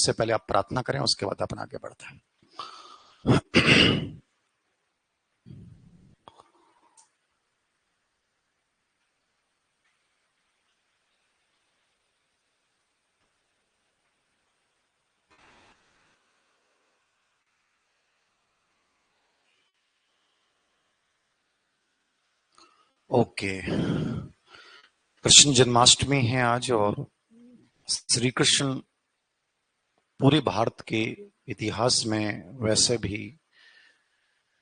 उससे पहले आप प्रार्थना करें, उसके बाद अपन आगे बढ़ते हैं। ओके, कृष्ण जन्माष्टमी है आज और श्री कृष्ण पूरे भारत के इतिहास में वैसे भी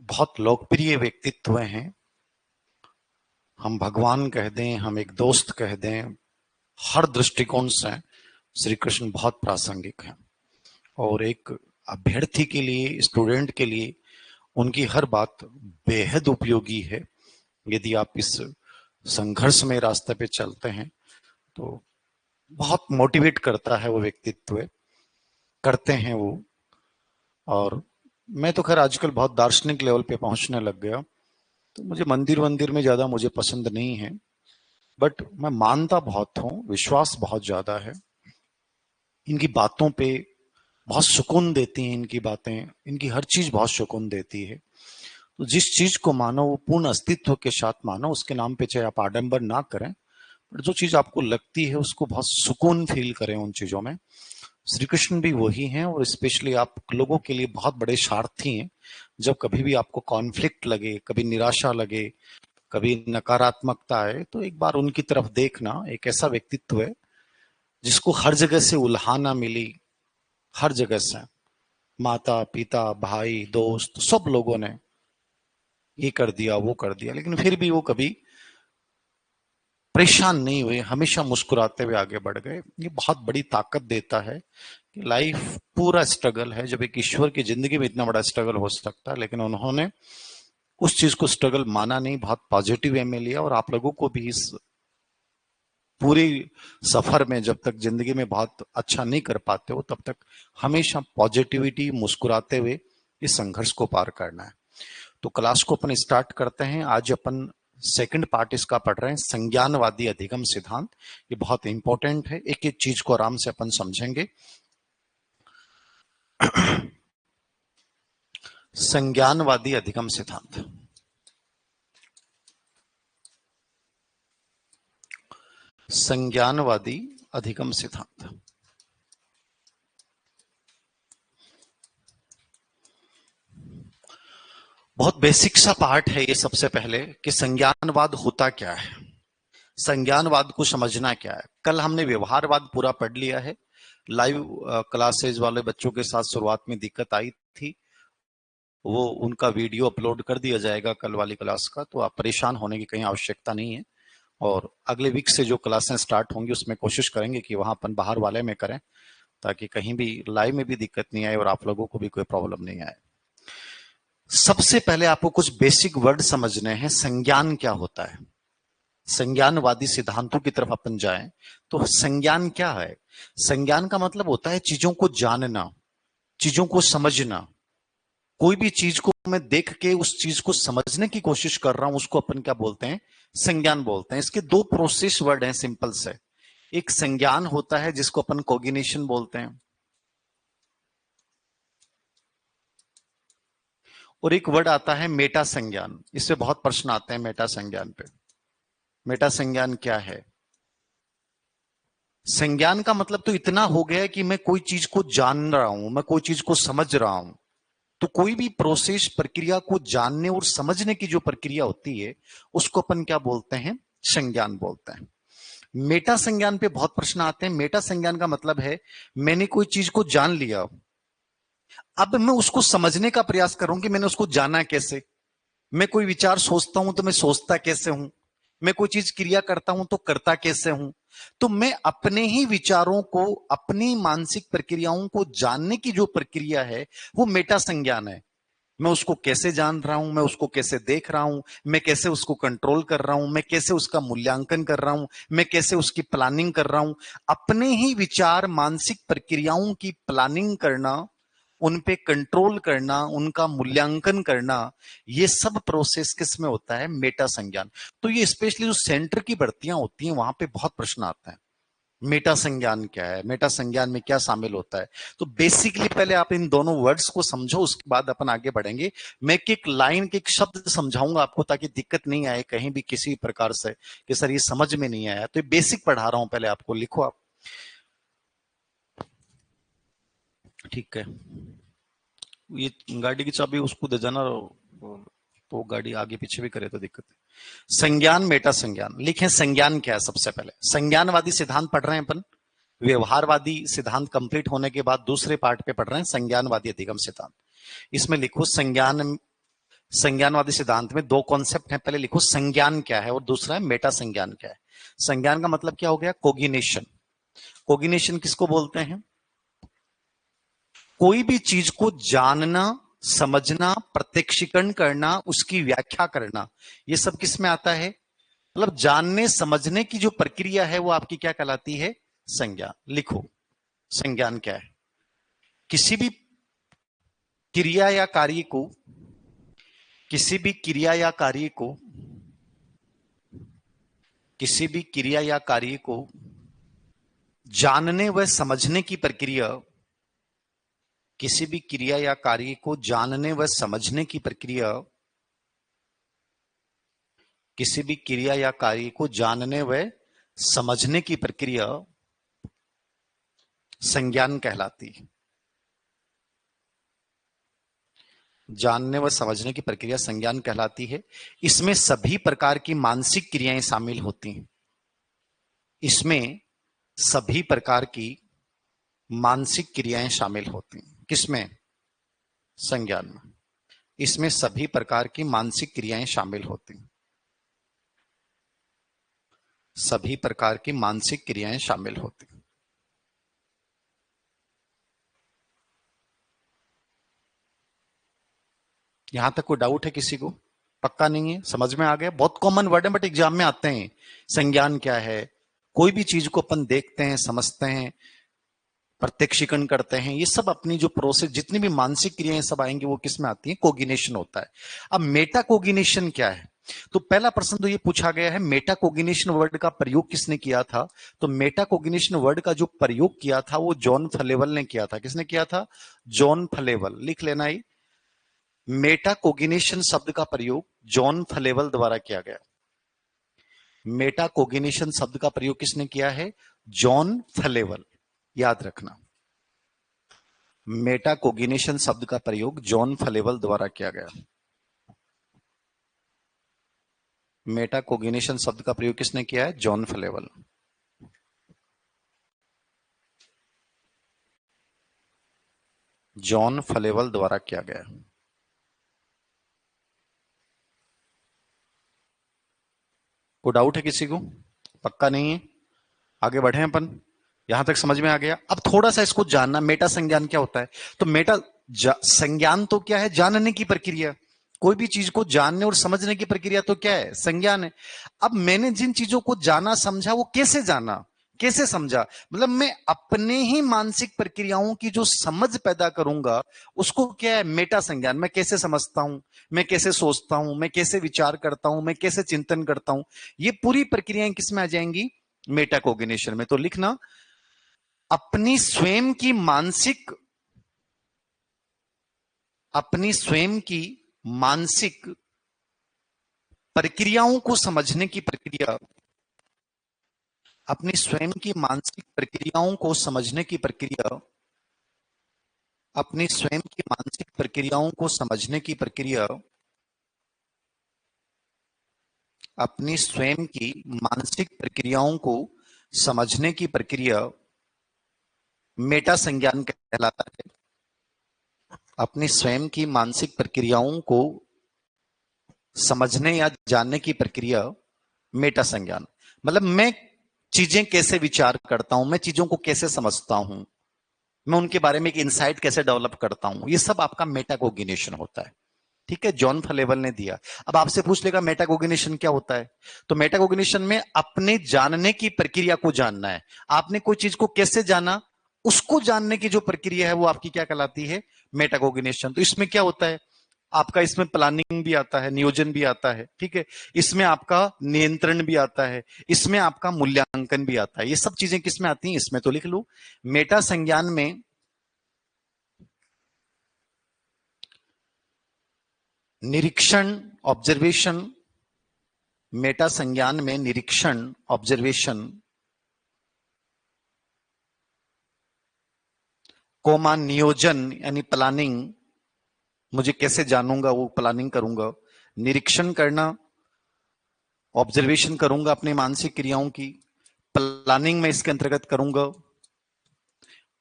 बहुत लोकप्रिय व्यक्तित्व हैं। हम भगवान कह दें, हम एक दोस्त कह दें, हर दृष्टिकोण से श्री कृष्ण बहुत प्रासंगिक है और एक अभ्यर्थी के लिए, स्टूडेंट के लिए उनकी हर बात बेहद उपयोगी है। यदि आप इस संघर्ष में रास्ते पे चलते हैं तो बहुत मोटिवेट करता है वो व्यक्तित्व, करते हैं वो। और मैं तो खैर आजकल बहुत दार्शनिक लेवल पे पहुंचने लग गया, तो मुझे मंदिर वंदिर में ज्यादा मुझे पसंद नहीं है, बट मैं मानता बहुत हूँ, विश्वास बहुत ज्यादा है। इनकी बातों पे बहुत सुकून देती हैं, इनकी बातें, इनकी हर चीज बहुत सुकून देती है। तो जिस चीज को मानो वो पूर्ण अस्तित्व के साथ मानो, उसके नाम पे चाहे आप आडंबर ना करें, पर जो चीज आपको लगती है उसको बहुत सुकून फील करें उन चीजों में। श्री कृष्ण भी वही हैं और स्पेशली आप लोगों के लिए बहुत बड़े सारथी हैं। जब कभी भी आपको कॉन्फ्लिक्ट लगे, कभी निराशा लगे, कभी नकारात्मकता आए, तो एक बार उनकी तरफ देखना। एक ऐसा व्यक्तित्व है जिसको हर जगह से उल्हाना मिली, हर जगह से, माता पिता भाई दोस्त सब लोगों ने ये कर दिया वो कर दिया, लेकिन फिर भी वो कभी परेशान नहीं हुए, हमेशा मुस्कुराते हुए आगे बढ़ गए। ये बहुत बड़ी ताकत देता है कि लाइफ पूरा स्ट्रगल है। जब एक ईश्वर की जिंदगी में इतना बड़ा स्ट्रगल हो सकता है, लेकिन उन्होंने उस चीज को स्ट्रगल माना नहीं, बहुत पॉजिटिव वे में लिया। और आप लोगों को भी इस पूरी सफर में, जब तक जिंदगी में बहुत अच्छा नहीं कर पाते हो, तब तक हमेशा पॉजिटिविटी, मुस्कुराते हुए इस संघर्ष को पार करना है। तो क्लास को अपन स्टार्ट करते हैं। आज अपन सेकंड पार्ट इसका पढ़ रहे हैं, संज्ञानवादी अधिगम सिद्धांत। ये बहुत इंपॉर्टेंट है, एक एक चीज को आराम से अपन समझेंगे। संज्ञानवादी अधिगम सिद्धांत। संज्ञानवादी अधिगम सिद्धांत बहुत बेसिक सा पार्ट है ये। सबसे पहले कि संज्ञानवाद होता क्या है, संज्ञानवाद को समझना क्या है। कल हमने व्यवहारवाद पूरा पढ़ लिया है। लाइव क्लासेस वाले बच्चों के साथ शुरुआत में दिक्कत आई थी, वो उनका वीडियो अपलोड कर दिया जाएगा कल वाली क्लास का, तो आप परेशान होने की कहीं आवश्यकता नहीं है। और अगले वीक से जो क्लासें स्टार्ट होंगी उसमें कोशिश करेंगे कि वहां अपन बाहर वाले में करें, ताकि कहीं भी लाइव में भी दिक्कत नहीं आए और आप लोगों को भी कोई प्रॉब्लम नहीं आए। सबसे पहले आपको कुछ बेसिक वर्ड समझने हैं। संज्ञान क्या होता है, संज्ञानवादी सिद्धांतों की तरफ अपन जाएं तो संज्ञान क्या है। संज्ञान का मतलब होता है चीजों को जानना, चीजों को समझना। कोई भी चीज को मैं देख के उस चीज को समझने की कोशिश कर रहा हूं, उसको अपन क्या बोलते हैं, संज्ञान बोलते हैं। इसके दो प्रोसेस वर्ड हैं सिंपल से। एक संज्ञान होता है जिसको अपन कोग्निशन बोलते हैं, और एक वर्ड आता है मेटा संज्ञान। इससे बहुत प्रश्न आते हैं मेटा संज्ञान पे। मेटा संज्ञान क्या है? संज्ञान का मतलब तो इतना हो गया है कि मैं कोई चीज को जान रहा हूं, मैं कोई चीज को समझ रहा हूं। तो कोई भी प्रोसेस, प्रक्रिया को जानने और समझने की जो प्रक्रिया होती है उसको अपन क्या बोलते हैं, संज्ञान बोलते हैं। मेटा संज्ञान पे बहुत प्रश्न आते हैं। मेटा संज्ञान का मतलब है मैंने कोई चीज को जान लिया, अब मैं उसको समझने का प्रयास कर रहा हूं कि मैंने उसको जाना कैसे। मैं कोई विचार सोचता हूं तो मैं सोचता कैसे हूं, मैं कोई चीज क्रिया करता हूं तो करता कैसे हूं। तो मैं अपने ही विचारों को, अपनी मानसिक प्रक्रियाओं को जानने की जो प्रक्रिया है वो मेटा संज्ञान है। मैं उसको कैसे जान रहा हूं, मैं उसको कैसे देख रहा हूं, मैं कैसे उसको कंट्रोल कर रहा हूं, मैं कैसे उसका मूल्यांकन कर रहा हूं, मैं कैसे उसकी प्लानिंग कर रहा हूं। अपने ही विचार, मानसिक प्रक्रियाओं की प्लानिंग करना, उन पे कंट्रोल करना, उनका मूल्यांकन करना, ये सब प्रोसेस किस में होता है, मेटा संज्ञान। तो ये स्पेशली जो सेंटर की भर्तियां होती हैं वहां पे बहुत प्रश्न आते हैं मेटा संज्ञान क्या है, मेटा संज्ञान में क्या शामिल होता है। तो बेसिकली पहले आप इन दोनों वर्ड्स को समझो, उसके बाद अपन आगे बढ़ेंगे। मैं एक लाइन के एक शब्द समझाऊंगा आपको, ताकि दिक्कत नहीं आए कहीं भी किसी प्रकार से कि सर ये समझ में नहीं आया। तो ये बेसिक पढ़ा रहा हूं, पहले आपको, लिखो आप। ठीक है, ये गाड़ी की चाबी उसको दे जाना, तो गाड़ी आगे पीछे भी करे तो दिक्कत है। संज्ञान, मेटा संज्ञान। लिखें संज्ञान क्या है। सबसे पहले संज्ञानवादी सिद्धांत पढ़ रहे हैं अपन। व्यवहारवादी सिद्धांत कंप्लीट होने के बाद दूसरे पार्ट पे पढ़ रहे हैं संज्ञानवादी अधिगम सिद्धांत। इसमें लिखो संज्ञान, संज्ञानवादी सिद्धांत में दो कॉन्सेप्ट हैं। पहले लिखो संज्ञान क्या है और दूसरा है मेटा संज्ञान क्या है। संज्ञान का मतलब क्या हो गया, कोगिनेशन। कोगिनेशन किसको बोलते हैं, कोई भी चीज को जानना, समझना, प्रत्यक्षीकरण करना, उसकी व्याख्या करना, ये सब किस में आता है। मतलब जानने समझने की जो प्रक्रिया है वो आपकी क्या कहलाती है, संज्ञान। लिखो संज्ञान क्या है, किसी भी क्रिया या कार्य को, किसी भी क्रिया या कार्य को, किसी भी क्रिया या कार्य को जानने व समझने की प्रक्रिया, किसी भी क्रिया या कार्य को जानने व समझने की प्रक्रिया, किसी भी क्रिया या कार्य को जानने व समझने की प्रक्रिया संज्ञान कहलाती है। जानने व समझने की प्रक्रिया संज्ञान कहलाती है। इसमें सभी प्रकार की मानसिक क्रियाएं शामिल होती हैं। इसमें सभी प्रकार की मानसिक क्रियाएं शामिल होती हैं। किसमें, संज्ञान में। इसमें सभी प्रकार की मानसिक क्रियाएं शामिल होती हैं। सभी प्रकार की मानसिक क्रियाएं शामिल होती हैं। यहां तक कोई डाउट है किसी को, पक्का नहीं है, समझ में आ गया। बहुत कॉमन वर्ड है बट एग्जाम में आते हैं। संज्ञान क्या है, कोई भी चीज को अपन देखते हैं, समझते हैं, प्रत्यक्षीकरण करते हैं, ये सब अपनी जो प्रोसेस, जितनी भी मानसिक क्रियाएं सब आएंगी वो किस में आती है, कोगिनेशन होता है। अब मेटा कोगिनेशन क्या है, तो पहला प्रश्न तो ये पूछा गया है, मेटा कोगिनेशन वर्ड का प्रयोग किसने किया था। तो मेटा कोगिनेशन वर्ड का जो प्रयोग किया था वो जॉन फलेवल ने किया था। किसने किया था, जॉन फलेवल। लिख लेना ही, मेटा कोगिनेशन शब्द का प्रयोग जॉन फलेवल द्वारा किया गया। मेटा कोगिनेशन शब्द का प्रयोग किसने किया है, जॉन फलेवल। याद रखना, मेटा कोगिनेशन शब्द का प्रयोग जॉन फलेवल द्वारा किया गया। मेटा कोगिनेशन शब्द का प्रयोग किसने किया है, जॉन फलेवल। जॉन फलेवल द्वारा किया गया। कोई डाउट है किसी को, पक्का नहीं है, आगे बढ़े अपन। यहां तक समझ में आ गया। अब थोड़ा सा इसको जानना, मेटा संज्ञान क्या होता है। तो मेटा संज्ञान तो क्या है, जानने की प्रक्रिया। कोई भी चीज को जानने और समझने की प्रक्रिया तो क्या है, संज्ञान है। अब मैंने जिन चीजों को जाना समझा, वो कैसे जाना, कैसे समझा, मतलब मैं अपने ही मानसिक प्रक्रियाओं की जो समझ पैदा करूंगा उसको क्या है, मेटा संज्ञान। मैं कैसे समझता हूं, मैं कैसे सोचता हूं, मैं कैसे विचार करता हूं, मैं कैसे चिंतन करता हूं, ये पूरी प्रक्रियाएं किस में आ जाएंगी, मेटा कोग्निशन में। तो लिखना, अपनी स्वयं की मानसिक, अपनी स्वयं की मानसिक प्रक्रियाओं को समझने की प्रक्रिया, अपनी स्वयं की मानसिक प्रक्रियाओं को समझने की प्रक्रिया, अपनी स्वयं की मानसिक प्रक्रियाओं को समझने की प्रक्रिया, अपनी स्वयं की मानसिक प्रक्रियाओं को समझने की प्रक्रिया मेटा संज्ञान कहलाता है। अपनी स्वयं की मानसिक प्रक्रियाओं को समझने या जानने की प्रक्रिया मेटा संज्ञान। मतलब मैं चीजें कैसे विचार करता हूं, मैं चीजों को कैसे समझता हूं, मैं उनके बारे में एक इंसाइट कैसे डेवलप करता हूं, ये सब आपका मेटाकोग्निशन होता है। ठीक है, जॉन फलेवल ने दिया। अब आपसे पूछ लेगा मेटाकोग्निशन क्या होता है, तो मेटाकोग्निशन में अपने जानने की प्रक्रिया को जानना है। आपने कोई चीज को कैसे जाना, उसको जानने की जो प्रक्रिया है वो आपकी क्या कहलाती है, मेटाकोग्निशन। तो इसमें क्या होता है, आपका इसमें प्लानिंग भी आता है, नियोजन भी आता है, ठीक है। इसमें आपका नियंत्रण भी आता है, इसमें आपका मूल्यांकन भी आता है। ये सब चीजें किसमें आती हैं? इसमें। तो लिख लू, मेटा संज्ञान में निरीक्षण, ऑब्जर्वेशन, मेटा संज्ञान में निरीक्षण, ऑब्जर्वेशन, कोमा नियोजन यानी प्लानिंग, मुझे कैसे जानूंगा, वो प्लानिंग करूंगा। निरीक्षण करना, ऑब्जर्वेशन करूंगा अपनी मानसिक क्रियाओं की, प्लानिंग में इसके अंतर्गत करूंगा,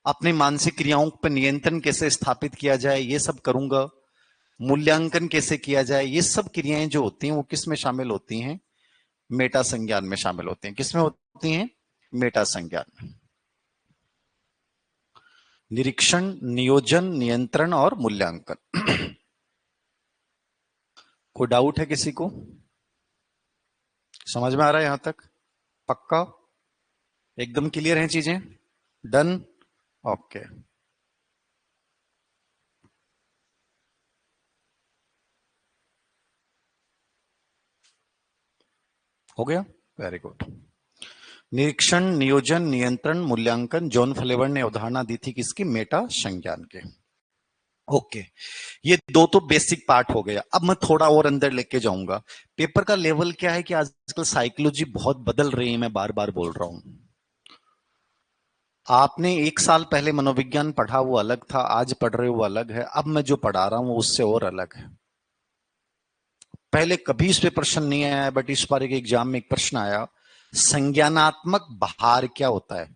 अपनी मानसिक क्रियाओं पर नियंत्रण कैसे स्थापित किया जाए ये सब करूंगा, मूल्यांकन कैसे किया जाए, ये सब क्रियाएं जो होती हैं वो किस में शामिल होती हैं? मेटा संज्ञान में शामिल होती हैं। किसमें होती हैं? मेटा संज्ञान। निरीक्षण, नियोजन, नियंत्रण और मूल्यांकन। कोई डाउट है किसी को? समझ में आ रहा है यहां तक? पक्का? एकदम क्लियर हैं चीजें? डन? ओके। हो गया? Very good. निरीक्षण, नियोजन, नियंत्रण, मूल्यांकन, जॉन फ्लेवर ने अवधारणा दी थी किसकी? मेटा संज्ञान के। ओके, ये दो तो बेसिक पार्ट हो गया। अब मैं थोड़ा और अंदर लेके जाऊंगा। पेपर का लेवल क्या है कि आजकल साइकोलॉजी बहुत बदल रही है, मैं बार बार बोल रहा हूं। आपने एक साल पहले मनोविज्ञान पढ़ा वो अलग था, आज पढ़ रहे हो वो अलग है। अब मैं जो पढ़ा रहा हूं उससे और अलग है। पहले कभी इस पे प्रश्न नहीं आया, बट इस बार एक एग्जाम में एक प्रश्न आया, संज्ञानात्मक भार क्या होता है?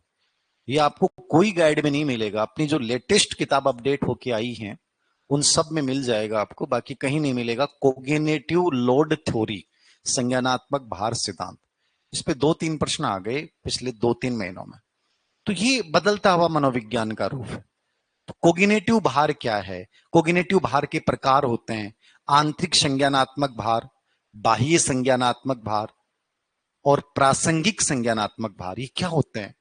ये आपको कोई गाइड में नहीं मिलेगा। अपनी जो लेटेस्ट किताब अपडेट होके आई है उन सब में मिल जाएगा आपको, बाकी कहीं नहीं मिलेगा। कोग्निटिव लोड थ्योरी, संज्ञानात्मक भार सिद्धांत, इस पे 2-3 प्रश्न आ गए पिछले 2-3 महीनों में। तो ये बदलता हुआ मनोविज्ञान का रूप है। तो कोग्निटिव भार क्या है? कोग्निटिव भार के प्रकार होते हैं, आंतरिक संज्ञानात्मक भार, बाह्य संज्ञानात्मक भार और प्रासंगिक संज्ञानात्मक भार। ये क्या होते हैं?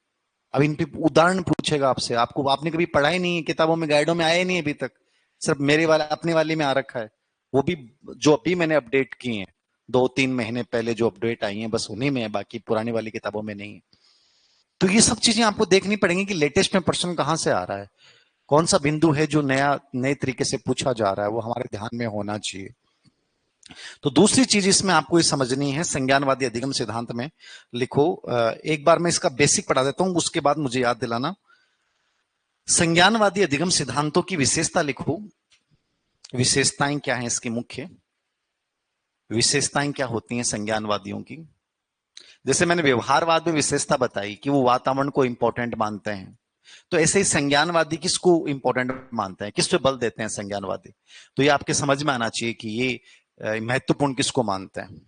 अब इन पे उदाहरण पूछेगा आपसे, आपको आपने कभी पढ़ा ही नहीं है, किताबों में गाइडों में आया ही नहीं है अभी तक, सिर्फ मेरे वाला अपने वाले में आ रखा है। वो भी जो अभी मैंने अपडेट की है 2-3 महीने पहले जो अपडेट आई है बस उन्हीं में है, बाकी पुरानी वाली किताबों में नहीं है। तो ये सब चीजें आपको देखनी पड़ेंगी कि लेटेस्ट में प्रश्न कहां से आ रहा है, कौन सा बिंदु है जो नए तरीके से पूछा जा रहा है, वो हमारे ध्यान में होना चाहिए। तो दूसरी चीज इसमें आपको ये समझनी है, संज्ञानवादी अधिगम सिद्धांत में लिखो। एक बार मैं इसका बेसिक पढ़ा देता हूं, उसके बाद मुझे याद दिलाना। संज्ञानवादी अधिगम सिद्धांतों की विशेषता लिखो। विशेषताएं क्या हैं इसकी? मुख्य विशेषताएं क्या होती हैं संज्ञानवादियों की? जैसे मैंने व्यवहारवाद में विशेषता बताई कि वो वातावरण को इंपॉर्टेंट मानते हैं, तो ऐसे ही संज्ञानवादी किसको इंपॉर्टेंट मानते हैं, किस पे बल देते हैं संज्ञानवादी? तो ये आपके समझ में आना चाहिए कि ये महत्वपूर्ण किसको मानते हैं।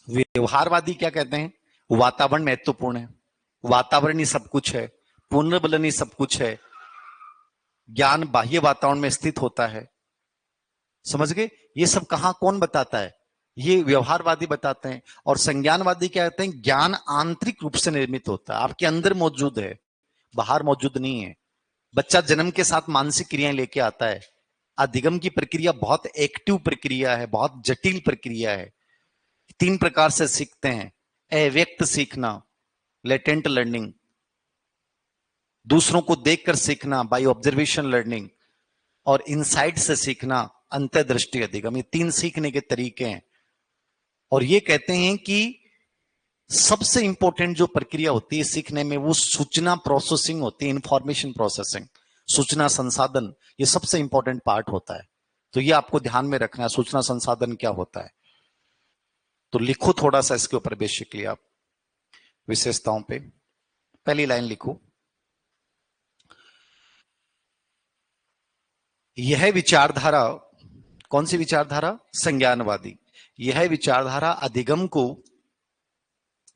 व्यवहारवादी क्या कहते हैं? वातावरण महत्वपूर्ण है, वातावरण ही सब कुछ है, पुनर्बलन ही सब कुछ है, ज्ञान बाह्य वातावरण में स्थित होता है। समझ गए? ये सब कहां कौन बताता है? ये व्यवहारवादी बताते हैं। और संज्ञानवादी क्या कहते हैं? ज्ञान आंतरिक रूप से निर्मित होता है, आपके अंदर मौजूद है, बाहर मौजूद नहीं है। बच्चा जन्म के साथ मानसिक क्रियाएं लेके आता है। अधिगम की प्रक्रिया बहुत एक्टिव प्रक्रिया है, बहुत जटिल प्रक्रिया है। 3 प्रकार से सीखते हैं, अव्यक्त सीखना, लेटेंट लर्निंग, दूसरों को देखकर सीखना बाय ऑब्जर्वेशन लर्निंग, और इनसाइट से सीखना, अंतर्दृष्टि अधिगम। ये 3 सीखने के तरीके हैं। और ये कहते हैं कि सबसे इंपॉर्टेंट जो प्रक्रिया होती है सीखने में वो सूचना प्रोसेसिंग होती है, इंफॉर्मेशन प्रोसेसिंग, सूचना संसाधन, ये सबसे इंपॉर्टेंट पार्ट होता है। तो ये आपको ध्यान में रखना है, सूचना संसाधन क्या होता है। तो लिखो थोड़ा सा इसके ऊपर बेसिकली आप विशेषताओं पे। पहली लाइन लिखो, यह विचारधारा, कौन सी विचारधारा? संज्ञानवादी। यह विचारधारा अधिगम को,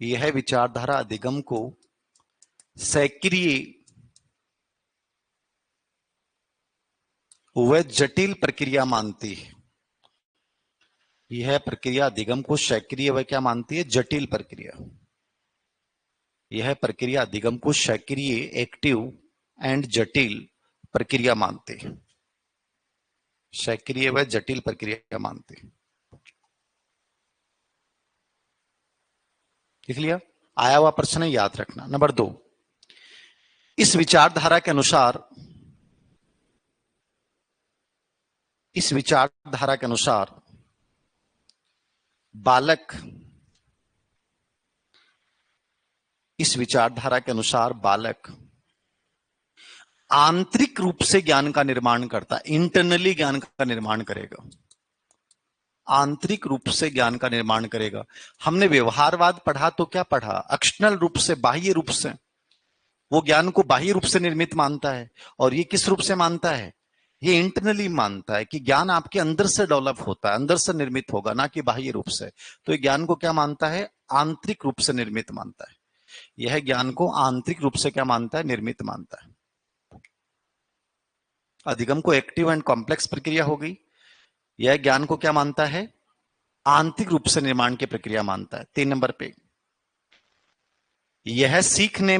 यह विचारधारा अधिगम को सक्रिय व जटिल प्रक्रिया मानती है। यह प्रक्रिया अधिगम को सक्रिय व क्या मानती है? जटिल प्रक्रिया। यह प्रक्रिया अधिगम को सक्रिय, एक्टिव एंड जटिल प्रक्रिया मानती है। सक्रिय व जटिल प्रक्रिया मानते हैं। लिख लिया? आया हुआ प्रश्न याद रखना। नंबर 2, इस विचारधारा के अनुसार बालक आंतरिक रूप से ज्ञान का निर्माण करता है, इंटरनली ज्ञान का निर्माण करेगा, आंतरिक रूप से ज्ञान का निर्माण करेगा। हमने व्यवहारवाद पढ़ा तो क्या पढ़ा? एक्सटर्नल रूप से, बाह्य रूप से। वो ज्ञान को बाह्य रूप से निर्मित मानता है, और ये किस रूप से मानता है? ये इंटरनली मानता है कि ज्ञान आपके अंदर से डेवलप होता है, अंदर से निर्मित होगा, ना कि बाह्य रूप से। तो ये ज्ञान को क्या मानता है? आंतरिक रूप से निर्मित मानता है। यह ज्ञान को आंतरिक रूप से क्या मानता है? निर्मित मानता है। अधिगम को एक्टिव एंड कॉम्प्लेक्स प्रक्रिया हो गई। यह ज्ञान को क्या मानता है? आंतरिक रूप से निर्माण की प्रक्रिया मानता है। 3 नंबर पे, यह सीखने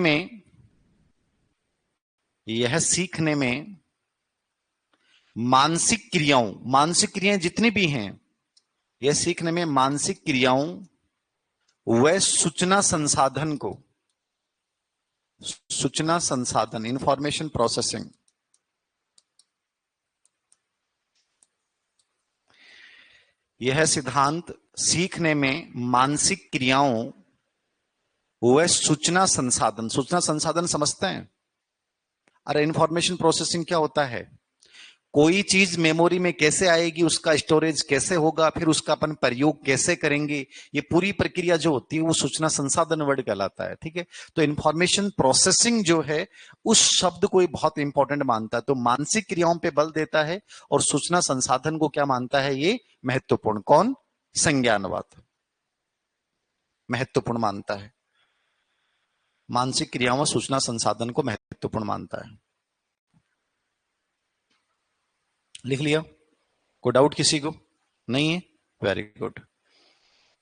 में मानसिक क्रियाएं जितनी भी हैं, यह सीखने में मानसिक क्रियाओं व सूचना संसाधन इंफॉर्मेशन प्रोसेसिंग, यह सिद्धांत सीखने में मानसिक क्रियाओं व सूचना संसाधन समझते हैं? अरे इंफॉर्मेशन प्रोसेसिंग क्या होता है? कोई चीज मेमोरी में कैसे आएगी, उसका स्टोरेज कैसे होगा, फिर उसका अपन प्रयोग कैसे करेंगे, ये पूरी प्रक्रिया जो होती है वो सूचना संसाधन वर्ड कहलाता है। ठीक है, तो इंफॉर्मेशन प्रोसेसिंग जो है उस शब्द को बहुत इंपॉर्टेंट मानता है। तो मानसिक क्रियाओं पे बल देता है, और सूचना संसाधन को क्या मानता है? ये महत्वपूर्ण। कौन? संज्ञानवाद महत्वपूर्ण मानता है, मानसिक क्रियाओं व सूचना संसाधन को महत्वपूर्ण मानता है। लिख लिया? कोई डाउट किसी को नहीं है? Very good.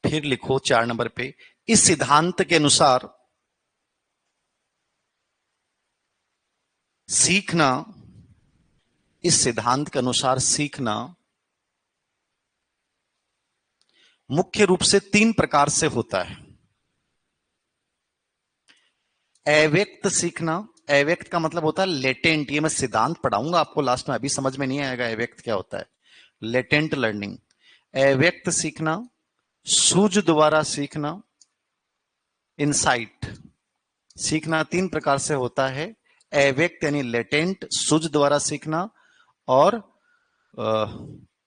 फिर लिखो 4 नंबर पे, इस सिद्धांत के अनुसार सीखना मुख्य रूप से 3 प्रकार से होता है। अव्यक्त सीखना, अव्यक्त का मतलब होता है लेटेंट। ये मैं सिद्धांत पढ़ाऊंगा आपको लास्ट में, अभी समझ में नहीं आएगा अव्यक्त क्या होता है। लेटेंट लर्निंग, अव्यक्त सीखना, सूझ द्वारा सीखना, इनसाइट। सीखना 3 प्रकार से होता है, अव्यक्त यानी लेटेंट, सूझ द्वारा सीखना, और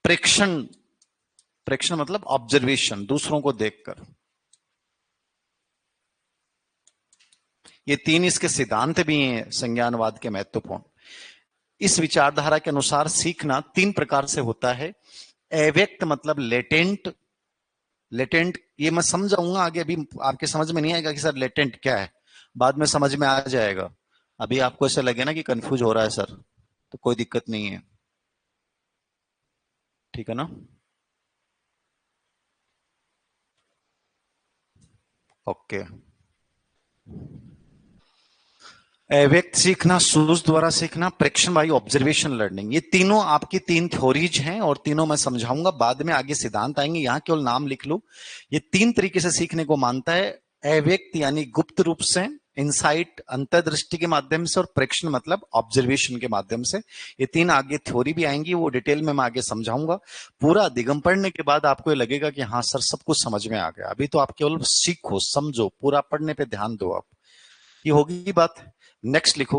प्रेक्षण मतलब ऑब्जर्वेशन, दूसरों को देखकर। ये 3 इसके सिद्धांत भी हैं संज्ञानवाद के महत्वपूर्ण। इस विचारधारा के अनुसार सीखना 3 प्रकार से होता है। अव्यक्त मतलब लेटेंट ये मैं समझाऊंगा आगे, अभी आपके समझ में नहीं आएगा कि सर लेटेंट क्या है, बाद में समझ में आ जाएगा। अभी आपको ऐसा लगे ना कि कंफ्यूज हो रहा है सर, तो कोई दिक्कत नहीं है, ठीक है ना? ओके। अव्यक्त सीखना, सूझ द्वारा सीखना, प्रेक्षण बाई ऑब्जर्वेशन लर्निंग, ये तीनों आपकी 3 थ्योरीज हैं, और तीनों मैं समझाऊंगा बाद में, आगे सिद्धांत आएंगे, यहां केवल नाम लिख लो। ये 3 तरीके से सीखने को मानता है। अव्यक्त यानी गुप्त रूप से, इनसाइट अंतर्दृष्टि के माध्यम से, और प्रेक्षण मतलब ऑब्जर्वेशन के माध्यम से। ये 3 आगे थ्योरी भी आएंगी, वो डिटेल में मैं आगे समझाऊंगा। पूरा अधिगम पढ़ने के बाद आपको ये लगेगा कि हाँ सर सब कुछ समझ में आ गया। अभी तो आप केवल सीखो, समझो, पूरा पढ़ने पे ध्यान दो आप। ये होगी बात। नेक्स्ट लिखो,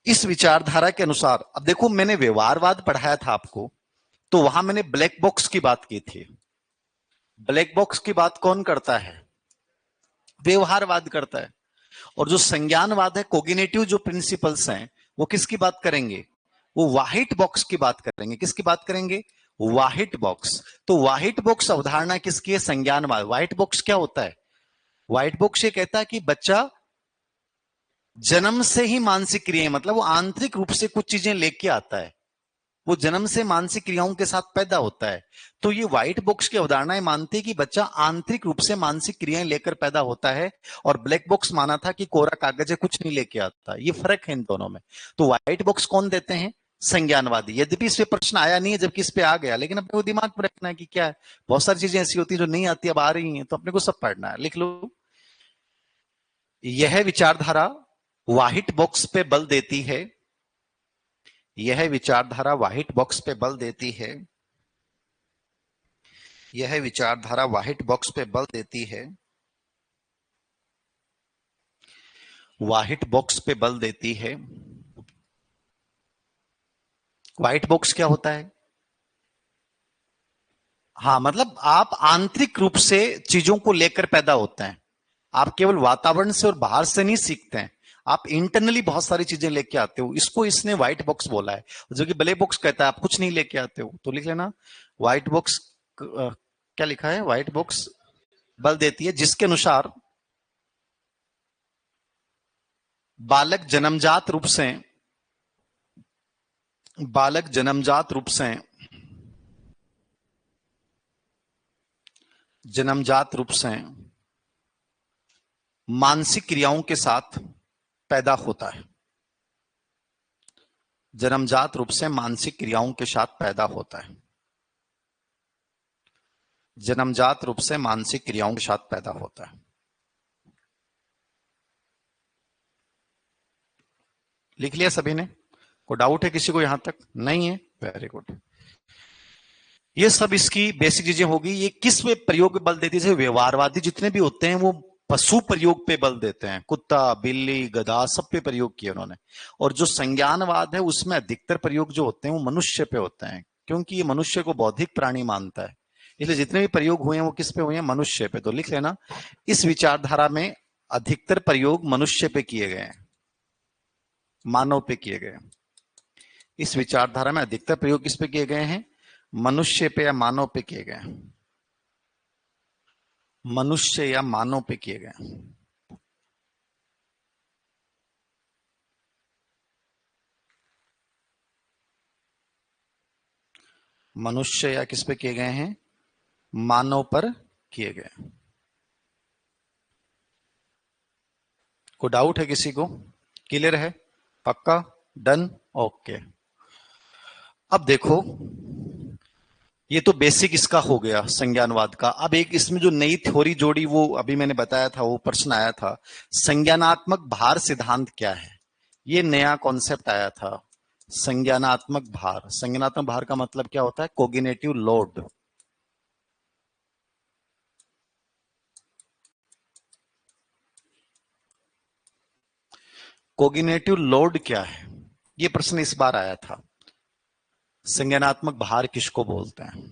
इस विचारधारा के अनुसार, अब देखो मैंने व्यवहारवाद पढ़ाया था आपको, तो वहां मैंने ब्लैक बॉक्स की बात की थी। ब्लैक बॉक्स की बात कौन करता है? व्यवहारवाद करता है। और जो संज्ञानवाद है, कोग्निटिव जो प्रिंसिपल्स हैं, वो किसकी बात करेंगे? वो व्हाइट बॉक्स की बात करेंगे। किसकी बात करेंगे? White box. तो व्हाइट बॉक्स अवधारणा किसकी है? संज्ञानवाद। व्हाइट बॉक्स क्या होता है? व्हाइट बॉक्स ये कहता है कि बच्चा जन्म से ही मानसिक क्रियाएं, मतलब वो आंतरिक रूप से कुछ चीजें लेके आता है, वो जन्म से मानसिक क्रियाओं के साथ पैदा होता है। तो ये व्हाइट बॉक्स की अवधारणाएं मानती है कि बच्चा आंतरिक रूप से मानसिक क्रियाएं लेकर पैदा होता है, और ब्लैक बॉक्स माना था कि कोरा कागज है, कुछ नहीं लेके आता। ये फर्क है इन दोनों में। तो व्हाइट बॉक्स कौन देते हैं? संज्ञानवादी। यद्यपि इस पे प्रश्न आया नहीं है, जबकि इस पे आ गया, लेकिन अपने को दिमाग में रखना है कि क्या है, बहुत सारी चीजें ऐसी होती है जो नहीं आती, अब आ रही हैं, तो अपने को सब पढ़ना है। लिख लो, यह विचारधारा व्हाइट बॉक्स पे बल देती है, यह विचारधारा व्हाइट बॉक्स पे बल देती है, यह विचारधारा व्हाइट बॉक्स पे बल देती है, व्हाइट बॉक्स पे बल देती है। व्हाइट बॉक्स क्या होता है? हाँ, मतलब आप आंतरिक रूप से चीजों को लेकर पैदा होते हैं, आप केवल वातावरण से और बाहर से नहीं सीखते हैं, आप इंटरनली बहुत सारी चीजें लेके आते हो। इसको इसने व्हाइट बॉक्स बोला है, जो कि ब्लैक बॉक्स कहता है आप कुछ नहीं लेके आते हो। तो लिख लेना, व्हाइट बॉक्स क्या लिखा है, व्हाइट बॉक्स बल देती है जिसके अनुसार बालक जन्मजात रूप से, बालक जन्मजात रूप से, जन्मजात रूप से मानसिक क्रियाओं के साथ पैदा होता है, जन्मजात रूप से मानसिक क्रियाओं के साथ पैदा होता है, जन्मजात रूप से मानसिक क्रियाओं के साथ पैदा होता है। लिख लिया सभी ने? कोई डाउट है किसी को यहां तक? नहीं है, वेरी गुड। ये सब इसकी बेसिक चीजें होगी। ये किस पे प्रयोग पे बल देती है? व्यवहारवादी जितने भी होते हैं वो पशु प्रयोग पे बल देते हैं, कुत्ता, बिल्ली, गधा, सब पे प्रयोग किया उन्होंने। और जो संज्ञानवाद है उसमें अधिकतर प्रयोग जो होते हैं वो मनुष्य पे होते हैं, क्योंकि ये मनुष्य को बौद्धिक प्राणी मानता है, इसलिए जितने भी प्रयोग हुए हैं वो किस पे हुए हैं? मनुष्य पे। तो लिख लेना, इस विचारधारा में अधिकतर प्रयोग मनुष्य पे किए गए हैं, मानव पे किए गए। इस विचारधारा में अधिकतर प्रयोग किस पे किए गए हैं? मनुष्य पे या मानव पे किए गए, मनुष्य या मानव पे किए गए। मनुष्य या किस पे किए गए हैं? मानव पर किए गए। कोई डाउट है किसी को? क्लियर है? पक्का? डन? ओके। अब देखो, ये तो बेसिक इसका हो गया संज्ञानवाद का। अब एक इसमें जो नई थ्योरी जोड़ी वो अभी मैंने बताया था, वो प्रश्न आया था, संज्ञानात्मक भार सिद्धांत क्या है? ये नया कॉन्सेप्ट आया था, संज्ञानात्मक भार। संज्ञानात्मक भार का मतलब क्या होता है? Cognitive load. कोग्निटिव लोड क्या है, ये प्रश्न इस बार आया था। संज्ञानात्मक भार किसको बोलते हैं?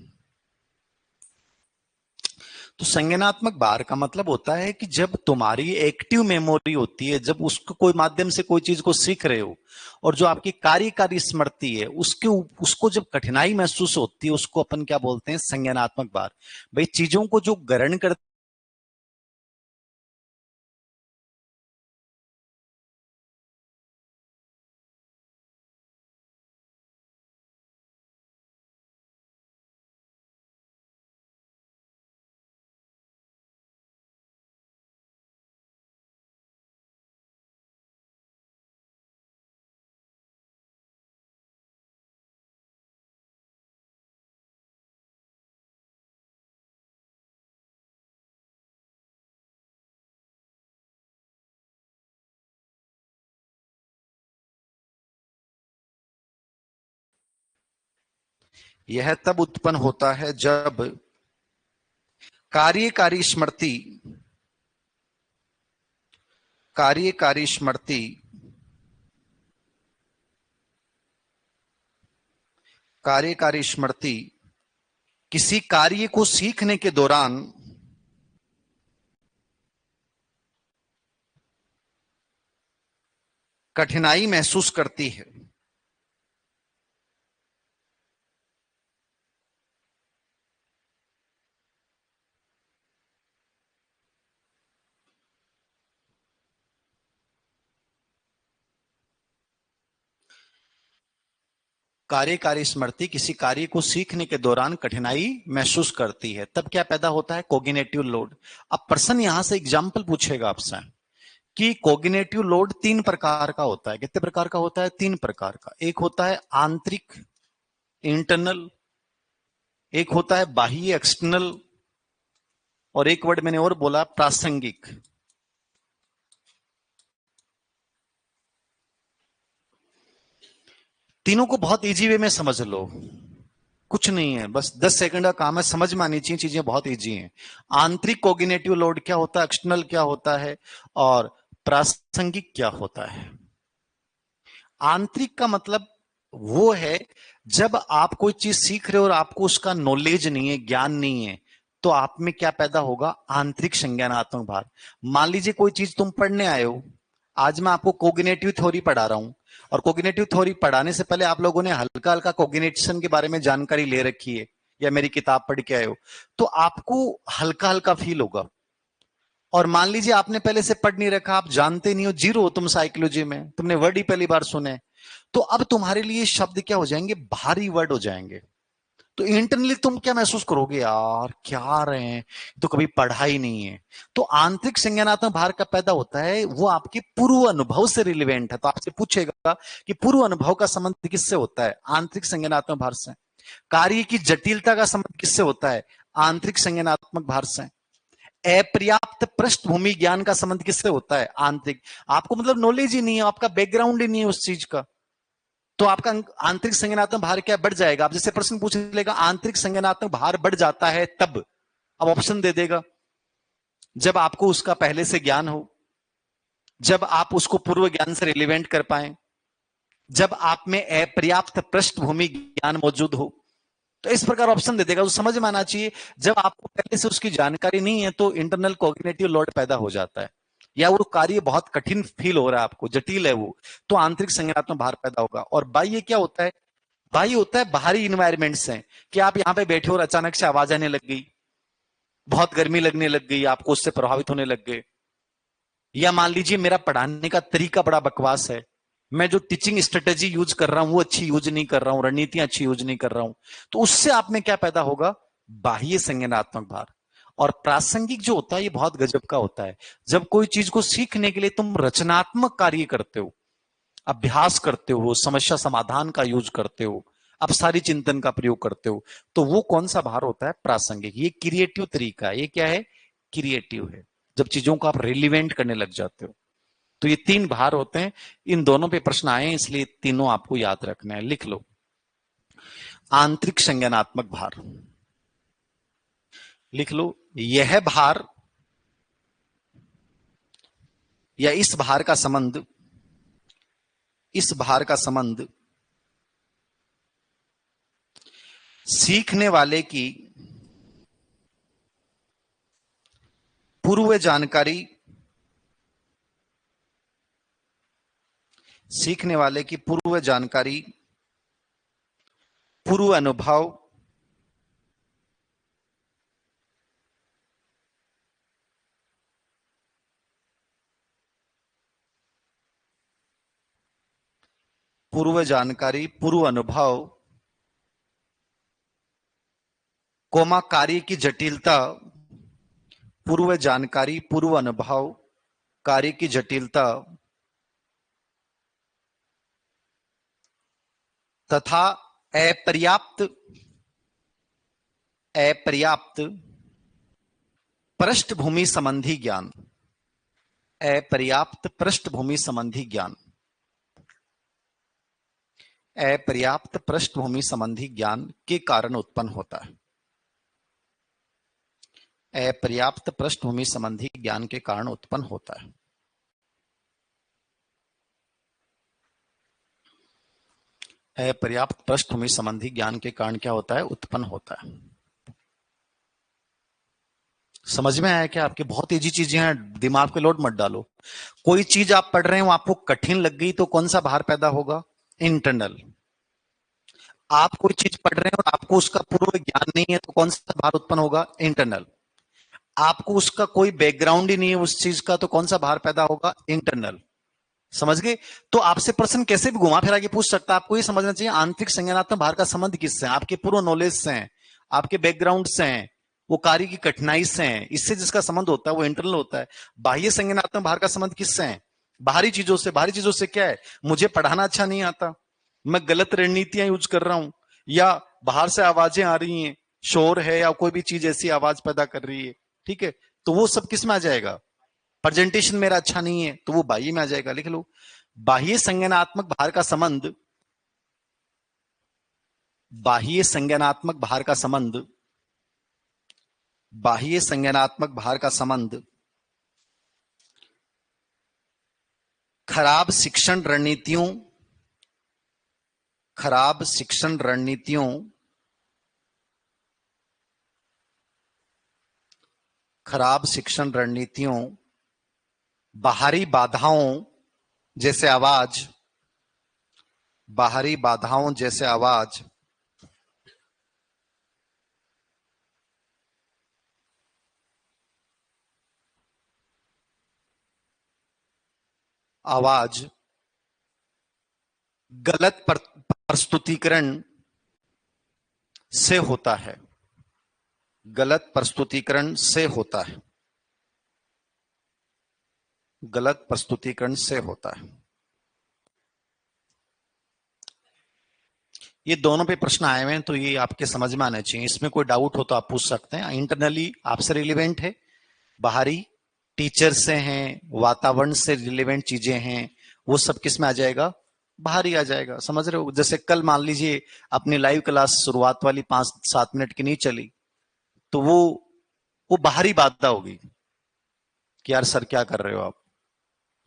तो संज्ञानात्मक भार का मतलब होता है कि जब तुम्हारी एक्टिव मेमोरी होती है, जब उसको कोई माध्यम से कोई चीज को सीख रहे हो, और जो आपकी कार्यकारी स्मृति है उसको जब कठिनाई महसूस होती है, उसको अपन क्या बोलते हैं? संज्ञानात्मक भार। भाई चीजों को जो ग्रहण कर यह तब उत्पन्न होता है जब कार्यकारी स्मृति, कार्यकारी स्मृति कार्यकारी स्मृति किसी कार्य को सीखने के दौरान कठिनाई महसूस करती है। कार्यकारी स्मृति किसी कार्य को सीखने के दौरान कठिनाई महसूस करती है, तब क्या पैदा होता है? Cognitive load. अब पर्सन यहां से एग्जाम्पल पूछेगा आपसे कि कोग्निटिव लोड 3 प्रकार का होता है। कितने प्रकार का होता है? 3 प्रकार का। एक होता है आंतरिक, इंटरनल, एक होता है बाह्य, एक्सटर्नल, और एक वर्ड मैंने और बोला, प्रासंगिक। तीनों को बहुत इजी वे में समझ लो, कुछ नहीं है, बस 10 सेकंड का काम है, समझ में आनी चाहिए, चीजें बहुत इजी हैं। आंतरिक कोग्निटिव लोड क्या होता है, एक्सटर्नल क्या होता है, और प्रासंगिक क्या होता है। आंतरिक का मतलब वो है जब आप कोई चीज सीख रहे हो और आपको उसका नॉलेज नहीं है, ज्ञान नहीं है, तो आप में क्या पैदा होगा? आंतरिक संज्ञानात्मक भार। मान लीजिए कोई चीज तुम पढ़ने आए हो, आज मैं आपको कोग्निटिव थ्योरी पढ़ा रहा हूं, और कोग्निटिव थ्योरी पढ़ाने से पहले आप लोगों ने हल्का हल्का कोग्निशन के बारे में जानकारी ले रखी है, या मेरी किताब पढ़ के आए हो, तो आपको हल्का हल्का फील होगा। और मान लीजिए आपने पहले से पढ़ नहीं रखा, आप जानते नहीं हो, जीरो हो तुम साइकोलॉजी में, तुमने वर्ड ही पहली बार सुने, तो अब तुम्हारे लिए शब्द क्या हो जाएंगे? भारी वर्ड हो जाएंगे। तो इंटरनली तुम क्या महसूस करोगे? यार क्या आ रहे हैं, तो कभी पढ़ा ही नहीं है। तो आंतरिक संज्ञानात्मक भार का पैदा होता है, वो आपके पूर्व अनुभव से रिलेवेंट है। तो आपसे पूछेगा कि पूर्व अनुभव का संबंध किससे होता है? आंतरिक संज्ञानात्मक भार से। कार्य की जटिलता का संबंध किससे होता है? आंतरिक संज्ञानात्मक भार से। अपर्याप्त पृष्ठभूमि ज्ञान का संबंध किससे होता है? आंतरिक। आपको मतलब नॉलेज ही नहीं है, आपका बैकग्राउंड ही नहीं है उस चीज का, तो आपका आंतरिक संज्ञानात्मक भार क्या बढ़ जाएगा? आप जैसे प्रश्न पूछ लेगा आंतरिक संज्ञानात्मक भार बढ़ जाता है तब, अब ऑप्शन दे देगा, जब आपको उसका पहले से ज्ञान हो, जब आप उसको पूर्व ज्ञान से रिलेवेंट कर पाए, जब आप में अपर्याप्त पृष्ठभूमि ज्ञान मौजूद हो। तो इस प्रकार ऑप्शन दे देगा, तो समझ में आना चाहिए जब आपको पहले से उसकी जानकारी नहीं है तो इंटरनल कॉग्निटिव लोड पैदा हो जाता है, या वो कार्य बहुत कठिन फील हो रहा है आपको, जटिल है वो, तो आंतरिक संज्ञानात्मक भार पैदा होगा। और बाह्य क्या होता है? बाह्य होता है बाहरी इन्वायरमेंट से, कि आप यहां पे बैठे हो और अचानक से आवाज आने लग गई, बहुत गर्मी लगने लग गई, आपको उससे प्रभावित होने लग गए, या मान लीजिए मेरा पढ़ाने का तरीका बड़ा बकवास है, मैं जो टीचिंग स्ट्रेटेजी यूज कर रहा हूं वो अच्छी यूज नहीं कर रहा हूं, रणनीतियां अच्छी यूज नहीं कर रहा हूं, तो उससे आप में क्या पैदा होगा? बाह्य संज्ञानात्मक भार। और प्रासंगिक जो होता है ये बहुत गजब का होता है, जब कोई चीज को सीखने के लिए तुम रचनात्मक कार्य करते हो, अभ्यास करते हो, समस्या समाधान का यूज करते हो, अब सारी चिंतन का प्रयोग करते हो, तो वो कौन सा भार होता है? प्रासंगिक। ये क्रिएटिव तरीका है। ये क्या है? क्रिएटिव है, जब चीजों को आप रिलीवेंट करने लग जाते हो। तो ये 3 भार होते हैं, इन दोनों पे प्रश्न आए हैं, इसलिए तीनों आपको याद रखना है, लिख लो। आंतरिक संज्ञानात्मक भार लिख लो। यह भार या इस भार का संबंध, इस भार का संबंध सीखने वाले की पूर्व जानकारी, सीखने वाले की पूर्व जानकारी, पूर्व अनुभव, पूर्व जानकारी, पूर्व अनुभव, कोमा कार्य की जटिलता, पूर्व जानकारी, पूर्व अनुभव, कार्य की जटिलता, तथा अपर्याप्त, अपर्याप्त पृष्ठभूमि संबंधी ज्ञान, अपर्याप्त पृष्ठभूमि संबंधी ज्ञान, अपर्याप्त पृष्ठभूमि संबंधी ज्ञान के कारण उत्पन्न होता है। अपर्याप्त पृष्ठभूमि संबंधी ज्ञान के कारण उत्पन्न होता है। अपर्याप्त पृष्ठभूमि संबंधी ज्ञान के कारण क्या होता है? उत्पन्न होता है। समझ में आया क्या? आपके बहुत इजी चीजें हैं, दिमाग पे लोड मत डालो। कोई चीज आप पढ़ रहे हो आपको कठिन लग गई, तो कौन सा भार पैदा होगा? इंटरनल। आप कोई चीज पढ़ रहे हो और आपको उसका पूर्व ज्ञान नहीं है, तो कौन सा भार उत्पन्न होगा? इंटरनल। आपको उसका कोई बैकग्राउंड ही नहीं है उस चीज का, तो कौन सा भार पैदा होगा? इंटरनल। समझ गए? तो आपसे प्रश्न कैसे भी घुमा फिरा के पूछ सकता है, आपको ये समझना चाहिए आंतरिक संज्ञानात्मक भार का संबंध किससे है? आपके पूर्व नॉलेज से है, आपके बैकग्राउंड से है, वो कार्य की कठिनाई से है। इससे जिसका संबंध होता है वो इंटरनल होता है। बाह्य संज्ञानात्मक भार का संबंध किससे है? बाहरी चीजों से। बाहरी चीजों से क्या है? मुझे पढ़ाना अच्छा नहीं आता, मैं गलत रणनीतियां यूज कर रहा हूं, या बाहर से आवाजें आ रही हैं, शोर है या कोई भी चीज ऐसी आवाज पैदा कर रही है, ठीक है, तो वो सब किस में आ जाएगा? प्रेजेंटेशन मेरा अच्छा नहीं है तो वो बाह्य में आ जाएगा। लिख लो, बाह्य संज्ञानात्मक भार का संबंध, बाह्य संज्ञानात्मक भार का संबंध, बाह्य संज्ञानात्मक भार का संबंध खराब शिक्षण रणनीतियों, खराब शिक्षण रणनीतियों, खराब शिक्षण रणनीतियों, बाहरी बाधाओं जैसे आवाज, बाहरी बाधाओं जैसे आवाज, आवाज, गलत प्रस्तुतिकरण से होता है, गलत प्रस्तुतिकरण से होता है, गलत प्रस्तुतिकरण से होता है। ये दोनों पे प्रश्न आए हुए हैं तो ये आपके समझ में आने चाहिए। इसमें कोई डाउट हो तो आप पूछ सकते हैं। इंटरनली आपसे रिलेवेंट है, बाहरी टीचर से हैं, वातावरण से रिलेवेंट चीजें हैं, वो सब किस में आ जाएगा? बाहर ही आ जाएगा। समझ रहे हो? जैसे कल मान लीजिए अपनी लाइव क्लास शुरुआत वाली 5-7 मिनट की नहीं चली, तो वो बाहरी बाधा होगी कि यार सर क्या कर रहे हो आप,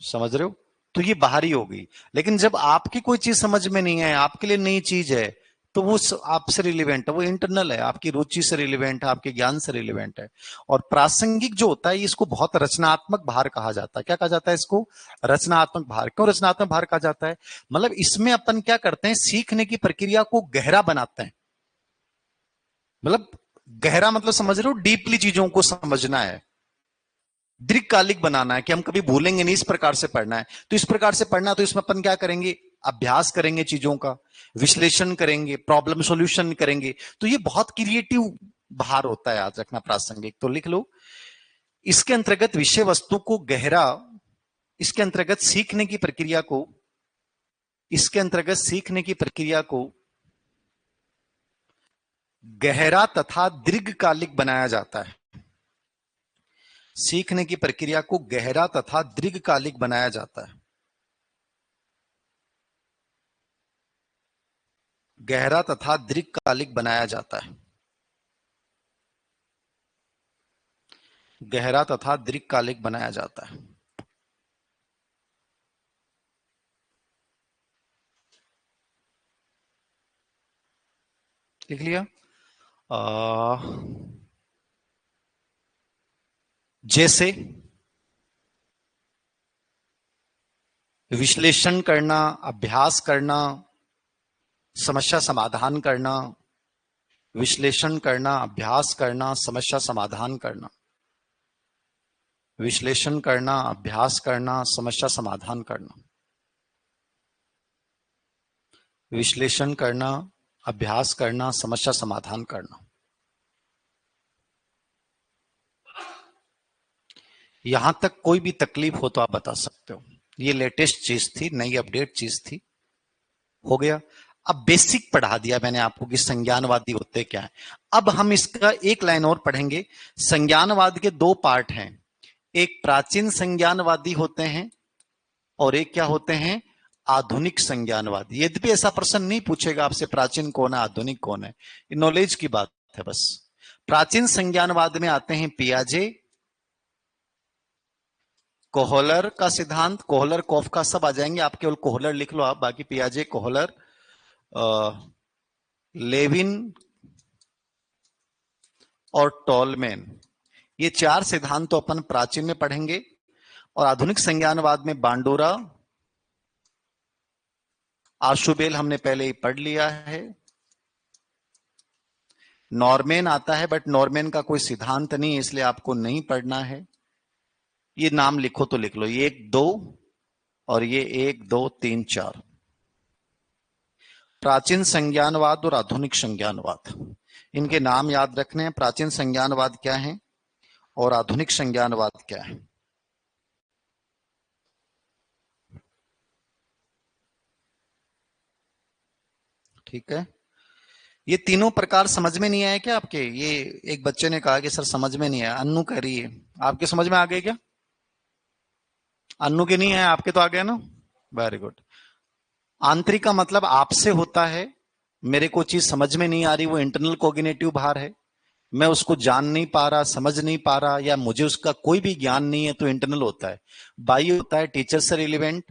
समझ रहे हो? तो ये बाहरी होगी। लेकिन जब आपकी कोई चीज समझ में नहीं है, आपके लिए नई चीज है, तो वो आपसे रिलेवेंट है, वो इंटरनल है, आपकी रुचि से रिलेवेंट है, आपके ज्ञान से रिलेवेंट है। और प्रासंगिक जो होता है इसको बहुत रचनात्मक भार कहा जाता है। क्या कहा जाता है इसको? रचनात्मक भार। क्यों रचनात्मक भार कहा जाता है? मतलब इसमें अपन क्या करते हैं, सीखने की प्रक्रिया को गहरा बनाते हैं। मतलब गहरा मतलब समझ रहे हो, डीपली चीजों को समझना है, दीर्घकालिक बनाना है कि हम कभी भूलेंगे नहीं, इस प्रकार से पढ़ना है। तो इस प्रकार से पढ़ना, तो इसमें अपन क्या करेंगे? अभ्यास करेंगे, चीजों का विश्लेषण करेंगे, प्रॉब्लम सॉल्यूशन करेंगे। तो ये बहुत क्रिएटिव भार होता है, याद रखना प्रासंगिक। तो लिख लो, इसके अंतर्गत विषय वस्तु को गहरा, इसके अंतर्गत सीखने की प्रक्रिया को, इसके अंतर्गत सीखने की प्रक्रिया को गहरा तथा दीर्घकालिक बनाया जाता है। सीखने की प्रक्रिया को गहरा तथा दीर्घकालिक बनाया जाता है। गहरा तथा दीर्घकालिक बनाया जाता है। गहरा तथा दीर्घकालिक बनाया जाता है। लिख लिया? जैसे विश्लेषण करना, अभ्यास करना, समस्या समाधान करना, विश्लेषण करना, अभ्यास करना, समस्या समाधान करना, विश्लेषण करना, अभ्यास करना, समस्या समाधान करना, विश्लेषण करना, अभ्यास करना, समस्या समाधान करना। यहां तक कोई भी तकलीफ हो तो आप बता सकते हो। ये लेटेस्ट चीज थी, नई अपडेट चीज थी। हो गया? अब बेसिक पढ़ा दिया मैंने आपको कि संज्ञानवादी होते क्या है। अब हम इसका एक लाइन और पढ़ेंगे। संज्ञानवाद के दो पार्ट हैं, एक प्राचीन संज्ञानवादी होते हैं और एक क्या होते हैं? आधुनिक संज्ञानवादी। यद्यपि ऐसा प्रश्न नहीं पूछेगा आपसे प्राचीन कौन है, आधुनिक कौन है, ये नॉलेज की बात है बस। प्राचीन संज्ञानवाद में आते हैं पियाजे, कोहलर का सिद्धांत, कोहलर कोफ्का सब आ जाएंगे, आप केवल कोहलर लिख लो आप, बाकी पियाजे, कोहलर, लेविन और टॉलमैन, ये चार सिद्धांत तो अपन प्राचीन में पढ़ेंगे। और आधुनिक संज्ञानवाद में बांडोरा, आशुबेल हमने पहले ही पढ़ लिया है। नॉर्मेन आता है, बट नॉर्मेन का कोई सिद्धांत नहीं है, इसलिए आपको नहीं पढ़ना है। ये नाम लिखो तो लिख लो, ये 1-2 और ये 1-2-3-4। प्राचीन संज्ञानवाद और आधुनिक संज्ञानवाद, इनके नाम याद रखने हैं। प्राचीन संज्ञानवाद क्या है और आधुनिक संज्ञानवाद क्या है। ठीक है, ये तीनों प्रकार समझ में नहीं आए क्या आपके? ये एक बच्चे ने कहा कि सर समझ में नहीं आया, अन्नू कह रही है। आपके समझ में आ गए क्या? अन्नू के नहीं है, आपके तो आ गए ना। Very good. आंतरिक का मतलब आपसे होता है। मेरे को चीज समझ में नहीं आ रही, वो इंटरनल कोग्निटिव भार है। मैं उसको जान नहीं पा रहा, समझ नहीं पा रहा, या मुझे उसका कोई भी ज्ञान नहीं है, तो इंटरनल होता है। बाह्य होता है टीचर से रिलेवेंट,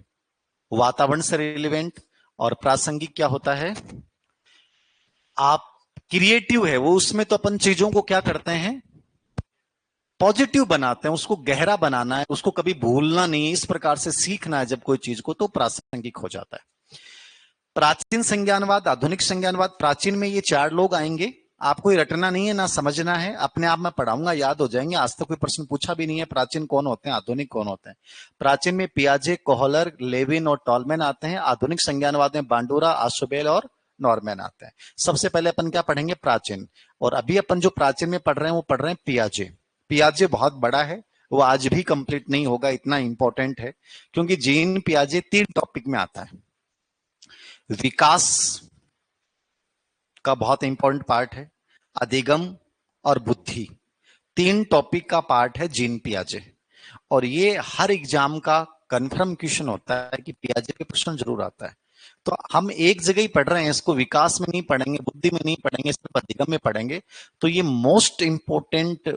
वातावरण से रिलेवेंट, और प्रासंगिक क्या होता है? आप क्रिएटिव है वो, उसमें तो अपन चीजों को क्या करते हैं, पॉजिटिव बनाते हैं, उसको गहरा बनाना है, उसको कभी भूलना नहीं है, इस प्रकार से सीखना है जब कोई चीज को, तो प्रासंगिक हो जाता है। प्राचीन संज्ञानवाद, आधुनिक संज्ञानवाद। प्राचीन में ये चार लोग आएंगे, आपको ये रटना नहीं है ना समझना है, अपने आप में पढ़ाऊंगा, याद हो जाएंगे। आज तक कोई प्रश्न पूछा भी नहीं है प्राचीन कौन होते हैं, आधुनिक कौन होते हैं। प्राचीन में पियाजे, कोहलर, लेविन और टॉलमैन आते हैं। आधुनिक संज्ञानवाद में बांडुरा, आशुबेल और नॉर्मैन आते हैं। सबसे पहले अपन क्या पढ़ेंगे? प्राचीन। और अभी अपन जो प्राचीन में पढ़ रहे हैं वो पढ़ रहे हैं पियाजे। पियाजे बहुत बड़ा है, वो आज भी कंप्लीट नहीं होगा, इतना इंपॉर्टेंट है, क्योंकि जीन पियाजे 3 टॉपिक में आता है। विकास का बहुत इंपॉर्टेंट पार्ट है, अधिगम और बुद्धि, 3 टॉपिक का पार्ट है जीन पियाजे। और ये हर एग्जाम का कंफर्म क्वेश्चन होता है कि पियाजे पे प्रश्न जरूर आता है। तो हम एक जगह ही पढ़ रहे हैं इसको, विकास में नहीं पढ़ेंगे, बुद्धि में नहीं पढ़ेंगे, सिर्फ अधिगम में पढ़ेंगे। तो ये मोस्ट इंपॉर्टेंट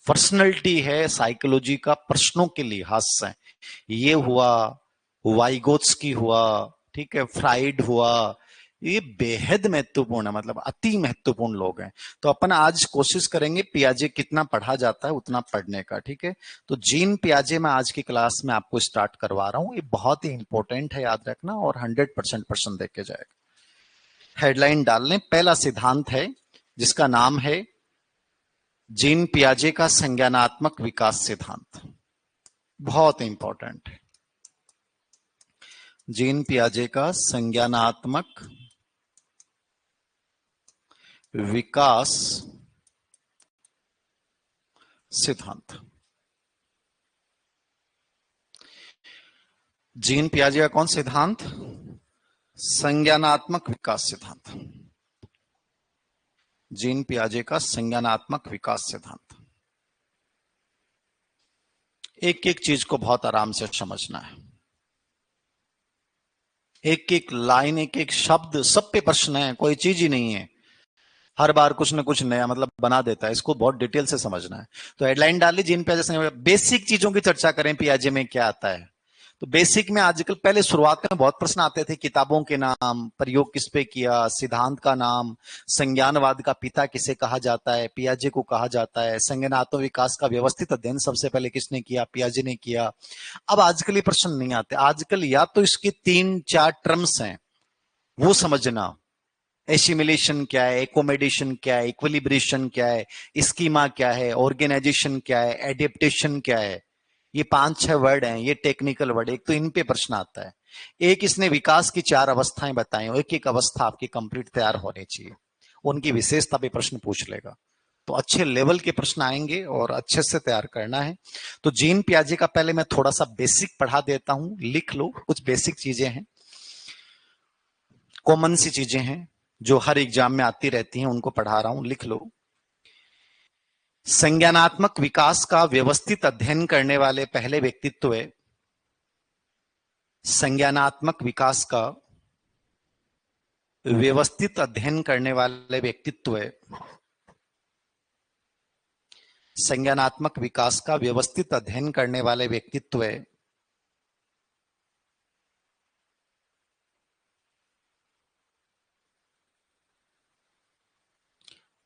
पर्सनैलिटी है साइकोलॉजी का, प्रश्नों के लिहाज से। ये हुआ, वाइगोत्स्की हुआ, ठीक है, फ्राइड हुआ, ये बेहद महत्वपूर्ण है, मतलब अति महत्वपूर्ण लोग हैं। तो अपन आज कोशिश करेंगे पियाजे कितना पढ़ा जाता है उतना पढ़ने का, ठीक है। तो जीन पियाजे मैं आज की क्लास में आपको स्टार्ट करवा रहा हूं, ये बहुत ही इंपॉर्टेंट है, याद रखना, और 100% प्रश्न देख के जाएगा। हेडलाइन डाल लें। पहला सिद्धांत है जिसका नाम है जीन पियाजे का संज्ञानात्मक विकास सिद्धांत, बहुत इंपॉर्टेंट है। जीन पियाजे का संज्ञानात्मक विकास सिद्धांत। जीन पियाजे का कौन सिद्धांत? संज्ञानात्मक विकास सिद्धांत। जीन पियाजे का संज्ञानात्मक विकास सिद्धांत। एक एक चीज को बहुत आराम से समझना है, एक एक लाइन, एक एक शब्द, सब पे प्रश्न है, कोई चीज ही नहीं है। हर बार कुछ ना कुछ नया मतलब बना देता है, इसको बहुत डिटेल से समझना है। तो हेडलाइन डाल ली, जीन पियाजे, बेसिक चीजों की चर्चा करें, पियाजे में क्या आता है। तो बेसिक में आजकल, पहले शुरुआत में बहुत प्रश्न आते थे, किताबों के नाम, प्रयोग किस पे किया, सिद्धांत का नाम, संज्ञानवाद का पिता किसे कहा जाता है, पियाजे को कहा जाता है, संज्ञानात्मक विकास का व्यवस्थित अध्ययन सबसे पहले किसने किया, पियाजे ने किया। अब आजकल ये प्रश्न नहीं आते, आजकल या तो इसके 3-4 टर्म्स हैं वो समझना, एसिमिलेशन क्या है, एकोमोडेशन क्या है, इक्विलिब्रेशन क्या है, स्कीमा क्या है, ऑर्गेनाइजेशन क्या है, एडेप्टेशन क्या है। ये 5-6 वर्ड हैं, ये टेक्निकल वर्ड, एक तो इन पे प्रश्न आता है। एक इसने विकास की 4 अवस्थाएं बताई, एक एक अवस्था आपकी कंप्लीट तैयार होनी चाहिए, उनकी विशेषता पे प्रश्न पूछ लेगा। तो अच्छे लेवल के प्रश्न आएंगे और अच्छे से तैयार करना है। तो जीन पियाजे का पहले मैं थोड़ा सा बेसिक पढ़ा देता हूं, लिख लो, कुछ बेसिक चीजें हैं, कॉमन सी चीजें हैं जो हर एग्जाम में आती रहती हैं, उनको पढ़ा रहा हूं, लिख लो। संज्ञानात्मक विकास का व्यवस्थित अध्ययन करने वाले पहले व्यक्तित्व है, संज्ञानात्मक विकास का व्यवस्थित अध्ययन करने वाले व्यक्तित्व है, संज्ञानात्मक विकास का व्यवस्थित अध्ययन करने वाले व्यक्तित्व है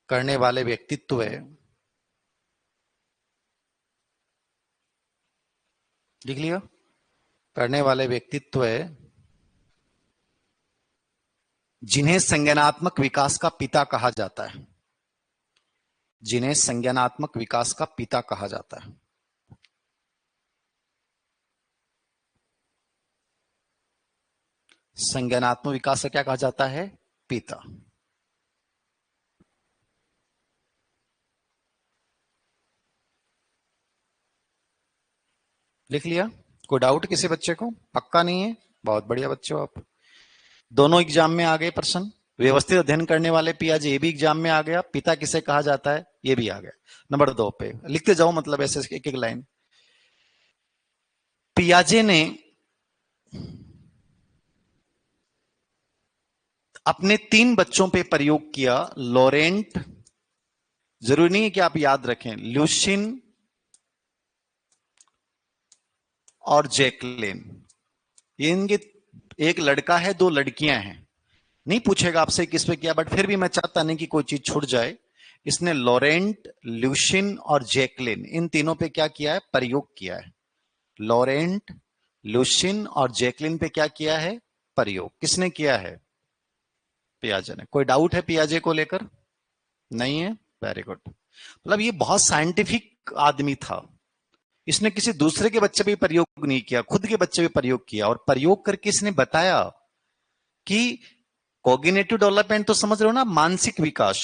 करने वाले व्यक्तित्व है, लिख लिया, करने वाले व्यक्तित्व है जिन्हें संज्ञानात्मक विकास का पिता कहा जाता है, जिन्हें संज्ञानात्मक विकास का पिता कहा जाता है। संज्ञानात्मक विकास से क्या कहा जाता है? पिता। लिख लिया? कोई डाउट किसी बच्चे को? पक्का नहीं है? बहुत बढ़िया बच्चे हो आप। दोनों एग्जाम में आ गए प्रश्न। व्यवस्थित अध्ययन करने वाले पियाजे, ये भी एग्जाम में आ गया। पिता किसे कहा जाता है, ये भी आ गया। नंबर 2 पे लिखते जाओ, मतलब ऐसे एक एक लाइन। पियाजे ने अपने 3 बच्चों पे प्रयोग किया। लॉरेंट, जरूरी नहीं है कि आप याद रखें, ल्यूशिन और जैकलिन। ये इनके, एक लड़का है, 2 लड़कियां हैं। नहीं पूछेगा आपसे किस पे किया, बट फिर भी मैं चाहता नहीं कि कोई चीज छूट जाए। इसने लॉरेंट, ल्यूशिन और जैकलिन, इन तीनों पे क्या किया है, प्रयोग किया है। लॉरेंट, ल्यूशिन और जैकलिन पे क्या किया है, प्रयोग। किसने किया है? पियाजे ने। कोई डाउट है पियाजे को लेकर? नहीं है? Very good. मतलब ये बहुत साइंटिफिक आदमी था। इसने किसी दूसरे के बच्चे पे प्रयोग नहीं किया, खुद के बच्चे पे प्रयोग किया। और प्रयोग करके इसने बताया कि कॉग्निटिव डेवलपमेंट तो समझ रहे हो ना, मानसिक विकास,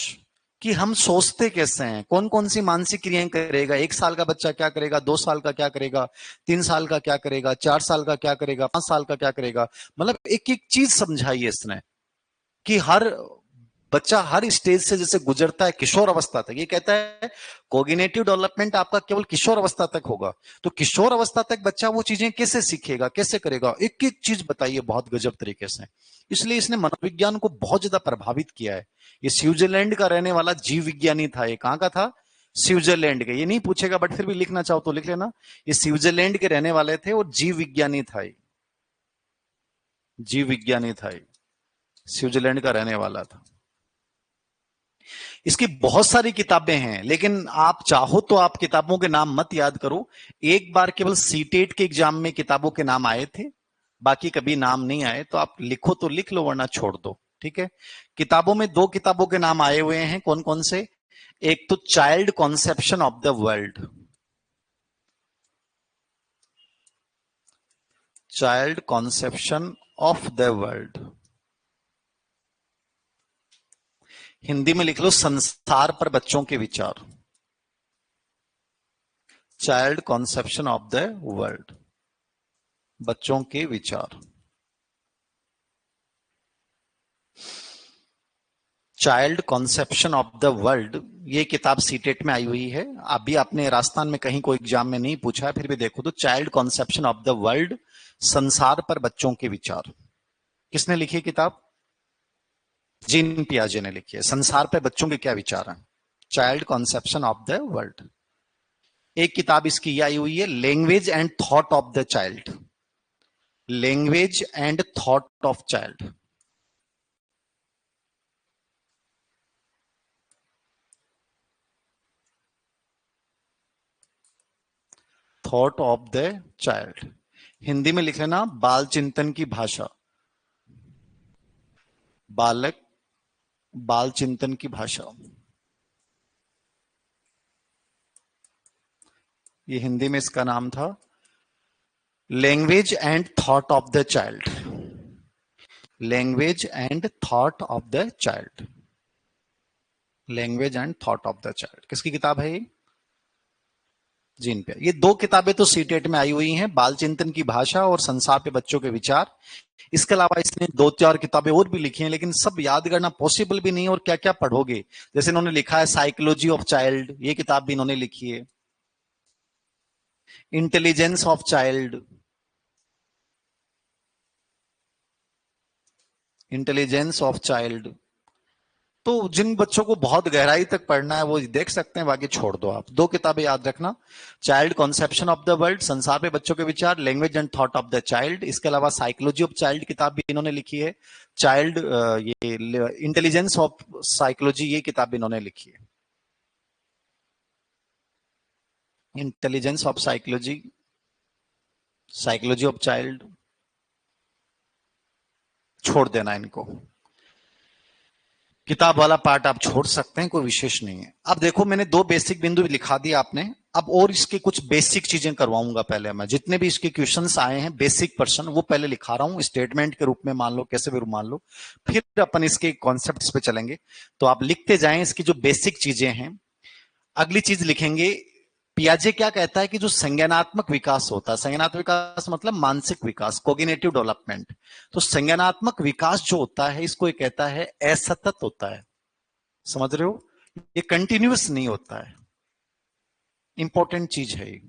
कि हम सोचते कैसे हैं, कौन कौन सी मानसिक क्रियाएं करेगा। 1 साल का बच्चा क्या करेगा, 2 साल का क्या करेगा, 3 साल का क्या करेगा, 4 साल का क्या करेगा, 5 साल का क्या करेगा। मतलब एक एक चीज समझाई है इसने, कि हर बच्चा हर स्टेज से जैसे गुजरता है किशोर अवस्था तक। ये कहता है कोग्निटिव डेवलपमेंट आपका केवल किशोर अवस्था तक होगा। तो किशोर अवस्था तक बच्चा वो चीजें कैसे सीखेगा, कैसे करेगा, एक एक चीज बताइए बहुत गजब तरीके से। इसलिए इसने मनोविज्ञान को बहुत ज्यादा प्रभावित किया है। ये स्विट्जरलैंड का रहने वाला जीव विज्ञानी था। ये कहां का था? स्विट्जरलैंड के। ये नहीं पूछेगा, बट फिर भी लिखना चाहो तो लिख लेना। ये स्विट्जरलैंड के रहने वाले थे और जीव विज्ञानी था। जीव विज्ञानी था, स्विट्जरलैंड का रहने वाला था। इसकी बहुत सारी किताबें हैं, लेकिन आप चाहो तो आप किताबों के नाम मत याद करो। एक बार केवल सीटेट के एग्जाम में किताबों के नाम आए थे, बाकी कभी नाम नहीं आए। तो आप लिखो तो लिख लो, वरना छोड़ दो, ठीक है। किताबों में 2 किताबों के नाम आए हुए हैं, कौन कौन से? एक तो child conception of the world, child conception of the world. Hindi में लिख लो संसार पर बच्चों के विचार, child conception of the world, बच्चों के विचार। Child conception of the world, ये किताब सीटेट में आई हुई है। अभी आपने राजस्थान में कहीं कोई एग्जाम में नहीं पूछा है, फिर भी देखो तो child conception of the world, संसार पर बच्चों के विचार। किसने लिखी है किताब? जीन पियाजे ने लिखी है। संसार पर बच्चों के क्या विचार हैं, child conception of the world. एक किताब इसकी आई हुई है, language and thought of the child, language and thought of child. Thought of the child, Hindi में लिख लेना बाल चिंतन की भाषा, बालक बाल चिंतन की भाषा। ये हिंदी में इसका नाम था, language and thought of the child, language and thought of the child, language and thought of the child. किसकी किताब है ये? जीन पे। ये 2 किताबें तो सीटेट में आई हुई हैं, बाल चिंतन की भाषा और संसार पे बच्चों के विचार। इसके अलावा इसने 2-4 किताबें और भी लिखी हैं, लेकिन सब याद करना पॉसिबल भी नहीं है। और क्या क्या पढ़ोगे, जैसे इन्होंने लिखा है साइकोलॉजी ऑफ चाइल्ड, ये किताब भी इन्होंने लिखी है। Intelligence of child, intelligence of child. तो जिन बच्चों को बहुत गहराई तक पढ़ना है वो देख सकते हैं, बाकी छोड़ दो आप। 2 किताबें याद रखना, child conception of the world, संसार पे बच्चों के विचार, language and thought of the child. इसके अलावा साइकोलॉजी ऑफ चाइल्ड किताब भी इन्होंने लिखी है। चाइल्ड ये इंटेलिजेंस ऑफ साइकोलॉजी, ये किताब भी इन्होंने लिखी है। Intelligence of psychology, psychology of child, छोड़ देना इनको। किताब वाला पार्ट आप छोड़ सकते हैं, कोई विशेष नहीं है। अब देखो, मैंने 2 बेसिक बिंदु लिखा दिए आपने। अब और इसके कुछ बेसिक चीजें करवाऊंगा। पहले मैं जितने भी इसके क्वेश्चंस आए हैं बेसिक पर्सन, वो पहले लिखा रहा हूं स्टेटमेंट के रूप में, मान लो कैसे भी मान लो, फिर अपन इसके कॉन्सेप्ट्स पे चलेंगे। तो आप लिखते जाएं इसकी जो बेसिक चीजें हैं। अगली चीज लिखेंगे, पियाजे क्या कहता है कि जो संज्ञानात्मक विकास होता है, संज्ञानात्मक विकास मतलब मानसिक विकास, कोग्निटिव डेवलपमेंट, तो संज्ञानात्मक विकास जो होता है इसको ये कहता है असतत होता है। समझ रहे हो, ये कंटिन्यूअस नहीं होता है, इंपॉर्टेंट चीज है ये।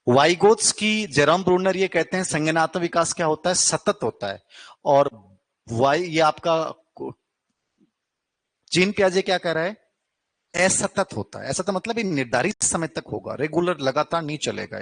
वाइगोत्स की जेरोम ब्रूनर ये कहते हैं संज्ञानात्मक विकास क्या होता है, सतत होता है। और वाई ये आपका जीन पियाजे क्या कह रहा है, असतत होता है। असतत मतलब ये निर्धारित समय तक होगा, रेगुलर लगातार नहीं चलेगा।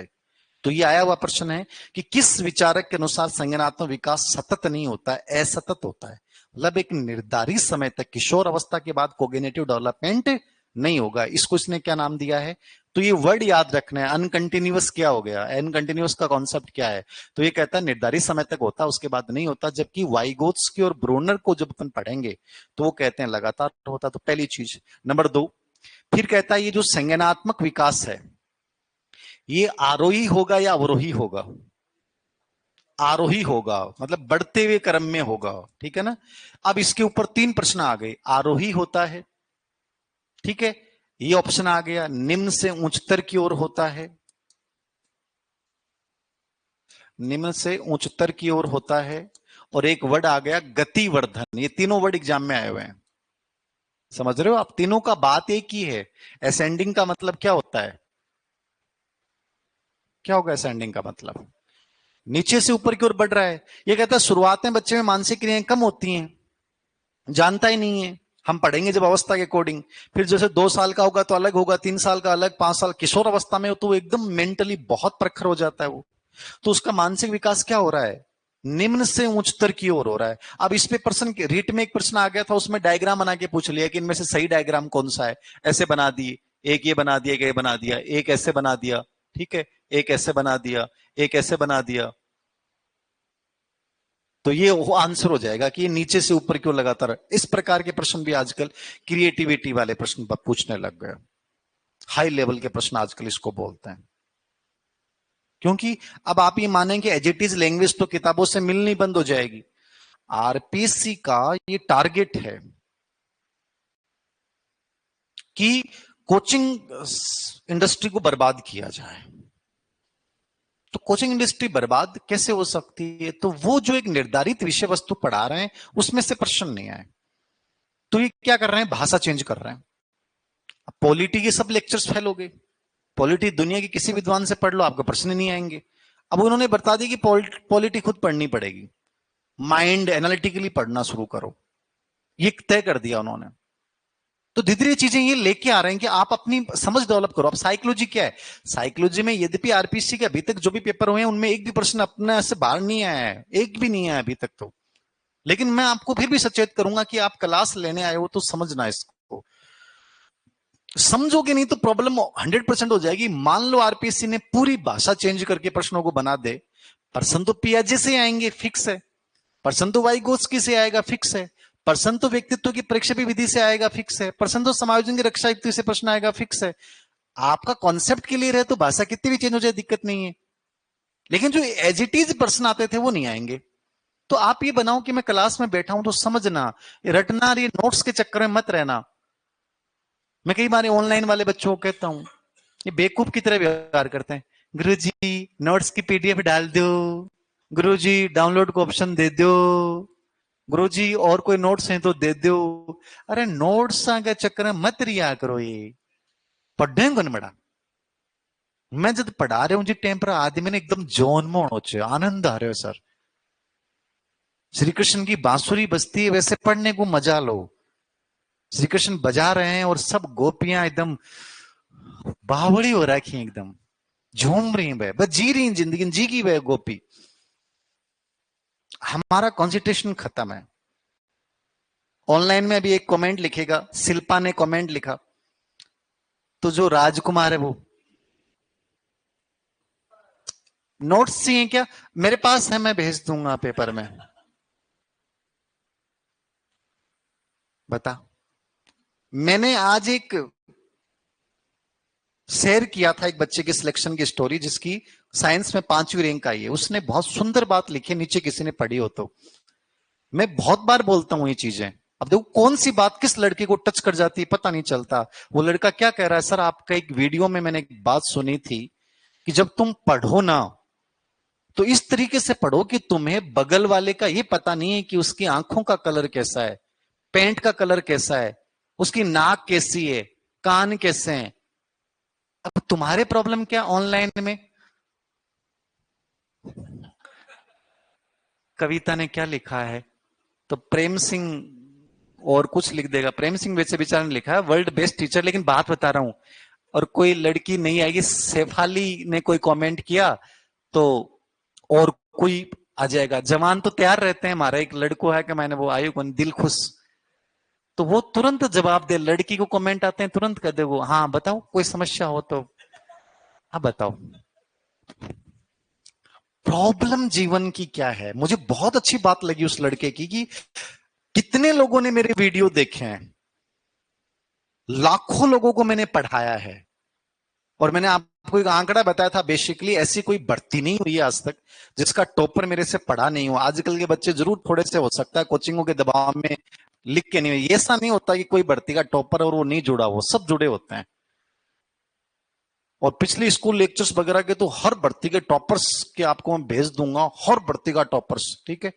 तो ये आया हुआ प्रश्न है कि किस विचारक के अनुसार संज्ञानात्मक विकास सतत नहीं होता है, असतत होता है। मतलब एक निर्धारित समय तक, किशोर अवस्था के बाद कोग्निटिव डेवलपमेंट नहीं होगा। इसको इसने क्या नाम दिया है, तो ये वर्ड याद रखना है। अनकंटिन्यूअस क्या हो गया, अनकंटिन्यूअस का कॉन्सेप्ट क्या है, तो ये कहता है निर्धारित समय तक होता है, उसके बाद नहीं होता। जबकि वाइगोत्स्की और ब्रोनर को जब अपन पढ़ेंगे तो वो कहते हैं लगातार होता। तो पहली चीज। नंबर 2, फिर कहता है ये जो संज्ञानात्मक विकास है ये आरोही होगा या अवरोही होगा, आरोही होगा, मतलब बढ़ते हुए क्रम में होगा, ठीक है ना। अब इसके ऊपर 3 प्रश्न आ गए। आरोही होता है, ठीक है, ये ऑप्शन आ गया। निम्न से उच्चतर की ओर होता है, निम्न से उच्चतर की ओर होता है। और एक वर्ड आ गया गतिवर्धन। ये तीनों वर्ड एग्जाम में आए हुए हैं, समझ रहे हो आप। तीनों का बात एक ही है। असेंडिंग का मतलब क्या होता है, क्या होगा असेंडिंग का मतलब, नीचे से ऊपर की ओर बढ़ रहा है। ये कहता है शुरुआत में बच्चे में मानसिक क्रियाएं कम होती हैं, जानता ही नहीं है। हम पढ़ेंगे जब अवस्था के अकॉर्डिंग, फिर जैसे 2 साल का होगा तो अलग होगा, 3 साल का अलग, 5 साल, किशोर अवस्था में हो तो वो एकदम मेंटली बहुत प्रखर हो जाता है वो। तो उसका मानसिक विकास क्या हो रहा है, निम्न से उच्चतर की ओर हो रहा है। अब इस पे प्रश्न, रीट में एक प्रश्न आ गया था, उसमें डायग्राम बना के पूछ लिया कि इनमें से सही डायग्राम कौन सा है। ऐसे बना दिए, एक ये बना दिया, एक ये बना दिया, एक ऐसे बना दिया, ठीक है, एक ऐसे बना दिया, एक ऐसे बना दिया। तो ये वो आंसर हो जाएगा कि ये नीचे से ऊपर क्यों लगातार। इस प्रकार के प्रश्न भी आजकल क्रिएटिविटी वाले प्रश्न पूछने लग गए। हाई लेवल के प्रश्न आजकल इसको बोलते हैं। क्योंकि अब आप ये मानें कि एजिटिव लैंग्वेज तो किताबों से मिलनी बंद हो जाएगी। आरपीएससी का ये टारगेट है कि कोचिंग इंडस्ट्री को बर्बाद किया जाए। तो कोचिंग इंडस्ट्री बर्बाद कैसे हो सकती है, तो वो जो एक निर्धारित विषय वस्तु पढ़ा रहे हैं उसमें से प्रश्न नहीं आए, तो ये क्या कर रहे हैं, भाषा चेंज कर रहे हैं। अब पॉलिटी के सब लेक्चर्स फेल हो गए। पॉलिटी दुनिया के किसी विद्वान से पढ़ लो, आपका प्रश्न नहीं आएंगे। अब उन्होंने बता दिया कि पॉलिटी खुद पढ़नी पड़ेगी, माइंड एनालिटिकली पढ़ना शुरू करो, ये तय कर दिया उन्होंने। तो धीरे धीरे चीजें ये लेके आ रहे हैं कि आप अपनी समझ डेवलप करो। अब साइकोलॉजी क्या है, साइकोलॉजी में यद्यपि आरपीसी के अभी तक जो भी पेपर हुए हैं उनमें एक भी प्रश्न अपने से बाहर नहीं आया है, एक भी नहीं आया अभी तक तो। लेकिन मैं आपको फिर भी सचेत करूंगा कि आप क्लास लेने आए हो तो समझना इसको, समझोगे नहीं तो प्रॉब्लम 100% हो जाएगी। मान लो आरपीएससी ने पूरी भाषा चेंज करके प्रश्नों को बना दे, प्रश्न तो पियाजे से आएंगे, फिक्स है। प्रश्न तो वाइगोत्स्की से आएगा, फिक्स है। प्रश्न तो व्यक्तित्व की प्रक्षेपी विधि से आएगा, फिक्स है। प्रश्न तो समायोजन की रक्षा युक्ति से प्रश्न आएगा, फिक्स है। आपका कॉन्सेप्ट क्लियर है तो भाषा कितनी भी चेंज हो जाए दिक्कत नहीं है। लेकिन जो एज इट इज प्रश्न आते थे वो नहीं आएंगे। तो आप ये बनाओ कि मैं क्लास में बैठा हूं तो समझना, रटना, ये नोट्स के चक्कर में मत रहना। मैं कई बार ऑनलाइन वाले बच्चों को कहता हूं, ये बेवकूफ की तरह व्यवहार करते हैं। गुरुजी नोट्स की पीडीएफ डाल दो, गुरुजी डाउनलोड को ऑप्शन दे दो, गुरुजी और कोई नोट्स हैं तो दे दो। अरे नोट्स के चक्कर में मत रिया करो, ये पढ़ने को नहीं बड़ा। मैं जब पढ़ा रहे हूँ जी टाइम पर आदमी ने एकदम जोन में होना चाहिए, आनंद आ रहे हो सर। श्री कृष्ण की बांसुरी बजती है वैसे पढ़ने को मजा लो। श्री कृष्ण बजा रहे हैं और सब गोपियां एकदम बावड़ी हो रखी हैं, एकदम झूम रही हैं, बस जी रही हैं जिंदगी, जी की वह गोपी। हमारा कॉन्सेंट्रेशन खत्म है। ऑनलाइन में अभी एक कमेंट लिखेगा, शिल्पा ने कमेंट लिखा, तो जो राजकुमार है वो नोट्स चाहिए क्या, मेरे पास है, मैं भेज दूंगा पेपर में। बता, मैंने आज एक शेयर किया था एक बच्चे के सिलेक्शन की स्टोरी, जिसकी साइंस में 5वीं रैंक आई है। उसने बहुत सुंदर बात लिखी, नीचे किसी ने पढ़ी हो तो। मैं बहुत बार बोलता हूं ये चीजें, अब देखो कौन सी बात किस लड़के को टच कर जाती है पता नहीं चलता। वो लड़का क्या कह रहा है, सर आपका एक वीडियो में मैंने एक बात सुनी थी कि जब तुम पढ़ो ना तो इस तरीके से पढ़ो कि तुम्हें बगल वाले का ये पता नहीं है कि उसकी आंखों का कलर कैसा है, पैंट का कलर कैसा है, उसकी नाक कैसी है, कान कैसे हैं। अब तुम्हारे प्रॉब्लम क्या ऑनलाइन में। कविता ने क्या लिखा है, तो प्रेम सिंह और कुछ लिख देगा, प्रेम सिंह वैसे बेचारा ने लिखा है वर्ल्ड बेस्ट टीचर। लेकिन बात बता रहा हूं, और कोई लड़की नहीं आएगी, शेफाली ने कोई कमेंट किया तो और कोई आ जाएगा। जवान तो तैयार रहते हैं, हमारा एक लड़को है कि मैंने वो आयु कौन दिल खुश, तो वो तुरंत जवाब दे। लड़की को कमेंट आते हैं तुरंत कर दे वो, हाँ बताओ कोई समस्या हो तो, हाँ बताओ। प्रॉब्लम जीवन की क्या है। मुझे बहुत अच्छी बात लगी उस लड़के की कि कितने लोगों ने मेरे वीडियो देखे हैं, लाखों लोगों को मैंने पढ़ाया है, और मैंने आपको एक आंकड़ा बताया था, बेसिकली ऐसी कोई भर्ती नहीं हुई है आज तक जिसका टॉपर मेरे से पढ़ा नहीं हुआ। आजकल के बच्चे जरूर थोड़े से हो सकता है कोचिंगों के दबाव में लिख के नहीं हुई, ऐसा नहीं होता कि कोई भर्ती का टॉपर और वो नहीं जुड़ा, वो सब जुड़े होते हैं। और पिछले स्कूल लेक्चर्स वगैरह के तो हर भर्ती के टॉपर्स के आपको मैं भेज दूंगा, हर भर्ती का टॉपर्स, ठीक है।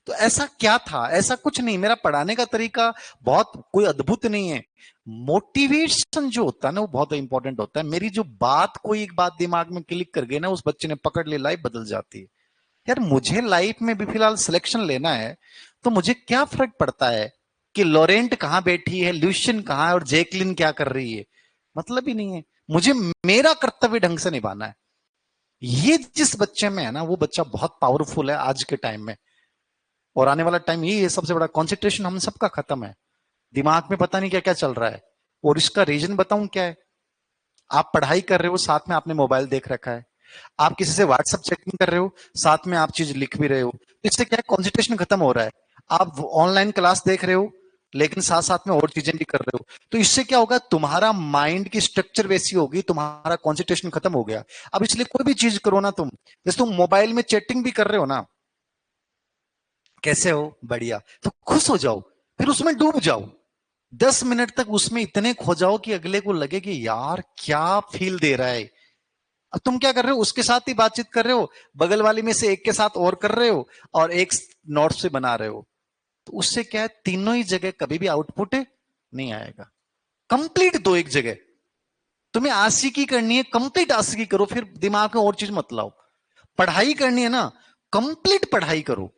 तो ऐसा क्या था, ऐसा कुछ नहीं, मेरा पढ़ाने का तरीका बहुत कोई अद्भुत नहीं है। मोटिवेशन जो होता है ना वो बहुत इंपॉर्टेंट होता है। मेरी जो बात कोई एक बात दिमाग में क्लिक कर गई ना, उस बच्चे ने पकड़ ली, लाइफ बदल जाती है। यार मुझे लाइफ में भी फिलहाल सिलेक्शन लेना है, तो मुझे क्या फर्क पड़ता है कि लॉरेंट कहां बैठी है, ल्यूशियन कहां है और जैकलिन क्या कर रही है, मतलब ही नहीं है। मुझे मेरा कर्तव्य ढंग से निभाना है। ये जिस बच्चे में है ना, वो बच्चा बहुत पावरफुल है आज के टाइम में। और आने वाला टाइम यही है, सबसे बड़ा कंसंट्रेशन हम सबका खत्म है, दिमाग में पता नहीं क्या क्या चल रहा है। और इसका रीजन बताऊं क्या है, आप पढ़ाई कर रहे हो साथ में आपने मोबाइल देख रखा है, आप किसी से व्हाट्सएप चैटिंग कर रहे हो साथ में आप चीज लिख भी रहे हो, इससे क्या है कंसंट्रेशन खत्म हो रहा है। आप ऑनलाइन क्लास देख रहे हो लेकिन साथ साथ में और चीजें भी कर रहे हो, तो इससे क्या होगा, तुम्हारा माइंड की स्ट्रक्चर वैसी होगी, तुम्हारा कंसंट्रेशन खत्म हो गया। अब इसलिए कोई भी चीज करो ना तुम, जैसे तुम मोबाइल में चैटिंग भी कर रहे हो ना, कैसे हो, बढ़िया, तो खुश हो जाओ, फिर उसमें डूब जाओ, 10 मिनट तक उसमें इतने खो जाओ कि अगले को लगे कि यार क्या फील दे रहा है। अब तुम क्या कर रहे हो, उसके साथ ही बातचीत कर रहे हो, बगल वाली में से एक के साथ और कर रहे हो, और एक नोट से बना रहे हो, तो उससे क्या है, तीनों ही जगह कभी भी आउटपुट नहीं आएगा। कंप्लीट दो एक जगह, तुम्हें आशिकी करनी है कंप्लीट आशिकी करो, फिर दिमाग में और चीज मत लाओ। पढ़ाई करनी है ना, कंप्लीट पढ़ाई करो,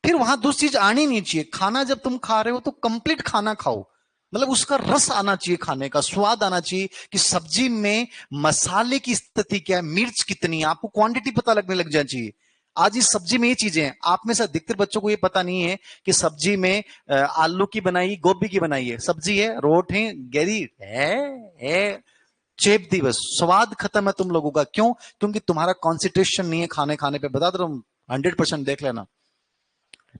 फिर वहां दूसरी चीज आनी नहीं चाहिए। खाना जब तुम खा रहे हो तो कंप्लीट खाना खाओ, मतलब उसका रस आना चाहिए, खाने का स्वाद आना चाहिए कि सब्जी में मसाले की स्थिति क्या है, मिर्च कितनी है, आपको क्वांटिटी पता लगने लग जानी चाहिए। आज इस सब्जी में ये चीजें हैं, आप में से अधिकतर बच्चों को ये पता नहीं है कि सब्जी में आलू की बनाई, गोभी की बनाई है, सब्जी है, रोट है, गहरी है, चेप दी, बस स्वाद खत्म है तुम लोगों का। क्यों? क्योंकि तुम्हारा कॉन्सेंट्रेशन नहीं है खाने खाने पे। बता दो 100% देख लेना,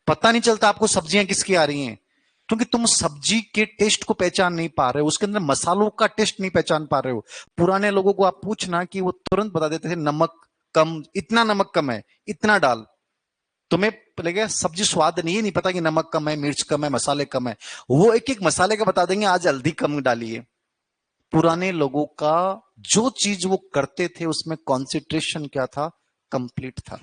पता नहीं चलता आपको सब्जियां किसकी आ रही हैं, क्योंकि तुम सब्जी के टेस्ट को पहचान नहीं पा रहे हो, उसके अंदर मसालों का टेस्ट नहीं पहचान पा रहे हो। पुराने लोगों को आप पूछना कि वो तुरंत बता देते थे नमक कम, इतना नमक कम है, इतना डाल। तुम्हें लगेगा सब्जी स्वाद नहीं है, नहीं पता कि नमक कम है, मिर्च कम है, मसाले कम है, वो एक एक मसाले का बता देंगे, आज हल्दी कम डालिए। पुराने लोगों का जो चीज वो करते थे उसमें कॉन्सेंट्रेशन क्या था, कंप्लीट था।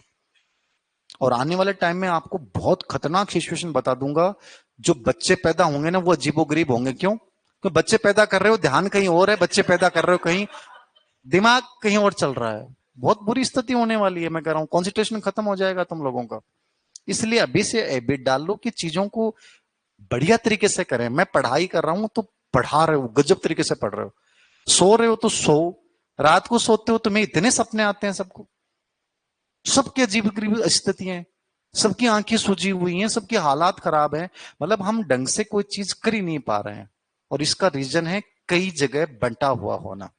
और आने वाले टाइम में आपको बहुत खतरनाक सिचुएशन बता दूंगा, जो बच्चे पैदा होंगे ना वो अजीबोगरीब होंगे। क्यों? तो बच्चे पैदा कर रहे हो ध्यान कहीं और है, बच्चे पैदा कर रहे हो कहीं, दिमाग कहीं और चल रहा है। बहुत बुरी स्थिति होने वाली है, मैं कह रहा हूं कॉन्सेंट्रेशन खत्म हो जाएगा तुम लोगों का। इसलिए अभी से हैबिट डाल लो कि चीजों को बढ़िया तरीके से करें। मैं पढ़ाई कर रहा हूं तो पढ़ा रहे हो, गजब तरीके से पढ़ रहे हो, सो रहे हो तो सो, रात को सोते हो तुम्हें इतने सपने आते हैं, सबको, सबकी अजीब गरीब स्थितियां, सबकी आंखें सूजी हुई हैं, सबकी हालात खराब है, मतलब हम ढंग से कोई चीज कर ही नहीं पा रहे हैं। और इसका रीजन है कई जगह बंटा हुआ होना।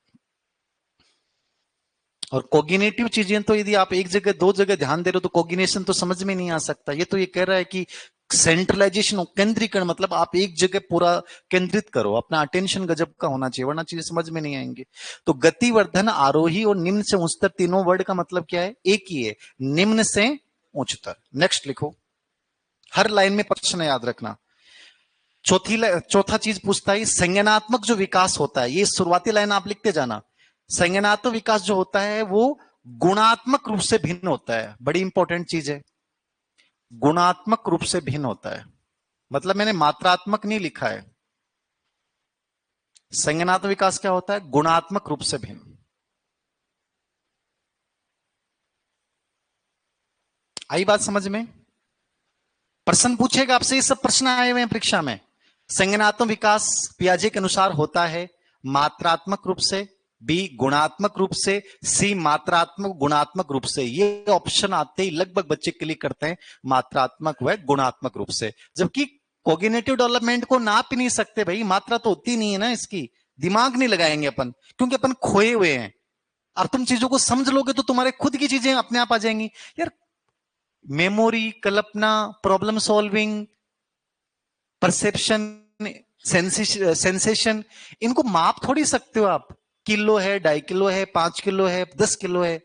और कोग्निटिव चीजें तो यदि आप एक जगह दो जगह ध्यान दे रहे हो तो कोग्निशन तो समझ में नहीं आ सकता। ये तो ये कह रहा है कि सेंट्रलाइजेशन, केंद्रीकरण, मतलब आप एक जगह पूरा केंद्रित करो, अपना अटेंशन गजब का होना चाहिए, वरना चीजें समझ में नहीं आएंगी। तो गतिवर्धन, आरोही और निम्न से उच्चतर, तीनों वर्ड का मतलब क्या है, एक ही है, निम्न से उच्चतर। नेक्स्ट लिखो, हर लाइन में प्रश्न याद रखना। चौथा चीज पूछता है संज्ञानात्मक जो विकास होता है, ये शुरुआती लाइन आप लिखते जाना। संज्ञानात्मक विकास जो होता है वो गुणात्मक रूप से भिन्न होता है, बड़ी इंपॉर्टेंट चीज है। गुणात्मक रूप से भिन्न होता है, मतलब मैंने मात्रात्मक नहीं लिखा है। संज्ञानात्मक विकास क्या होता है? गुणात्मक रूप से भिन्न। आई बात समझ में? प्रश्न पूछेगा आपसे, ये सब प्रश्न आए हुए हैं परीक्षा में। संज्ञानात्मक विकास पियाजे के अनुसार होता है मात्रात्मक रूप से, बी गुणात्मक रूप से, सी मात्रात्मक गुणात्मक रूप से। ये ऑप्शन आते ही लगभग बच्चे क्लिक करते हैं मात्रात्मक व गुणात्मक रूप से, जबकि कोग्निटिव डेवलपमेंट को नाप ही नहीं सकते भाई, मात्रा तो होती नहीं है ना इसकी, दिमाग नहीं लगाएंगे अपन, क्योंकि अपन खोए हुए हैं। और तुम चीजों को समझ लोगे तो तुम्हारे खुद की चीजें अपने आप आ जाएंगी यार। मेमोरी, कल्पना, प्रॉब्लम सॉल्विंग, परसेप्शन, सेंसेशन, इनको माप थोड़ी सकते हो आप। किलो है, 2.5 किलो है, 5 किलो है, 10 किलो है।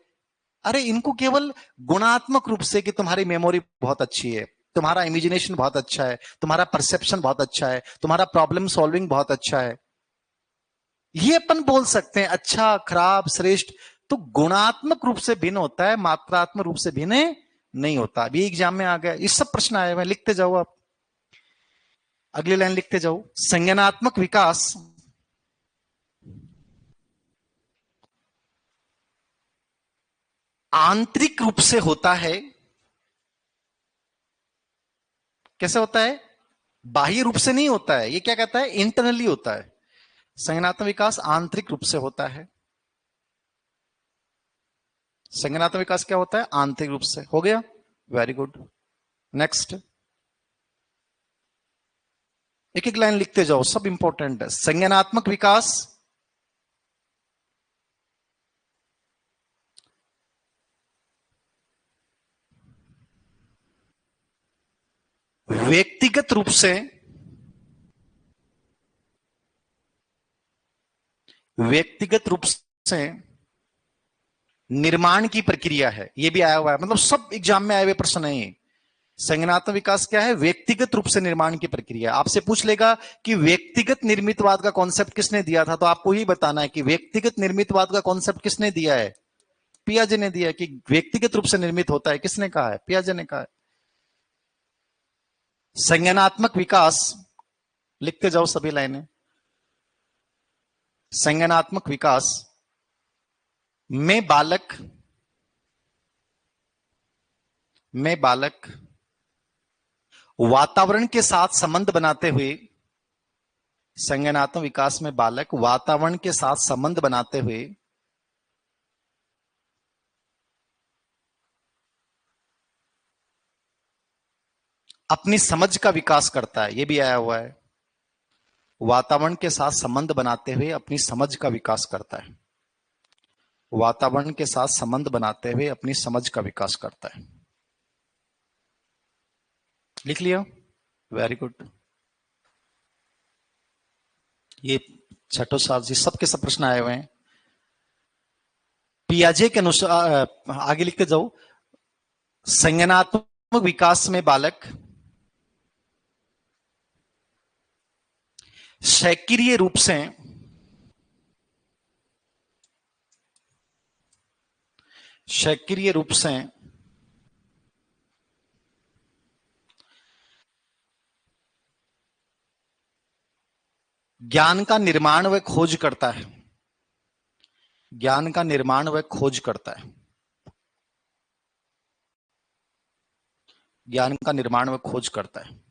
अरे इनको केवल गुणात्मक रूप से कि तुम्हारी मेमोरी बहुत अच्छी है, तुम्हारा इमेजिनेशन बहुत अच्छा है, तुम्हारा परसेप्शन बहुत अच्छा है, तुम्हारा प्रॉब्लम सॉल्विंग बहुत अच्छा है, ये अपन बोल सकते हैं अच्छा, खराब, श्रेष्ठ। तो गुणात्मक रूप से भिन्न होता है, मात्रात्मक रूप से भिन्न नहीं होता। अभी एग्जाम में आ गया, ये सब प्रश्न आए हुए, लिखते जाओ आप। अगली लाइन लिखते जाओ। संज्ञानात्मक विकास आंतरिक रूप से होता है। कैसे होता है? बाह्य रूप से नहीं होता है। ये क्या कहता है? इंटरनली होता है। संज्ञानात्मक विकास आंतरिक रूप से होता है। संज्ञानात्मक विकास क्या होता है? आंतरिक रूप से। हो गया, वेरी गुड। नेक्स्ट, एक एक लाइन लिखते जाओ, सब इंपॉर्टेंट है। संज्ञानात्मक विकास व्यक्तिगत रूप से, व्यक्तिगत रूप से निर्माण की प्रक्रिया है। यह भी आया हुआ है, मतलब सब एग्जाम में आए हुए प्रश्न है ये। संज्ञानात्मक विकास क्या है? व्यक्तिगत रूप से निर्माण की प्रक्रिया। आपसे पूछ लेगा कि व्यक्तिगत निर्मितवाद का कॉन्सेप्ट किसने दिया था, तो आपको ही बताना है कि व्यक्तिगत निर्मितवाद का कॉन्सेप्ट किसने दिया है। पियाजे ने दिया है। कि व्यक्तिगत रूप से निर्मित होता है, किसने कहा है? पियाजे ने कहा है। संज्ञानात्मक विकास लिखते जाओ सभी लाइनें। संज्ञानात्मक विकास में बालक वातावरण के साथ संबंध बनाते हुए, संज्ञानात्मक विकास में बालक वातावरण के साथ संबंध बनाते हुए अपनी समझ का विकास करता है। यह भी आया हुआ है। वातावरण के साथ संबंध बनाते हुए अपनी समझ का विकास करता है। वातावरण के साथ संबंध बनाते हुए अपनी समझ का विकास करता है। लिख लिया, वेरी गुड। ये छठो साल जी सबके सब प्रश्न आए हुए हैं। पियाजे के अनुसार आगे लिखते जाओ। संज्ञानात्मक विकास में बालक सक्रिय रूप से सक्रिय रूप से ज्ञान का निर्माण व खोज करता है। ज्ञान का निर्माण व खोज करता है। ज्ञान का निर्माण व खोज करता है।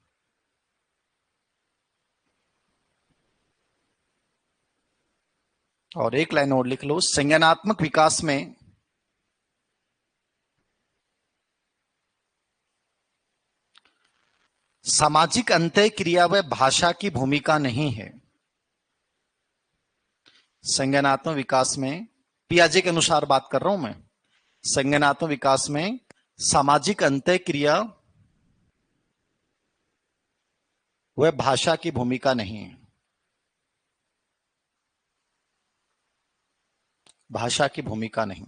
और एक लाइन और लिख लो। संज्ञानात्मक विकास में सामाजिक अंतः क्रिया व भाषा की भूमिका नहीं है। संज्ञानात्मक विकास में, पियाजे के अनुसार बात कर रहा हूं मैं, संज्ञानात्मक विकास में सामाजिक अंतः क्रिया वह भाषा की भूमिका नहीं है। भाषा की भूमिका नहीं।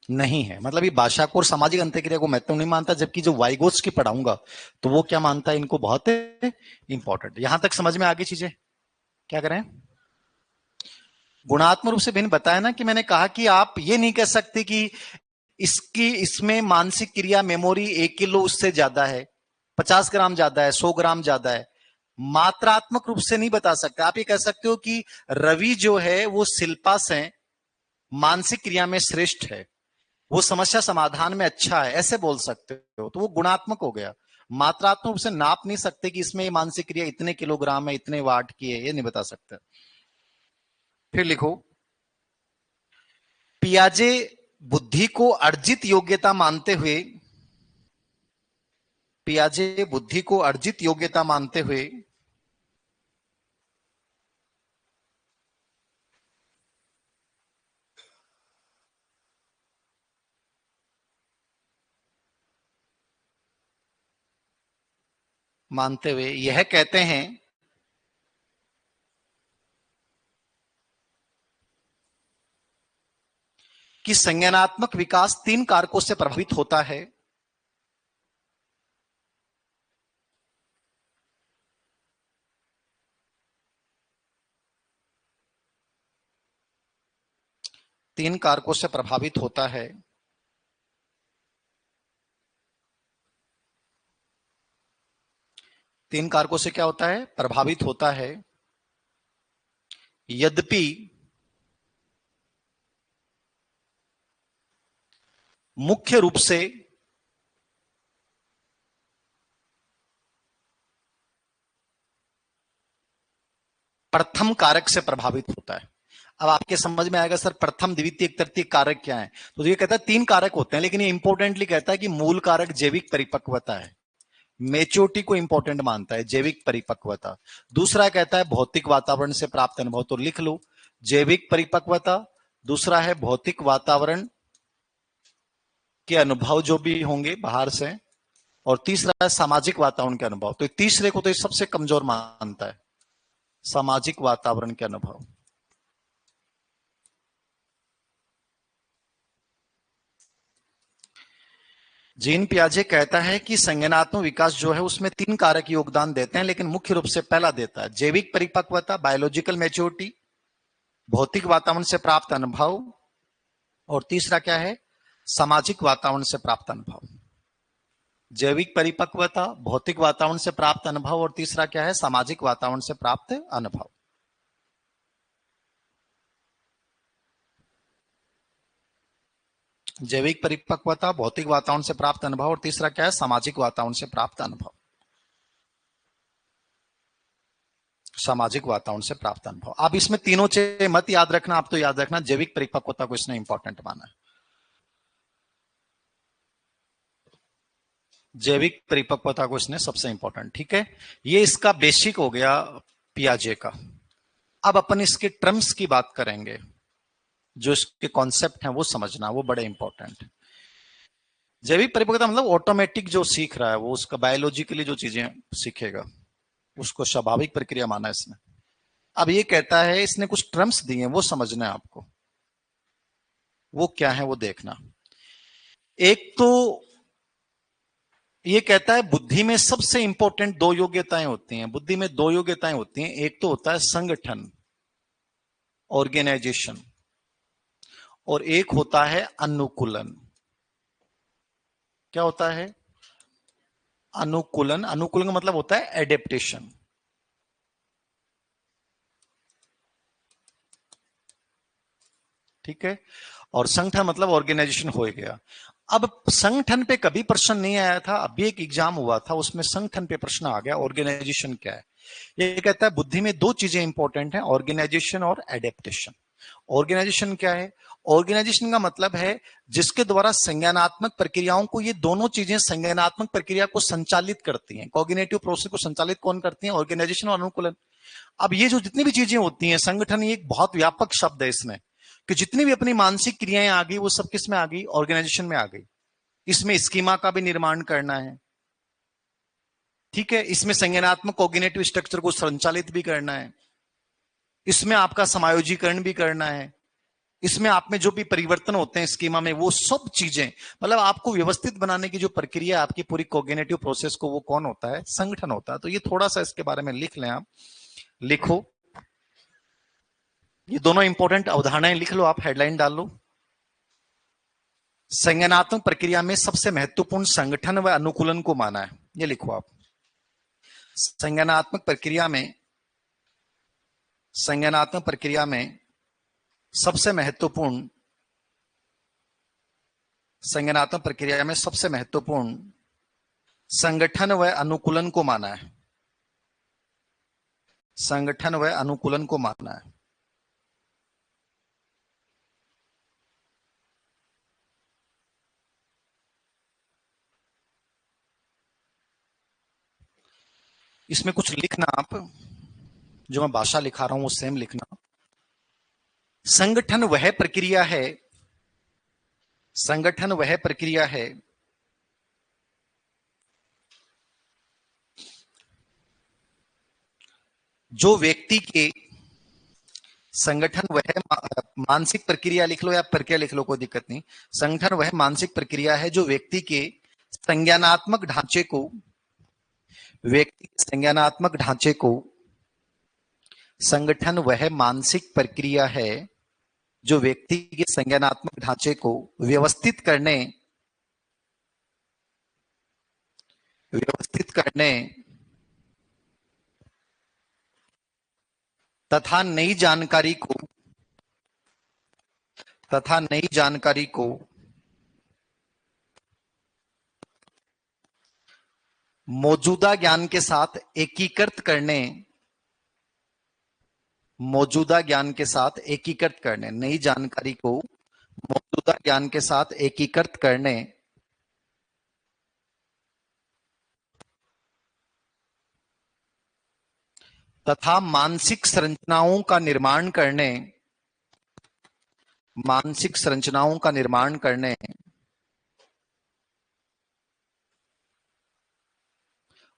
नहीं है। मतलब ये भाषा को और सामाजिक अंतःक्रिया को महत्व नहीं मानता, जबकि जो वाइगोट्स की पढ़ाऊंगा तो वो क्या मानता है, इनको बहुत इंपॉर्टेंट। यहां तक समझ में आगे चीजें, क्या करें। गुणात्मक रूप से भिन्न बताया ना, कि मैंने कहा कि आप ये नहीं कह सकते कि इसमें मानसिक क्रिया मेमोरी 1 किलो उससे ज्यादा है, 50 ग्राम ज्यादा है, 100 ग्राम ज्यादा है। मात्रात्मक रूप से नहीं बता सकते। आप ये कह सकते हो कि रवि जो है वो शिल्पा से मानसिक क्रिया में श्रेष्ठ है, वो समस्या समाधान में अच्छा है, ऐसे बोल सकते हो, तो वो गुणात्मक हो गया। मात्रात्मक रूप से नाप नहीं सकते कि इसमें मानसिक क्रिया इतने किलोग्राम है, इतने वाट की है, ये नहीं बता सकते। फिर लिखो, पियाजे बुद्धि को अर्जित योग्यता मानते हुए, पियाजे बुद्धि को अर्जित योग्यता मानते हुए यह कहते हैं कि संज्ञानात्मक विकास 3 कारकों से प्रभावित होता है। तीन कारकों से प्रभावित होता है। तीन कारकों से क्या होता है, प्रभावित होता है। यद्यपि मुख्य रूप से प्रथम कारक से प्रभावित होता है। अब आपके समझ में आएगा सर प्रथम द्वितीय तृतीय कारक क्या है, तो ये कहता है 3 कारक होते हैं, लेकिन ये इंपॉर्टेंटली कहता है कि मूल कारक जैविक परिपक्वता है। मेच्योरिटी को इंपॉर्टेंट मानता है, जैविक परिपक्वता। दूसरा कहता है भौतिक वातावरण से प्राप्त अनुभव, तो लिख लो जैविक परिपक्वता, दूसरा है भौतिक वातावरण के अनुभव जो भी होंगे बाहर से, और तीसरा है सामाजिक वातावरण के अनुभव। तो तीसरे को तो ये सबसे कमजोर मानता है, सामाजिक वातावरण के अनुभव। जीन पियाजे कहता है कि संज्ञानात्मक विकास जो है उसमें 3 कारक योगदान देते हैं, लेकिन मुख्य रूप से पहला देता है जैविक परिपक्वता, बायोलॉजिकल मैच्योरिटी, भौतिक वातावरण से प्राप्त अनुभव, और तीसरा क्या है, सामाजिक वातावरण से प्राप्त अनुभव। जैविक परिपक्वता, भौतिक वातावरण से प्राप्त अनुभव, और तीसरा क्या है, सामाजिक वातावरण से प्राप्त अनुभव। जैविक परिपक्वता, भौतिक वातावरण से प्राप्त अनुभव, और तीसरा क्या है, सामाजिक वातावरण से प्राप्त अनुभव। सामाजिक वातावरण से प्राप्त अनुभव। आप इसमें तीनों चीजें मत याद रखना, आप तो याद रखना जैविक परिपक्वता को इसने इंपॉर्टेंट माना है। जैविक परिपक्वता को इसने सबसे इंपॉर्टेंट, ठीक है। ये इसका बेसिक हो गया पियाजे का। अब अपन इसके टर्म्स की बात करेंगे, जो इसके कॉन्सेप्ट हैं वो समझना, वो बड़े इंपॉर्टेंट। जैविक परिपक्वता मतलब ऑटोमेटिक जो सीख रहा है वो उसका बायोलॉजिकली जो चीजें सीखेगा उसको स्वाभाविक प्रक्रिया माना इसने। अब ये कहता है, इसने कुछ टर्म्स दिए वो समझना है आपको, वो क्या है वो देखना। एक तो ये कहता है बुद्धि में सबसे इंपॉर्टेंट 2 योग्यताएं होती हैं। बुद्धि में 2 योग्यताएं होती हैं, एक तो होता है संगठन, ऑर्गेनाइजेशन, और एक होता है अनुकूलन। क्या होता है, अनुकूलन। अनुकूलन का मतलब होता है एडेप्टेशन। ठीक है, और संगठन मतलब ऑर्गेनाइजेशन हो गया। अब संगठन पे कभी प्रश्न नहीं आया था, अभी एक एग्जाम हुआ था उसमें संगठन पे प्रश्न आ गया, ऑर्गेनाइजेशन क्या है। ये कहता है बुद्धि में 2 चीजें इंपॉर्टेंट हैं, ऑर्गेनाइजेशन और एडेप्टेशन। ऑर्गेनाइजेशन क्या है, ऑर्गेनाइजेशन का मतलब है जिसके द्वारा संज्ञानात्मक प्रक्रियाओं को, ये दोनों चीजें संज्ञानात्मक प्रक्रिया को संचालित करती हैं। कॉग्निटिव प्रोसेस को संचालित कौन करती है, ऑर्गेनाइजेशन और अनुकूलन। अब ये जो जितनी भी चीजें होती हैं, संगठन ये एक बहुत व्यापक शब्द है इसमें, कि जितनी भी अपनी मानसिक क्रियाएं आ गई वो सब किस में आ गई, ऑर्गेनाइजेशन में आ गई। इसमें स्कीमा का भी निर्माण करना है, ठीक है, इसमें संज्ञानात्मक कॉग्निटिव स्ट्रक्चर को संचालित भी करना है, इसमें आपका समायोजीकरण भी करना है, इसमें आप में जो भी परिवर्तन होते हैं स्कीमा में, वो सब चीजें, मतलब आपको व्यवस्थित बनाने की जो प्रक्रिया है आपकी पूरी कोग्निटिव प्रोसेस को, वो कौन होता है? संगठन होता है। तो ये थोड़ा सा इसके बारे में लिख लें आप, लिखो, ये दोनों इंपॉर्टेंट अवधारणाएं लिख लो आप, हेडलाइन डाल लो। संज्ञानात्मक प्रक्रिया में सबसे महत्वपूर्ण संगठन व अनुकूलन को माना है, ये लिखो आप। संज्ञानात्मक प्रक्रिया में, संज्ञानात्मक प्रक्रिया में सबसे महत्वपूर्ण, संज्ञानात्मक प्रक्रिया में सबसे महत्वपूर्ण संगठन व अनुकूलन को माना है, संगठन व अनुकूलन को माना है। इसमें कुछ लिखना आप, जो मैं भाषा लिखा रहा हूं वो सेम लिखना। संगठन वह प्रक्रिया है, संगठन वह प्रक्रिया है जो व्यक्ति के, संगठन वह मानसिक प्रक्रिया लिख लो या प्रक्रिया लिख लो, कोई दिक्कत नहीं। संगठन वह मानसिक प्रक्रिया है जो व्यक्ति के संज्ञानात्मक ढांचे को, व्यक्ति के संज्ञानात्मक ढांचे को, संगठन वह मानसिक प्रक्रिया है जो व्यक्ति के संज्ञानात्मक ढांचे को व्यवस्थित करने, व्यवस्थित करने तथा नई जानकारी को, तथा नई जानकारी को मौजूदा ज्ञान के साथ एकीकृत करने, मौजूदा ज्ञान के साथ एकीकृत करने, नई जानकारी को मौजूदा ज्ञान के साथ एकीकृत करने तथा मानसिक संरचनाओं का निर्माण करने, मानसिक संरचनाओं का निर्माण करने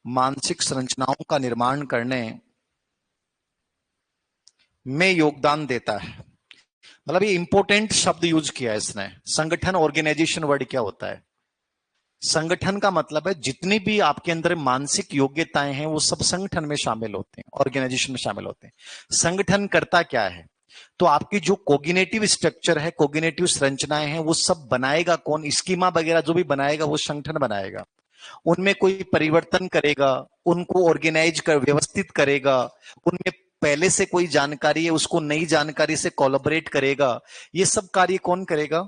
मानसिक संरचनाओं का निर्माण करने में योगदान देता है। मतलब ये इंपॉर्टेंट शब्द यूज किया है इसने। संगठन, ऑर्गेनाइजेशन वर्ड क्या होता है? संगठन का मतलब है जितनी भी आपके अंदर मानसिक योग्यताएं हैं वो सब संगठन में शामिल होते हैं, ऑर्गेनाइजेशन में शामिल होते हैं। संगठन करता क्या है? तो आपकी जो कोग्निटिव स्ट्रक्चर है, कोग्निटिव संरचनाएं हैं, वो सब बनाएगा कौन? स्कीमा वगैरह जो भी बनाएगा वो संगठन बनाएगा। उनमें कोई परिवर्तन करेगा, उनको ऑर्गेनाइज कर, व्यवस्थित करेगा, उनमें पहले से कोई जानकारी है उसको नई जानकारी से कोलैबोरेट करेगा। ये सब कार्य कौन करेगा?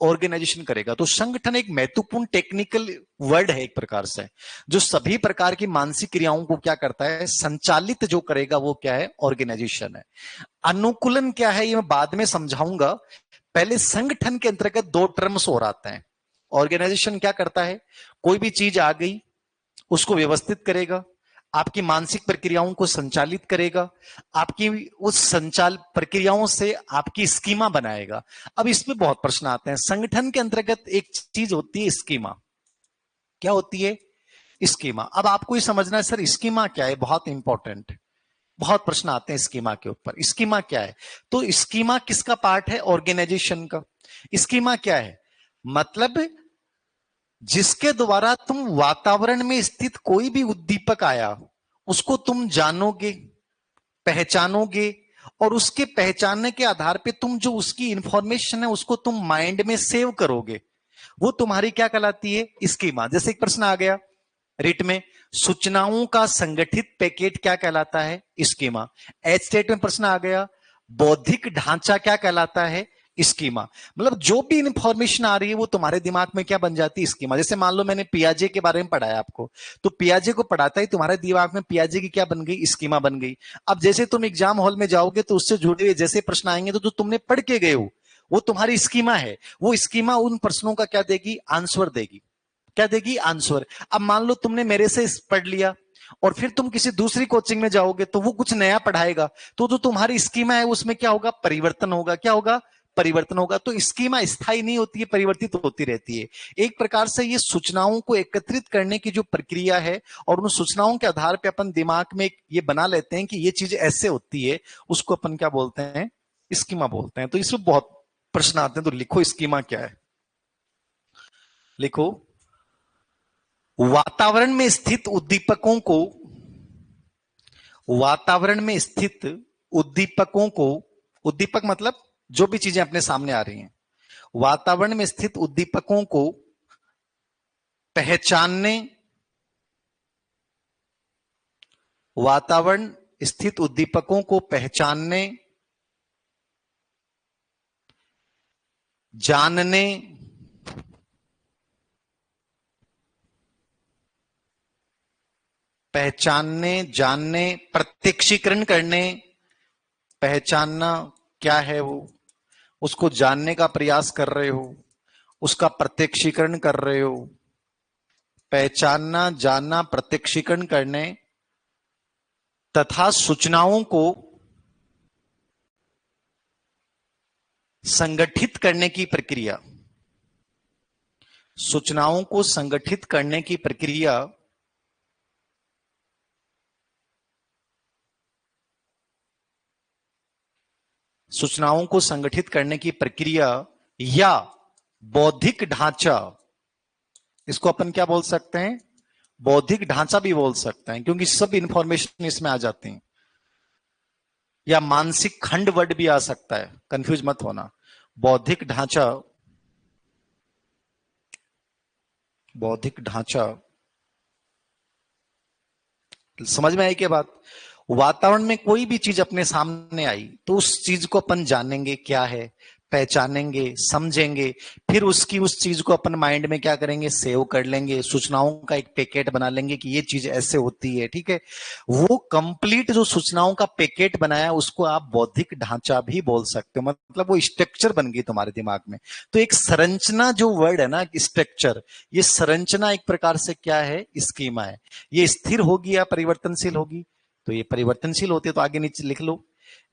ऑर्गेनाइजेशन करेगा। तो संगठन एक महत्वपूर्ण टेक्निकल वर्ड है एक प्रकार से, जो सभी प्रकार की मानसिक क्रियाओं को क्या करता है? संचालित जो करेगा वो क्या है? ऑर्गेनाइजेशन है। अनुकूलन क्या है ये मैं बाद में समझाऊंगा। पहले संगठन के अंतर्गत दो टर्म्स और आते हैं। ऑर्गेनाइजेशन क्या करता है? कोई भी चीज आ गई उसको व्यवस्थित करेगा, आपकी मानसिक प्रक्रियाओं को संचालित करेगा, आपकी उस संचाल प्रक्रियाओं से आपकी स्कीमा बनाएगा। अब इसमें बहुत प्रश्न आते हैं। संगठन के अंतर्गत एक चीज होती है स्कीमा। क्या होती है? स्कीमा। अब आपको ही समझना है सर स्कीमा क्या है, बहुत इंपॉर्टेंट, बहुत प्रश्न आते हैं स्कीमा के ऊपर। स्कीमा क्या है? तो स्कीमा किसका पार्ट है? ऑर्गेनाइजेशन का। स्कीमा क्या है? मतलब जिसके द्वारा तुम वातावरण में स्थित कोई भी उद्दीपक आया उसको तुम जानोगे, पहचानोगे, और उसके पहचानने के आधार पे तुम जो उसकी इंफॉर्मेशन है उसको तुम माइंड में सेव करोगे, वो तुम्हारी क्या कहलाती है? स्कीमा। जैसे एक प्रश्न आ गया रिट में, सूचनाओं का संगठित पैकेट क्या कहलाता है? स्कीमा। एच स्टेट में प्रश्न आ गया, बौद्धिक ढांचा क्या कहलाता है? स्कीमा। मतलब जो भी इंफॉर्मेशन आ रही है वो तुम्हारे दिमाग में क्या बन जाती है? स्कीमा। जैसे मान लो मैंने पियाजे के बारे में पढ़ाया आपको, तो पियाजे को पढ़ाता ही तुम्हारे दिमाग में पियाजे की क्या बन गई? स्कीमा बन गई। अब जैसे तुम एग्जाम हॉल में जाओगे तो उससे जुड़े हुए जैसे प्रश्न आएंगे तो जो तुमने पढ़ के गए हो वो तुम्हारी स्कीमा है। वो स्कीमा उन प्रश्नों का क्या देगी? आंसर देगी। क्या देगी? आंसर। अब मान लो तुमने मेरे से पढ़ लिया और फिर तुम किसी दूसरी कोचिंग में जाओगे तो वो कुछ नया पढ़ाएगा, तो जो तुम्हारी स्कीमा है उसमें क्या होगा? परिवर्तन होगा। क्या होगा? परिवर्तन होगा। तो स्कीमा स्थायी नहीं होती है, परिवर्तित होती रहती है। एक प्रकार से ये सूचनाओं को एकत्रित करने की जो प्रक्रिया है, और उन सूचनाओं के आधार पर अपन दिमाग में ये बना लेते हैं कि ये चीज ऐसे होती है, उसको अपन क्या बोलते हैं? स्कीमा बोलते हैं। तो इसमें बहुत प्रश्न आते हैं, तो लिखो स्कीमा क्या है। लिखो, वातावरण में स्थित उद्दीपकों को, वातावरण में स्थित उद्दीपकों को, उद्दीपक मतलब जो भी चीजें अपने सामने आ रही हैं, वातावरण में स्थित उद्दीपकों को पहचानने, वातावरण स्थित उद्दीपकों को पहचानने, जानने, पहचानने, जानने, प्रत्यक्षीकरण करने, पहचानना क्या है वो, उसको जानने का प्रयास कर रहे हो, उसका प्रत्यक्षीकरण कर रहे हो। पहचानना, जानना, प्रत्यक्षीकरण करने तथा सूचनाओं को संगठित करने की प्रक्रिया, सूचनाओं को संगठित करने की प्रक्रिया सूचनाओं को संगठित करने की प्रक्रिया या बौद्धिक ढांचा, इसको अपन क्या बोल सकते हैं, बौद्धिक ढांचा भी बोल सकते हैं, क्योंकि सब इंफॉर्मेशन इसमें आ जाती है। या मानसिक खंड वर्ड भी आ सकता है, कंफ्यूज मत होना। बौद्धिक ढांचा, बौद्धिक ढांचा, समझ में आई क्या बात। वातावरण में कोई भी चीज अपने सामने आई तो उस चीज को अपन जानेंगे क्या है, पहचानेंगे, समझेंगे, फिर उसकी उस चीज को अपन माइंड में क्या करेंगे, सेव कर लेंगे, सूचनाओं का एक पैकेट बना लेंगे कि ये चीज ऐसे होती है, ठीक है। वो कंप्लीट जो सूचनाओं का पैकेट बनाया उसको आप बौद्धिक ढांचा भी बोल सकते हो, मतलब वो स्ट्रक्चर बन गई तुम्हारे दिमाग में। तो एक संरचना जो वर्ड है ना, स्ट्रक्चर, ये संरचना एक प्रकार से क्या है, स्कीमा है। ये स्थिर होगी या परिवर्तनशील होगी, तो ये परिवर्तनशील होती है, तो आगे नीचे लिख लो,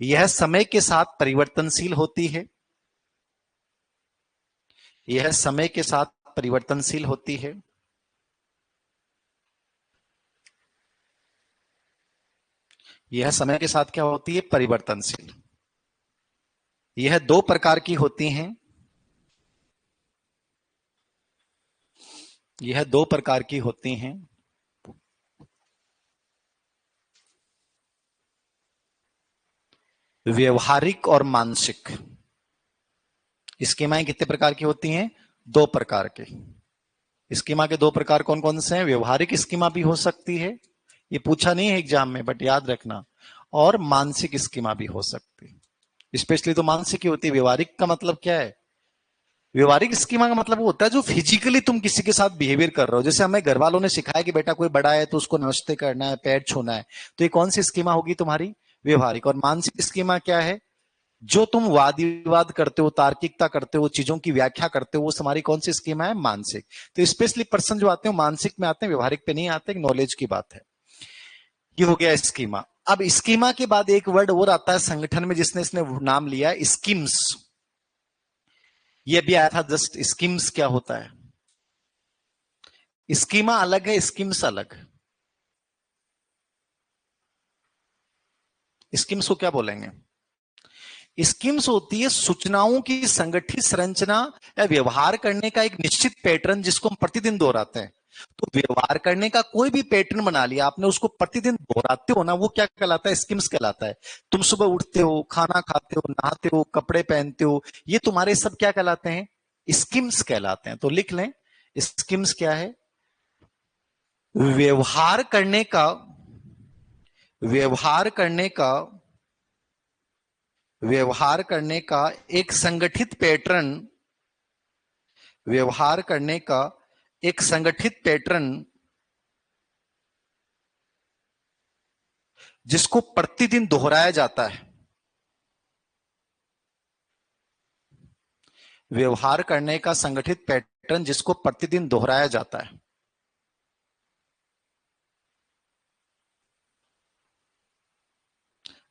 यह समय के साथ परिवर्तनशील होती है, यह समय के साथ परिवर्तनशील होती है। यह समय के साथ क्या होती है, परिवर्तनशील। यह दो प्रकार की होती हैं, यह दो प्रकार की होती हैं, व्यवहारिक और मानसिक। स्कीमाएं कितने प्रकार की होती हैं, दो प्रकार के। स्कीमा के दो प्रकार कौन कौन से हैं, व्यवहारिक स्कीमा भी हो सकती है, ये पूछा नहीं है एग्जाम में बट याद रखना, और मानसिक स्कीमा भी हो सकती है। स्पेशली तो मानसिक ही होती है। व्यवहारिक का मतलब क्या है, व्यवहारिक स्कीमा का मतलब वो होता है जो फिजिकली तुम किसी के साथ बिहेवियर कर रहे हो। जैसे हमें घर वालों ने सिखाया कि बेटा कोई बड़ा है तो उसको नमस्ते करना है, पैर छूना है, तो ये कौन सी स्कीमा होगी तुम्हारी, व्यवहारिक। और मानसिक स्कीमा क्या है, जो तुम वाद विवाद करते हो, तार्किकता करते हो, चीजों की व्याख्या करते हो, वो हमारी कौन सी स्कीमा है, मानसिक। तो स्पेशली पर्सन जो आते हैं मानसिक में आते हैं, व्यवहारिक पे नहीं आते, नॉलेज की बात है। ये हो गया स्कीमा। अब स्कीमा के बाद एक वर्ड और आता है संगठन में जिसने इसने नाम लिया स्कीम्स। ये भी आया था जस्ट, स्कीम्स क्या होता है। स्कीमा अलग है, स्कीम्स अलग। स्कीम्स को क्या बोलेंगे, स्कीम्स होती है सूचनाओं की संगठित संरचना या व्यवहार करने का एक निश्चित पैटर्न जिसको हम प्रतिदिन दोहराते हैं। तो व्यवहार करने का कोई भी पैटर्न बना लिया आपने, उसको प्रतिदिन दोहराते हो ना, वो क्या कहलाता है, स्कीम्स कहलाता है। तुम सुबह उठते हो, खाना खाते हो, नहाते हो, कपड़े पहनते हो, ये तुम्हारे सब क्या कहलाते हैं, स्कीम्स कहलाते हैं। तो लिख लें, स्कीम्स क्या है, व्यवहार करने का, व्यवहार करने का, व्यवहार करने का एक संगठित पैटर्न, व्यवहार करने का एक संगठित पैटर्न जिसको प्रतिदिन दोहराया जाता है। व्यवहार करने का संगठित पैटर्न जिसको प्रतिदिन दोहराया जाता है।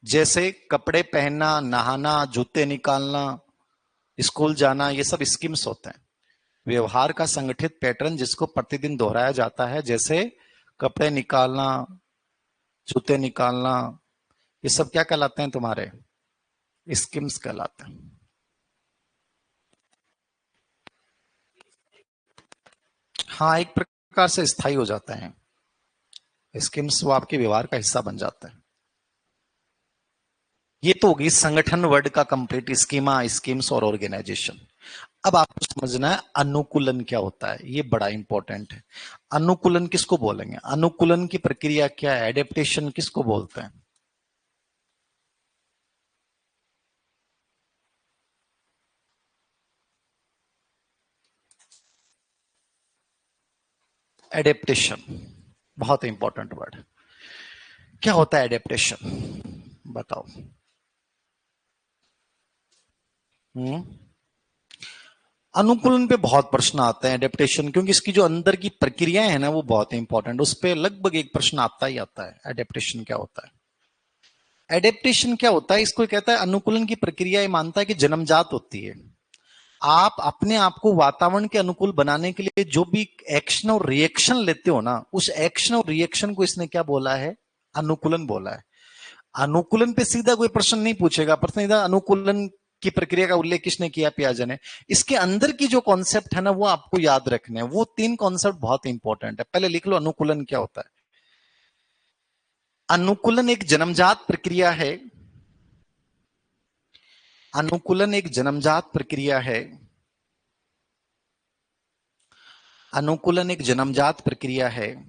जैसे कपड़े पहनना, नहाना, जूते निकालना, स्कूल जाना, ये सब स्कीम्स होते हैं। व्यवहार का संगठित पैटर्न जिसको प्रतिदिन दोहराया जाता है, जैसे कपड़े निकालना, जूते निकालना, ये सब क्या कहलाते हैं तुम्हारे, स्किम्स कहलाते हैं। हाँ, एक प्रकार से स्थायी हो जाता है स्किम्स, वो आपके व्यवहार का हिस्सा बन जाता है। ये तो होगी संगठन वर्ड का कंप्लीट, स्कीमा, स्कीम्स और ऑर्गेनाइजेशन। अब आपको समझना है अनुकूलन क्या होता है, ये बड़ा इंपॉर्टेंट है। अनुकूलन किसको बोलेंगे, अनुकूलन की प्रक्रिया क्या है, एडेप्टेशन किसको बोलते हैं? एडेप्टेशन बहुत इंपॉर्टेंट वर्ड। क्या होता है एडेप्टेशन, बताओ। हम्म अनुकूलन पे बहुत प्रश्न आते हैं एडेप्टेशन, क्योंकि इसकी जो अंदर की प्रक्रियाएं है ना वो बहुत इंपॉर्टेंट, उस पर लगभग एक प्रश्न आता ही आता है, एडेप्टेशन क्या होता है। एडेप्टेशन क्या होता है, इसको कहता है अनुकूलन की प्रक्रिया, ये मानता है कि जन्मजात होती है। आप अपने आप को वातावरण के अनुकूल बनाने के लिए जो भी एक्शन और रिएक्शन लेते हो ना, उस एक्शन और रिएक्शन को इसने क्या बोला है, अनुकूलन बोला है। अनुकूलन पे सीधा कोई प्रश्न नहीं पूछेगा, प्रश्न सीधा अनुकूलन की प्रक्रिया का उल्लेख किसने किया, पियाजे ने। इसके अंदर की जो कॉन्सेप्ट है ना वो आपको याद रखने हैं, वो तीन कॉन्सेप्ट बहुत इंपॉर्टेंट है। पहले लिख लो अनुकूलन क्या होता है। अनुकूलन एक जन्मजात प्रक्रिया है। अनुकूलन एक जन्मजात प्रक्रिया है। अनुकूलन एक जन्मजात प्रक्रिया है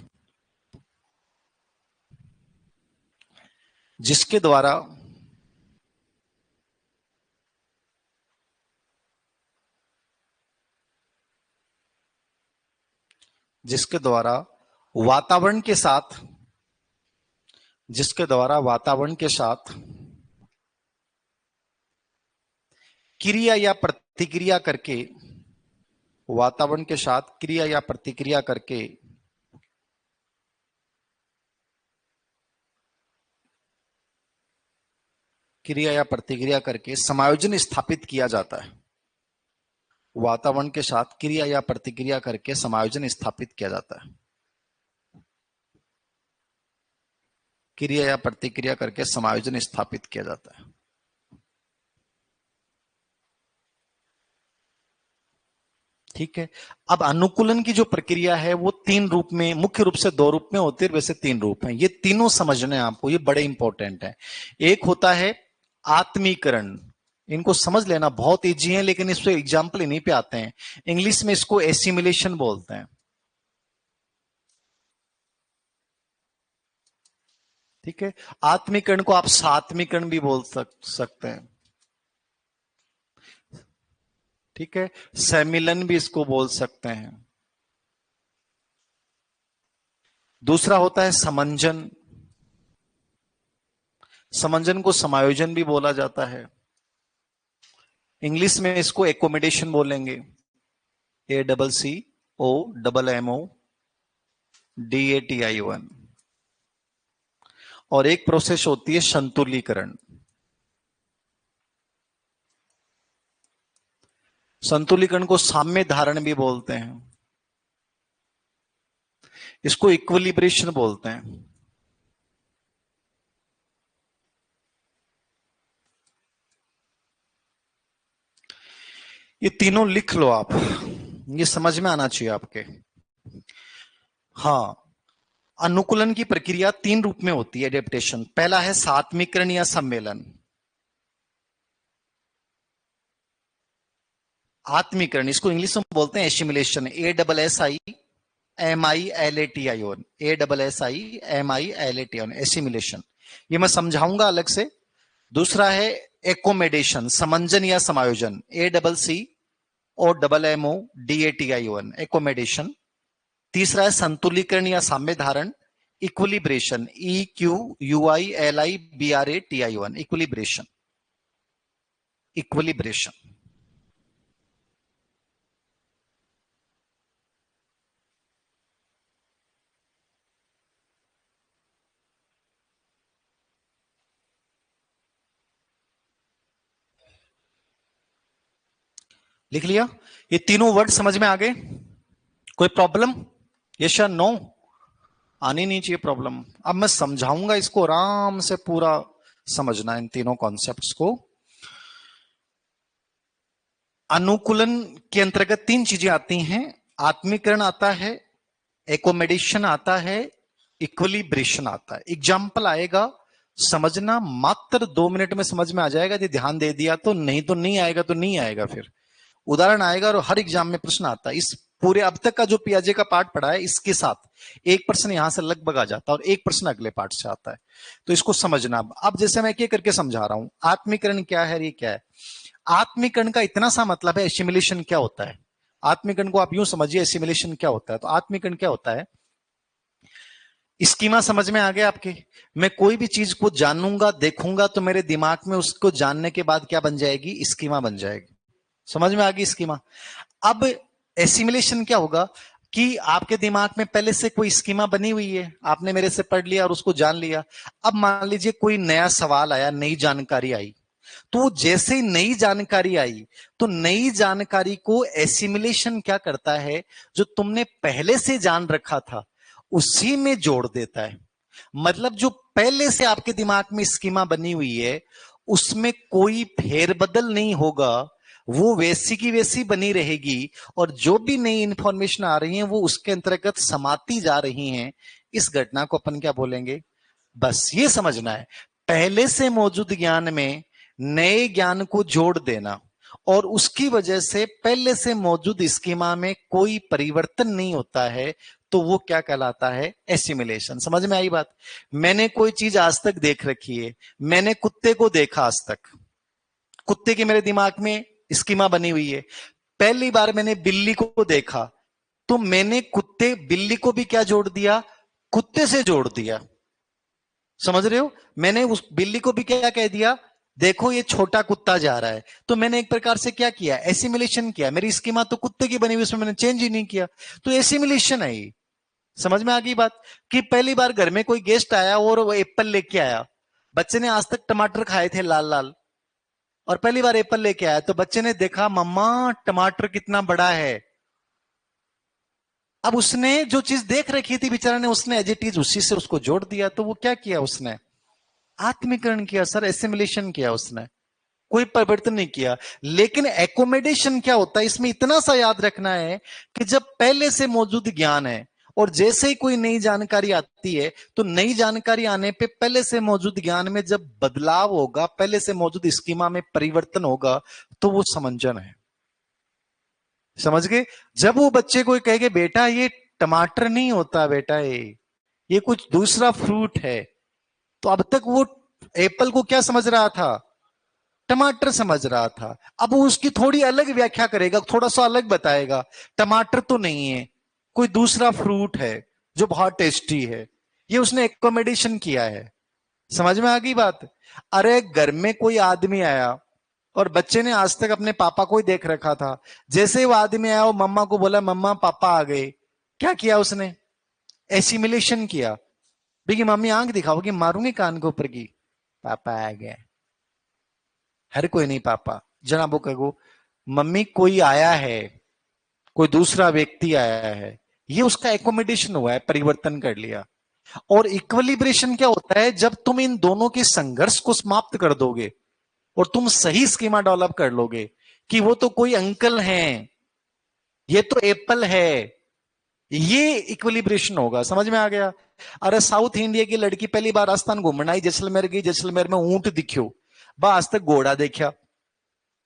जिसके द्वारा जिसके द्वारा वातावरण के साथ जिसके द्वारा वातावरण के साथ क्रिया या प्रतिक्रिया करके वातावरण के साथ क्रिया या प्रतिक्रिया करके क्रिया या प्रतिक्रिया करके समायोजन स्थापित किया जाता है। वातावरण के साथ क्रिया या प्रतिक्रिया करके समायोजन स्थापित किया जाता है। क्रिया या प्रतिक्रिया करके समायोजन स्थापित किया जाता है। ठीक है। अब अनुकूलन की जो प्रक्रिया है वो तीन रूप में, मुख्य रूप से दो रूप में होती है, वैसे तीन रूप हैं। ये तीनों समझने हैं आपको, ये बड़े इंपॉर्टेंट है। एक होता है आत्मीकरण, इनको समझ लेना, बहुत इजी है लेकिन इस पे एग्जाम्पल इन्हीं पे आते हैं। इंग्लिश में इसको एसिमिलेशन बोलते हैं। ठीक है। आत्मीकरण को आप सात्मीकरण भी बोल सकते हैं। ठीक है। सम्मिलन भी इसको बोल सकते हैं। दूसरा होता है समंजन। समंजन को समायोजन भी बोला जाता है। इंग्लिश में इसको एकोमोडेशन बोलेंगे, ACCOMMODATION। और एक प्रोसेस होती है संतुलीकरण। संतुलीकरण को साम्य धारण भी बोलते हैं, इसको इक्विलिब्रेशन बोलते हैं। ये तीनों लिख लो आप, ये समझ में आना चाहिए आपके। हाँ, अनुकूलन की प्रक्रिया तीन रूप में होती है एडेप्टेशन। पहला है सात्मीकरण या सम्मेलन। आत्मीकरण, इसको इंग्लिश में बोलते हैं एसिमिलेशन, ASSIMILATION, ASSIMILATION, एसिमिलेशन। ये मैं समझाऊंगा अलग से। दूसरा है एकोमेडेशन, समंजन या समायोजन, ACCOMMODATION, एकोमेडेशन। तीसरा है संतुलीकरण या साम्य धारण, इक्विलिब्रेशन, EQUILIBRATION, इक्विलिब्रेशन। इक्विलिब्रेशन लिख लिया। ये तीनों वर्ड समझ में आ गए? कोई प्रॉब्लम? यस या नो? आनी नहीं चाहिए प्रॉब्लम। अब मैं समझाऊंगा इसको आराम से, पूरा समझना इन तीनों कॉन्सेप्ट्स को। अनुकूलन के अंतर्गत तीन चीजें आती हैं। आत्मीकरण आता है, एकोमोडेशन आता है, इक्विलिब्रेशन आता है। एग्जाम्पल आएगा, समझना, मात्र 2 मिनट में समझ में आ जाएगा यदि ध्यान दे दिया तो, नहीं तो नहीं आएगा, तो नहीं आएगा। फिर उदाहरण आएगा और हर एग्जाम में प्रश्न आता है। इस पूरे अब तक का जो पियाजे का पार्ट पढ़ा है, इसके साथ एक प्रश्न यहां से लगभग आ जाता है और एक प्रश्न अगले पार्ट से आता है, तो इसको समझना। अब जैसे मैं क्या करके समझा रहा हूं, आत्मीकरण क्या है, ये क्या है। आत्मीकरण का इतना सा मतलब है, एसिमिलेशन क्या होता है। आत्मीकरण को आप यूं समझिए, एसिमिलेशन क्या होता है। तो आत्मीकरण क्या होता है, स्कीमा समझ में आ गया आपके। मैं कोई भी चीज को जानूंगा, देखूंगा, तो मेरे दिमाग में उसको जानने के बाद क्या बन जाएगी, स्कीमा बन जाएगी। समझ में आ गई स्कीमा। अब एसिमिलेशन क्या होगा कि आपके दिमाग में पहले से कोई स्कीमा बनी हुई है, आपने मेरे से पढ़ लिया और उसको जान लिया। अब मान लीजिए कोई नया सवाल आया, नई जानकारी आई, तो जैसे ही नई जानकारी आई, तो नई जानकारी को एसिमिलेशन क्या करता है, जो तुमने पहले से जान रखा था उसी में जोड़ देता है। मतलब जो पहले से आपके दिमाग में स्कीमा बनी हुई है उसमें कोई फेरबदल नहीं होगा, वो वैसी की वैसी बनी रहेगी, और जो भी नई इंफॉर्मेशन आ रही है वो उसके अंतर्गत समाती जा रही हैं। इस घटना को अपन क्या बोलेंगे, बस ये समझना है। पहले से मौजूद ज्ञान में नए ज्ञान को जोड़ देना, और उसकी वजह से पहले से मौजूद स्कीमा में कोई परिवर्तन नहीं होता है, तो वो क्या कहलाता है, एसिमिलेशन। समझ में आई बात। मैंने कोई चीज आज तक देख रखी है, मैंने कुत्ते को देखा आज तक, कुत्ते की मेरे दिमाग में स्कीमा बनी हुई है। पहली बार मैंने बिल्ली को देखा, तो मैंने कुत्ते बिल्ली को भी क्या जोड़ दिया, कुत्ते से जोड़ दिया। समझ रहे हो, मैंने उस बिल्ली को भी क्या कह दिया, देखो ये छोटा कुत्ता जा रहा है। तो मैंने एक प्रकार से क्या किया, एसिमिलेशन किया। मेरी स्कीमा तो कुत्ते की बनी हुई, उसमें मैंने चेंज ही नहीं किया, तो एसिमिलेशन है ये। समझ में आ गई बात। कि पहली बार घर में कोई गेस्ट आया और वो एप्पल लेके आया, बच्चे ने आज तक टमाटर खाए थे लाल लाल, और पहली बार एप्पल लेके आया, तो बच्चे ने देखा मम्मा टमाटर कितना बड़ा है। अब उसने जो चीज देख रखी थी बेचारा ने, उसने एज इट इज उसी से उसको जोड़ दिया। तो वो क्या किया उसने, आत्मीकरण किया सर, एसिमिलेशन किया उसने, कोई परिवर्तन नहीं किया। लेकिन एकोमोडेशन क्या होता है, इसमें इतना सा याद रखना है कि जब पहले से मौजूद ज्ञान है और जैसे ही कोई नई जानकारी आती है, तो नई जानकारी आने पे पहले से मौजूद ज्ञान में जब बदलाव होगा, पहले से मौजूद स्कीमा में परिवर्तन होगा, तो वो समंजन है। समझ गए। जब वो बच्चे को कहेगा बेटा ये टमाटर नहीं होता बेटा, ये कुछ दूसरा फ्रूट है, तो अब तक वो एप्पल को क्या समझ रहा था, टमाटर समझ रहा था। अब वो उसकी थोड़ी अलग व्याख्या करेगा, थोड़ा सा अलग बताएगा, टमाटर तो नहीं है, कोई दूसरा फ्रूट है जो बहुत टेस्टी है। ये उसने एकोमोडेशन किया है। समझ में आ गई बात। अरे घर में कोई आदमी आया और बच्चे ने आज तक अपने पापा को ही देख रखा था, जैसे ही वो आदमी आया वो मम्मा को बोला मम्मा पापा आ गए, क्या किया उसने, एसिमिलेशन किया। देखिए मम्मी आंख दिखाओगी, मारूंगी कान के ऊपर की, पापा आ गए। हर कोई नहीं पापा, जनाबो कहो मम्मी कोई आया है, कोई दूसरा व्यक्ति आया है, ये उसका एकोमोडेशन हुआ है, परिवर्तन कर लिया। और इक्विलिब्रेशन क्या होता है, जब तुम इन दोनों के संघर्ष को समाप्त कर दोगे और तुम सही स्कीमा डेवलप कर लोगे कि वो तो कोई अंकल हैं, ये तो एप्पल है, ये इक्विलिब्रेशन होगा। समझ में आ गया। अरे साउथ इंडिया की लड़की पहली बार राजस्थान घूमना आई, जैसलमेर गई, जैसलमेर में ऊंट दिखो, बा आज तक घोड़ा देखा,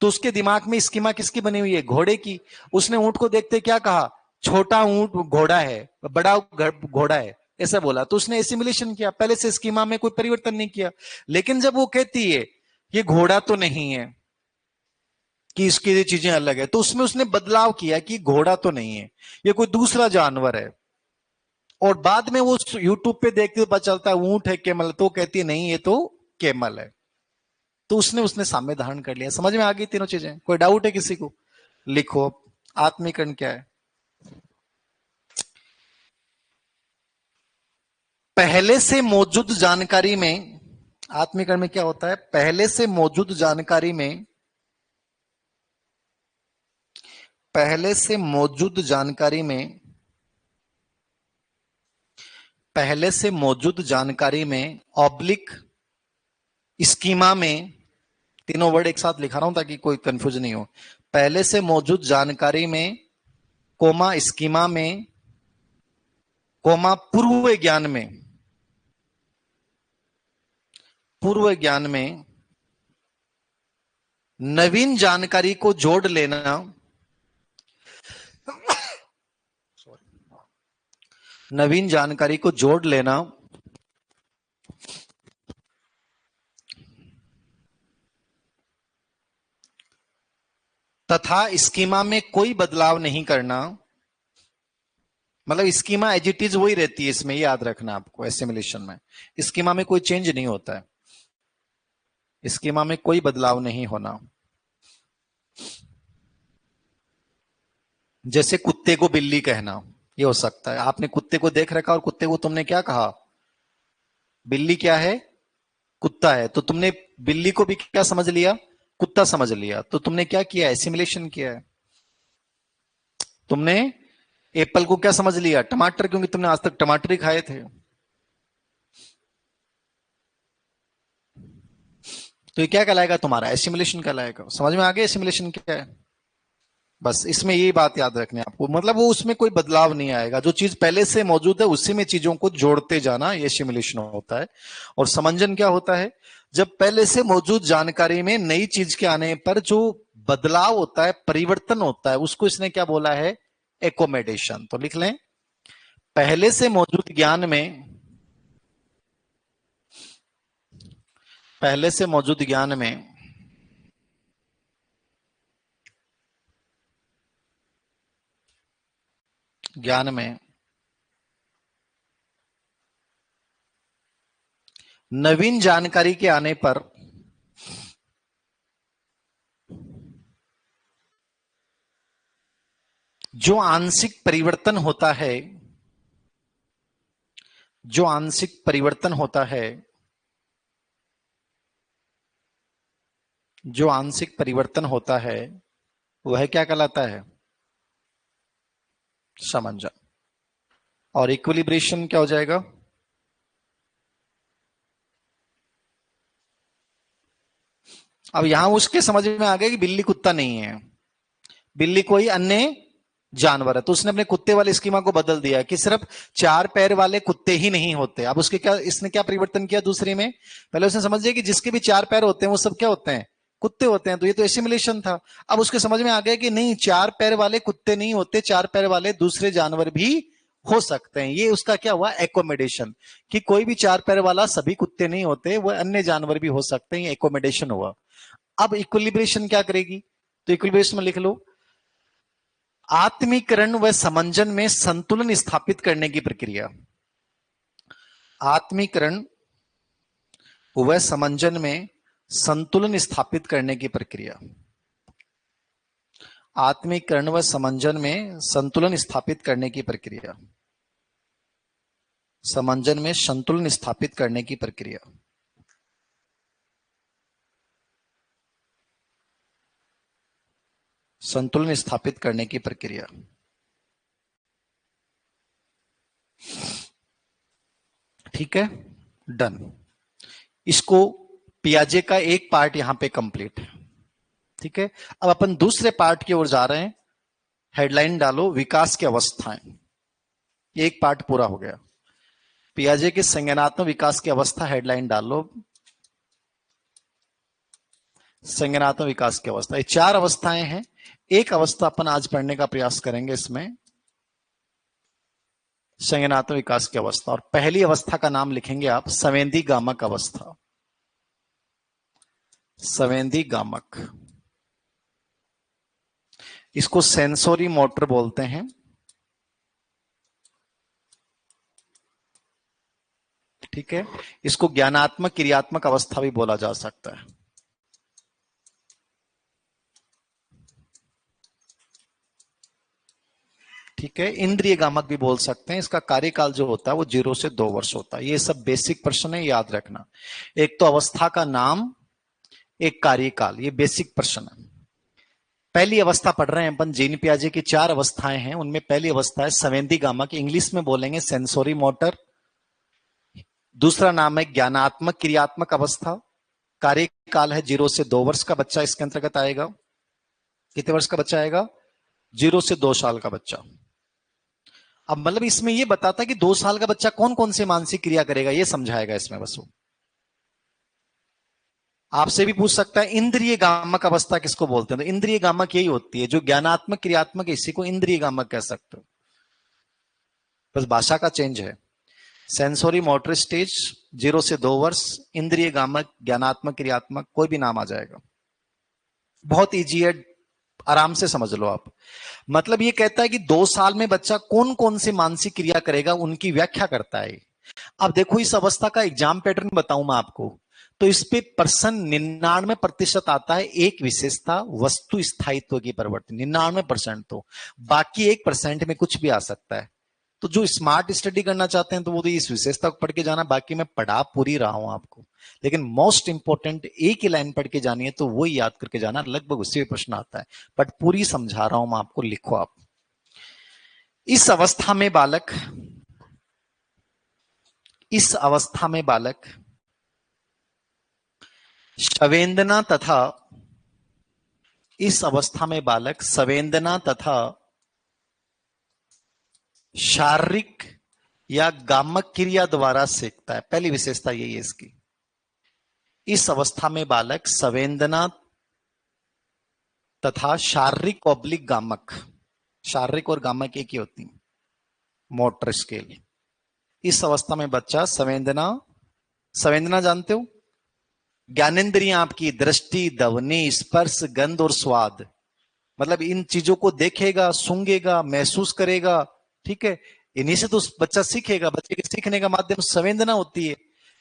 तो उसके दिमाग में स्कीमा किसकी बनी हुई है, घोड़े की। उसने ऊंट को देखते क्या कहा, छोटा ऊंट घोड़ा है, बड़ा घोड़ा है, ऐसा बोला, तो उसने एसिमिलेशन किया, पहले से स्कीमा में कोई परिवर्तन नहीं किया। लेकिन जब वो कहती है ये घोड़ा तो नहीं है, कि इसकी ये चीजें अलग है, तो उसमें उसने बदलाव किया कि घोड़ा तो नहीं है, ये कोई दूसरा जानवर है। और बाद में वो यूट्यूब पे देखते पता चलता है ऊंट है कैमल, तो कहती है नहीं ये तो कैमल है। तो उसने उसने साम्य धारण कर लिया। समझ में आ गई तीनों चीजें। कोई डाउट है किसी को, लिखो। आत्मीकरण क्या है, पहले से मौजूद जानकारी में, आत्मीकरण में क्या होता है, पहले से मौजूद जानकारी में, पहले से मौजूद जानकारी में, पहले से मौजूद जानकारी में ऑब्लिक स्कीमा में, तीनों वर्ड एक साथ लिखा रहा हूं ताकि कोई कंफ्यूजन नहीं हो। पहले से मौजूद जानकारी में, कोमा स्कीमा में, कोमा पूर्व ज्ञान में, पूर्व ज्ञान में नवीन जानकारी को जोड़ लेना, नवीन जानकारी को जोड़ लेना तथा स्कीमा में कोई बदलाव नहीं करना, मतलब स्कीमा एज इट इज वही रहती है, इसमें याद रखना आपको, एसिमिलेशन में स्कीमा में कोई चेंज नहीं होता है, स्कीमा में कोई बदलाव नहीं होना। जैसे कुत्ते को बिल्ली कहना, ये हो सकता है आपने कुत्ते को देख रखा और कुत्ते को तुमने क्या कहा, बिल्ली क्या है, कुत्ता है, तो तुमने बिल्ली को भी क्या समझ लिया, कुत्ता समझ लिया, तो तुमने क्या किया, एसिमिलेशन किया है। तुमने एप्पल को क्या समझ लिया, टमाटर, क्योंकि तुमने आज तक टमाटर ही खाए थे। तो ये क्या कहलाएगा, तुम्हारा एसिमिलेशन कहलाएगा। समझ में आ गया एसिमिलेशन क्या है। बस इसमें यही बात याद रखनी है आपको, मतलब वो उसमें कोई बदलाव नहीं आएगा, जो चीज पहले से मौजूद है उसी में चीजों को जोड़ते जाना, ये एसिमिलेशन होता है। और समंजन क्या होता है, जब पहले से मौजूद जानकारी में नई चीज के आने पर जो बदलाव होता है, परिवर्तन होता है, उसको इसने क्या बोला है, एकोमोडेशन। तो लिख लें, पहले से मौजूद ज्ञान में, पहले से मौजूद ज्ञान में नवीन जानकारी के आने पर जो आंशिक परिवर्तन होता है, जो आंशिक परिवर्तन होता है, जो आंशिक परिवर्तन होता है वह क्या कहलाता है, समंजन। और इक्विलिब्रेशन क्या हो जाएगा, अब यहां उसके समझ में आ गया कि बिल्ली कुत्ता नहीं है, बिल्ली कोई अन्य जानवर है, तो उसने अपने कुत्ते वाले स्कीमा को बदल दिया कि सिर्फ चार पैर वाले कुत्ते ही नहीं होते। अब उसके क्या, इसने क्या परिवर्तन किया दूसरे में, पहले उसने समझ लिया कि जिसके भी चार पैर होते हैं वो सब क्या होते हैं, कुत्ते होते हैं, तो ये तो एसिमिलेशन था। अब उसके समझ में आ गया कि नहीं, चार पैर वाले कुत्ते नहीं होते, चार पैर वाले दूसरे जानवर भी हो सकते हैं। ये उसका क्या हुआ, एकोमोडेशन, कि कोई भी चार पैर वाला सभी कुत्ते नहीं होते, वो अन्य जानवर भी हो सकते हैं, एकोमोडेशन हुआ। अब इक्विलिब्रेशन क्या करेगी, तो इक्विलिब्रेशन में लिख लो, आत्मीकरण व समंजन में संतुलन स्थापित करने की प्रक्रिया, आत्मीकरण व समंजन में संतुलन स्थापित करने की प्रक्रिया, आत्मीकरण व समंजन में संतुलन स्थापित करने की प्रक्रिया, समंजन में संतुलन स्थापित करने की प्रक्रिया। संतुलन स्थापित करने की प्रक्रिया, ठीक है, डन। इसको पियाजे का एक पार्ट यहां पे कंप्लीट है, ठीक है। अब अपन दूसरे पार्ट की ओर जा रहे हैं। हेडलाइन डालो, विकास की अवस्थाएं। एक पार्ट पूरा हो गया, पियाजे के संज्ञानात्मक विकास की अवस्था, हेडलाइन डालो, संज्ञानात्मक विकास की अवस्था। ये चार अवस्थाएं हैं, एक अवस्था अपन आज पढ़ने का प्रयास करेंगे इसमें, संज्ञानात्मक विकास की अवस्था। और पहली अवस्था का नाम लिखेंगे आप संवेदी गामक अवस्था, संवेदी गामक। इसको सेंसोरी मोटर बोलते हैं, ठीक है। इसको ज्ञानात्मक क्रियात्मक अवस्था भी बोला जा सकता है, ठीक है। इंद्रिय गामक भी बोल सकते हैं। इसका कार्यकाल जो होता है वो 0 से 2 वर्ष होता है। ये सब बेसिक प्रश्न है, याद रखना। एक तो अवस्था का नाम, एक कार्यकाल, ये बेसिक प्रश्न है। पहली अवस्था पढ़ रहे हैं अपन, जीन पियाजे की चार अवस्थाएं हैं, उनमें पहली अवस्था है संवेदी गामक, इंग्लिश में बोलेंगे सेंसोरी मोटर। दूसरा नाम है ज्ञानात्मक क्रियात्मक अवस्था, कार्यकाल है 0 से 2 वर्ष का बच्चा इसके अंतर्गत आएगा। कितने वर्ष का बच्चा आएगा? 0 से 2 साल का बच्चा। अब मतलब इसमें ये बताता है कि 2 साल का बच्चा कौन कौन से मानसिक क्रिया करेगा, ये समझाएगा इसमें बस वो। आपसे भी पूछ सकता है इंद्रिय गामक अवस्था किसको बोलते हैं, तो इंद्रिय गामक यही होती है जो ज्ञानात्मक क्रियात्मक, इसी को इंद्रिय गामक कह सकते हो, बस भाषा का चेंज है। सेंसोरी मोटर स्टेज 0 से 2 वर्ष, इंद्रिय गामक ज्ञानात्मक क्रियात्मक, कोई भी नाम आ जाएगा, बहुत इजी है, आराम से समझ लो आप। मतलब ये कहता है कि 2 साल में बच्चा कौन कौन सी मानसिक क्रिया करेगा, उनकी व्याख्या करता है। अब देखो इस अवस्था का एग्जाम पैटर्न बताऊं मैं आपको, तो इस पे पर्सन 99% आता है। एक विशेषता वस्तु स्थायित्व की परिवर्तन 99%, तो बाकी 1% में कुछ भी आ सकता है। तो जो स्मार्ट स्टडी करना चाहते हैं तो वो तो इस विशेषता को पढ़ के जाना, बाकी मैं पढ़ा पूरी रहा हूं आपको, लेकिन मोस्ट इंपॉर्टेंट एक ही लाइन पढ़ के जानी है, तो वो ही याद करके जाना, लगभग उससे भी प्रश्न आता है, बट पूरी समझा रहा हूं मैं आपको, लिखो आप। इस अवस्था में बालक संवेदना तथा शारीरिक या गामक क्रिया द्वारा सीखता है। पहली विशेषता यही है इसकी। इस अवस्था में बालक संवेदना तथा शारीरिक ऑब्लिक गामक, शारीरिक और गामक एक ही होती है, मोटर स्केल। इस अवस्था में बच्चा संवेदना जानते हो, ज्ञानेंद्रियां आपकी दृष्टि, ध्वनि, स्पर्श, गंध और स्वाद, मतलब इन चीजों को देखेगा, सूंघेगा, महसूस करेगा, ठीक है, इन्हीं से तो बच्चा सीखेगा। बच्चे के सीखने का माध्यम संवेदना होती है।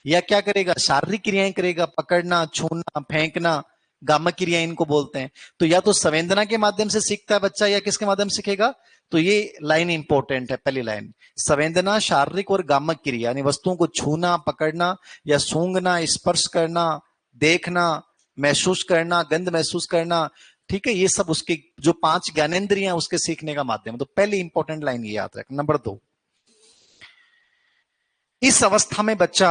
या क्या करेगा? शारीरिक क्रियाएं करेगा, पकड़ना, छूना, फेंकना, गामक क्रिया इनको बोलते हैं। तो या तो संवेदना के माध्यम से सीखता है बच्चा, या किसके माध्यम से सीखेगा? तो ये लाइन इंपॉर्टेंट है, पहली लाइन। संवेदना, शारीरिक और गामक क्रिया, यानी वस्तुओं को छूना, पकड़ना या सूंघना, स्पर्श करना, देखना, महसूस करना, गंध महसूस करना, ठीक है, ये सब उसके जो 5 ज्ञानेंद्रियां उसके सीखने का माध्यम। तो पहली इंपॉर्टेंट लाइन ये याद रखना। नंबर 2, इस अवस्था में बच्चा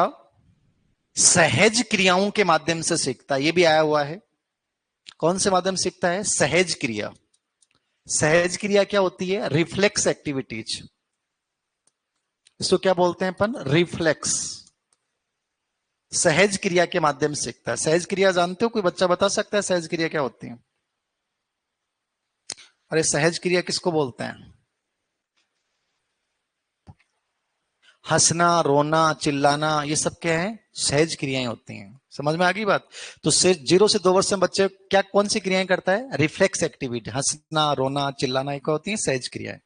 सहज क्रियाओं के माध्यम से सीखता है। ये भी आया हुआ है। कौन से माध्यम सीखता है? सहज क्रिया। सहज क्रिया क्या होती है? Reflex activities. इसको क्या बोलते हैं अपन? रिफ्लेक्स। सहज क्रिया के माध्यम से सीखता है। सहज क्रिया जानते हो? कोई बच्चा बता सकता है सहज क्रिया क्या होती है? अरे सहज क्रिया किसको बोलते हैं? हंसना, रोना, चिल्लाना, ये सब क्या है? सहज क्रियाएं होती हैं। समझ में आ गई बात? तो 0 से 2 वर्ष में बच्चे क्या कौन सी क्रियाएं करता है? Reflex activity. हंसना, रोना, चिल्लाना, ये क्या होती है? सहज क्रियाएं।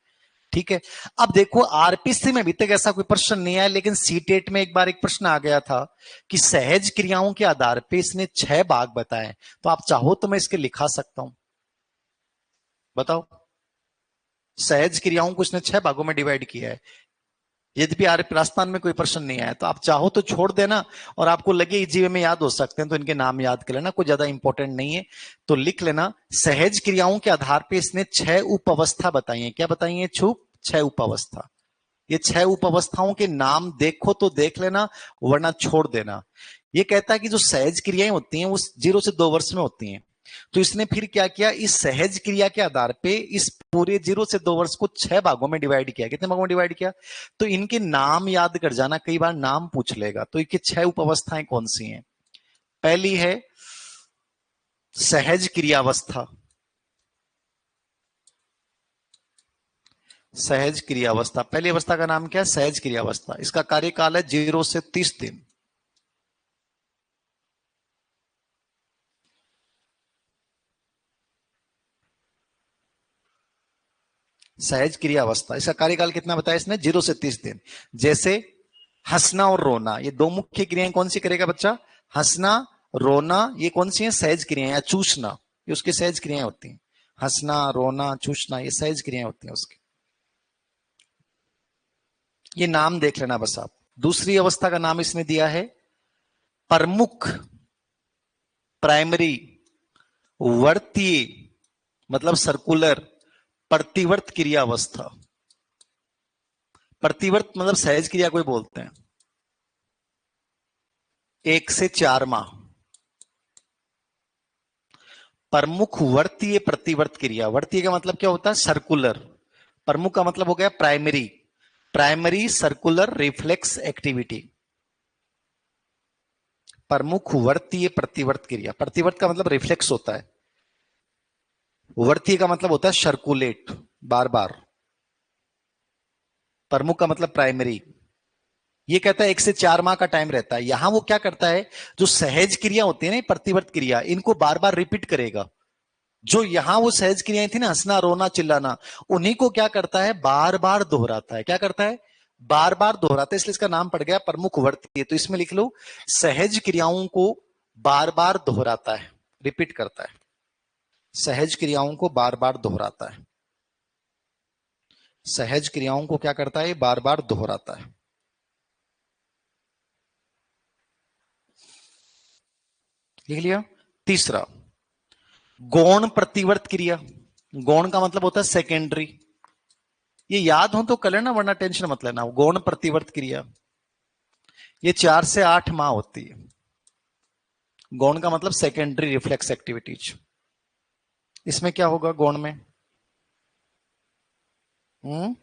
ठीक है। अब देखो आरपीसी में अभी तक ऐसा कोई प्रश्न नहीं आया, लेकिन सीटेट में एक बार एक प्रश्न आ गया था कि सहज क्रियाओं के आधार पे इसने 6 भाग बताए। तो आप चाहो तो मैं इसके लिखा सकता हूं, बताओ। सहज क्रियाओं को इसने 6 भागों में डिवाइड किया है। यद्यपि आर्य राजस्थान में कोई प्रश्न नहीं आया, तो आप चाहो तो छोड़ देना, और आपको लगे जीवन में याद हो सकते हैं तो इनके नाम याद कर लेना, कोई ज्यादा इंपॉर्टेंट नहीं है। तो लिख लेना, सहज क्रियाओं के आधार पर इसने 6 उप अवस्था बताई है। क्या बताई है? 6 उप अवस्था। ये 6 उप अवस्थाओं के नाम देखो तो देख लेना, वरना छोड़ देना। ये कहता है कि जो सहज क्रियाएं होती हैं वो 0 से 2 वर्ष में होती हैं। तो इसने फिर क्या किया? इस सहज क्रिया के आधार पे इस पूरे 0 से 2 वर्ष को 6 भागों में डिवाइड किया। कितने भागों में डिवाइड किया? तो इनके नाम याद कर जाना, कई बार नाम पूछ लेगा। तो इनकी 6 उप अवस्थाएं कौन सी हैं? पहली है सहज क्रियावस्था। सहज क्रियावस्था, पहली अवस्था का नाम क्या है? सहज क्रियावस्था। इसका कार्यकाल है 0 से 30 दिन। सहज क्रिया अवस्था, इसका कार्यकाल कितना बताया इसने? 0 से 30 दिन। जैसे हंसना और रोना, ये 2 मुख्य क्रियाएं कौन सी करेगा बच्चा? हंसना, रोना, ये कौन सी है? सहज क्रियाएं। या चूसना, ये उसकी सहज क्रियाएं होती हैं। हंसना, रोना, चूसना, ये सहज क्रियाएं होती हैं उसकी। ये नाम देख लेना बस आप। दूसरी अवस्था का नाम इसने दिया है प्रमुख, प्राइमरी, वर्तीय, मतलब सर्कुलर, प्रतिवर्त क्रिया अवस्था। प्रतिवर्त मतलब सहज क्रिया कोई बोलते हैं 1 से 4 माह। प्रमुख वर्तीय प्रतिवर्त क्रिया। वर्तीय का मतलब क्या होता है? सर्कुलर। प्रमुख का मतलब हो गया primary. Primary circular reflex activity. प्रमुख वर्तीय प्रतिवर्त क्रिया। प्रतिवर्त का मतलब रिफ्लेक्स होता है, वर्तीय का मतलब होता है सर्कुलेट, बार बार। प्रमुख का मतलब प्राइमरी। ये कहता है 1 से 4 माह का टाइम रहता है। यहां वो क्या करता है, जो सहज क्रिया होती है ना, प्रतिवर्त क्रिया, इनको बार बार रिपीट करेगा। जो यहां वो सहज क्रियाएं थी ना, हंसना रोना चिल्लाना, उन्हीं को क्या करता है, बार बार दोहराता है। क्या करता है? बार बार दोहराता है, इसलिए इसका नाम पड़ गया प्रमुख वर्तीय। तो इसमें लिख लो, सहज क्रियाओं को बार बार दोहराता है, रिपीट करता है। सहज क्रियाओं को बार बार दोहराता है। सहज क्रियाओं को क्या करता है? बार बार दोहराता है। लिख लिया। तीसरा, गौण प्रतिवर्त क्रिया। गौण का मतलब होता है सेकेंडरी। ये याद हो तो कर लेना, वरना टेंशन मत लेना। गौण प्रतिवर्त क्रिया ये 4 से 8 माह होती है। गौण का मतलब सेकेंडरी रिफ्लेक्स एक्टिविटीज। इसमें क्या होगा गौण में? हम्म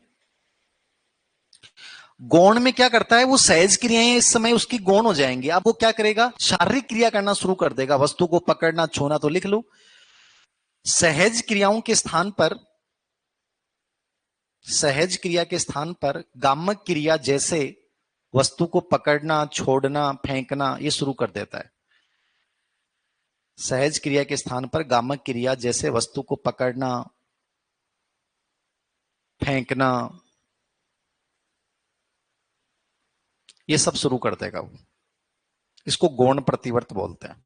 गौण में क्या करता है, वो सहज क्रियाएं इस समय उसकी गौण हो जाएंगी। अब वो क्या करेगा, शारीरिक क्रिया करना शुरू कर देगा, वस्तु को पकड़ना छूना। तो लिख लो, सहज क्रियाओं के स्थान पर, सहज क्रिया के स्थान पर गामक क्रिया जैसे वस्तु को पकड़ना छोड़ना फेंकना ये शुरू कर देता है। सहज क्रिया के स्थान पर गामक क्रिया जैसे वस्तु को पकड़ना फेंकना ये सब शुरू कर देगा वो। इसको गौण प्रतिवर्त बोलते हैं।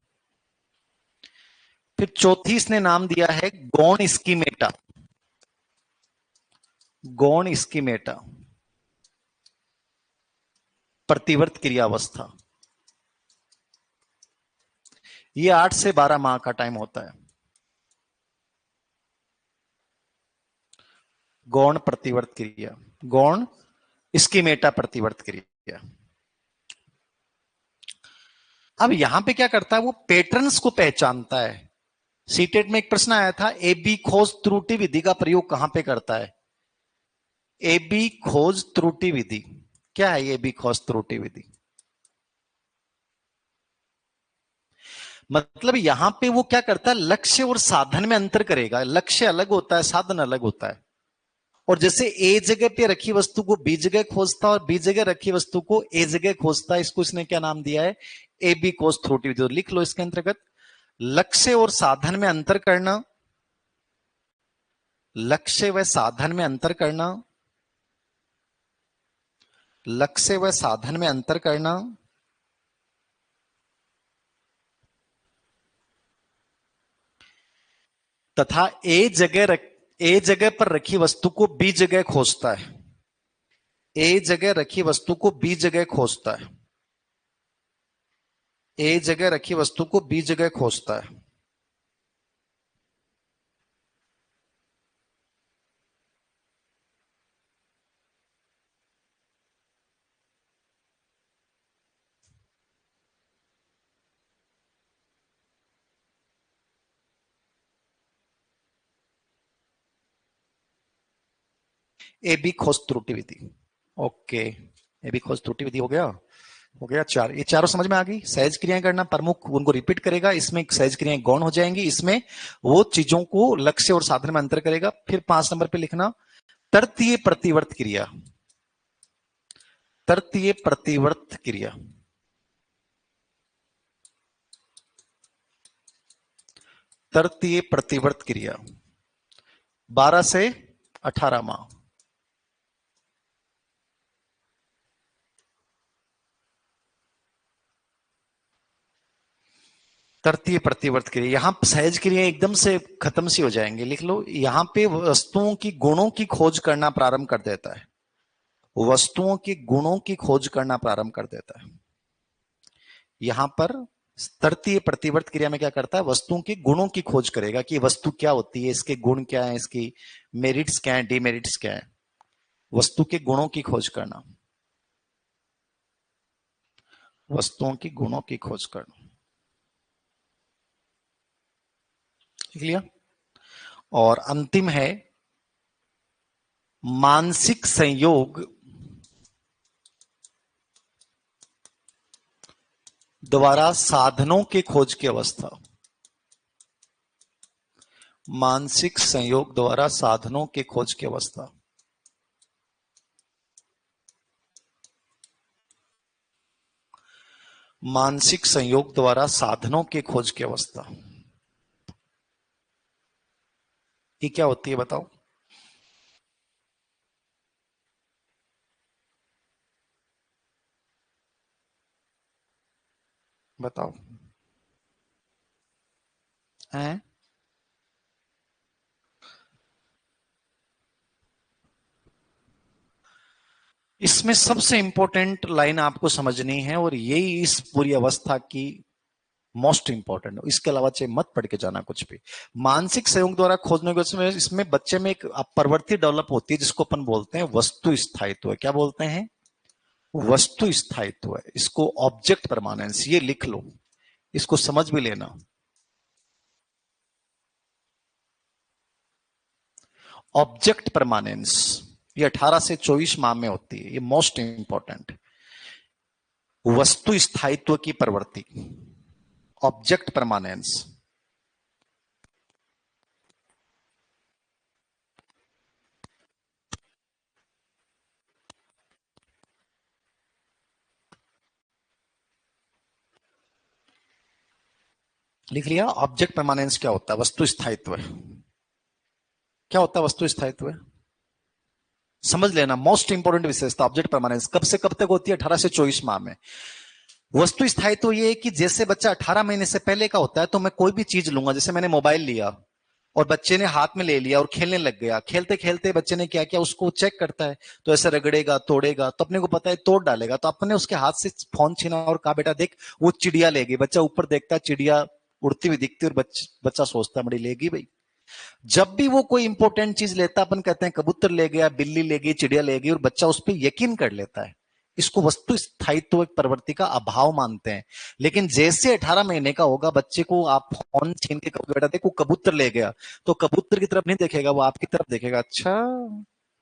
फिर चौथी इसने नाम दिया है गौण स्कीमेटा। गौण स्कीमेटा प्रतिवर्त क्रिया अवस्था। ये 8 से 12 माह का टाइम होता है। गौण प्रतिवर्त क्रिया, गौण स्कीमेटा प्रतिवर्त क्रिया। अब यहां पे क्या करता है, वो पैटर्न्स को पहचानता है। सीटेट में एक प्रश्न आया था, ए बी खोज त्रुटि विधि का प्रयोग कहां पे करता है? ए बी खोज त्रुटि विधि क्या है? ए बी खोज त्रुटि विधि मतलब यहां पे वो क्या करता है, लक्ष्य और साधन में अंतर करेगा। लक्ष्य अलग होता है, साधन अलग होता है। और जैसे ए जगह पे रखी वस्तु को बी जगह खोजता है और बी जगह रखी वस्तु को ए जगह खोजता है, इसको इसने क्या नाम दिया है? ए बी खोज त्रुटि विधि। तो लिख लो इसके अंतर्गत, लक्ष्य और साधन में अंतर करना, लक्ष्य व साधन में अंतर करना, लक्ष्य व साधन में अंतर करना, तथा ए जगह पर रखी वस्तु को बी जगह खोजता है। ए जगह रखी वस्तु को बी जगह खोजता है। ए जगह रखी वस्तु को बी जगह खोजता है। ए बी खोज त्रुटि विधि। ओके, ए बी खोज त्रुटि विधि हो गया। हो गया चार। ये चारों समझ में आ गई। सहज क्रियाएं करना, प्रमुख उनको रिपीट करेगा, इसमें सहज क्रियाएं गौण हो जाएंगी, इसमें वो चीजों को लक्ष्य और साधन में अंतर करेगा। फिर 5 नंबर पे लिखना, तृतीय प्रतिवर्त क्रिया। तृतीय प्रतिवर्त क्रिया, तृतीय प्रतिवर्त क्रिया 12 से 18 माह। तृतीय प्रतिवर्त क्रिया, यहां सहज क्रिया एकदम से खत्म सी हो जाएंगे। लिख लो, यहां पे वस्तुओं की गुणों की खोज करना प्रारंभ कर देता है। वस्तुओं के गुणों की खोज करना प्रारंभ कर देता है। यहां पर तृतीय प्रतिवर्त क्रिया में क्या करता है, वस्तुओं के गुणों की खोज करेगा कि वस्तु क्या होती है, इसके गुण क्या है, इसकी मेरिट्स क्या है, डिमेरिट्स क्या है। वस्तु के गुणों की खोज करना, वस्तुओं की गुणों की खोज करना। लिख लिया। और अंतिम है मानसिक संयोग द्वारा साधनों के खोज की अवस्था। मानसिक संयोग द्वारा साधनों के खोज की अवस्था। मानसिक संयोग द्वारा साधनों के खोज की अवस्था, ये क्या होती है बताओ? बताओ हैं? इसमें सबसे इंपॉर्टेंट लाइन आपको समझनी है और यही इस पूरी अवस्था की मोस्ट इंपॉर्टेंट, इसके अलावा चाहे मत पढ़ के जाना कुछ भी। मानसिक संयोग द्वारा खोजने के उसमें इसमें बच्चे में एक प्रवृत्ति डेवलप होती है जिसको अपन बोलते हैं वस्तु स्थायित्व। क्या बोलते हैं? वस्तु स्थायित्व। इसको ऑब्जेक्ट परमानेंस, ये लिख लो, इसको समझ भी लेना। ऑब्जेक्ट परमानेंस ये 18 से 24 माह में होती है, ये मोस्ट इंपॉर्टेंट। वस्तु स्थायित्व की प्रवृत्ति, ऑब्जेक्ट परमानेंस। लिख लिया? ऑब्जेक्ट परमानेंस क्या होता है? वस्तु स्थायित्व। क्या होता है वस्तु स्थायित्व? समझ लेना, मोस्ट इंपोर्टेंट विशेषता ऑब्जेक्ट परमानेंस। कब से कब तक होती है? 18 से 24 माह में। वस्तु स्थायित्व ये है कि जैसे बच्चा 18 महीने से पहले का होता है तो मैं कोई भी चीज लूंगा, जैसे मैंने मोबाइल लिया और बच्चे ने हाथ में ले लिया और खेलने लग गया, खेलते खेलते बच्चे ने क्या किया, उसको चेक करता है तो ऐसे रगड़ेगा तोड़ेगा तो अपने को पता है तोड़ डालेगा, तो अपने उसके हाथ से फोन छीना और कहा बेटा देख वो चिड़िया लेगी। बच्चा ऊपर देखता है चिड़िया उड़ती हुई दिखती है और बच्चा सोचता है बड़ी लेगी भाई। जब भी वो कोई इंपॉर्टेंट चीज लेता अपन कहते हैं कबूतर ले गया, बिल्ली ले गई, चिड़िया ले गई, और बच्चा उस पर यकीन कर लेता है। इसको वस्तु स्थायित्व प्रवृत्ति का अभाव मानते हैं। लेकिन जैसे 18 महीने का होगा बच्चे को आप फोन छीन के कहोगे बेटा देखो कबूतर ले गया, तो कबूतर की तरफ नहीं देखेगा, वो आपकी तरफ देखेगा। अच्छा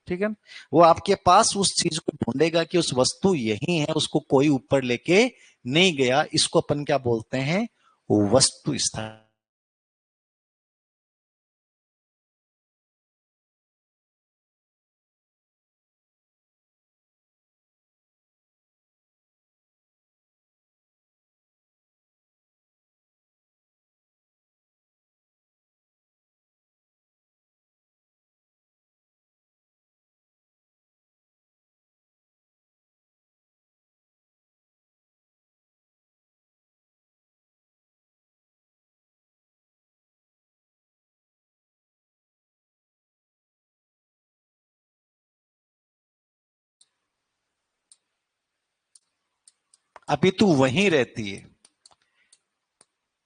ठीक है, वो आपके पास उस चीज को ढूंढेगा कि उस वस्तु यही है, उसको कोई ऊपर लेके नहीं गया। इसको अपन क्या बोलते हैं? वस्तु स्थायित्व। अभी तू वहीं रहती है।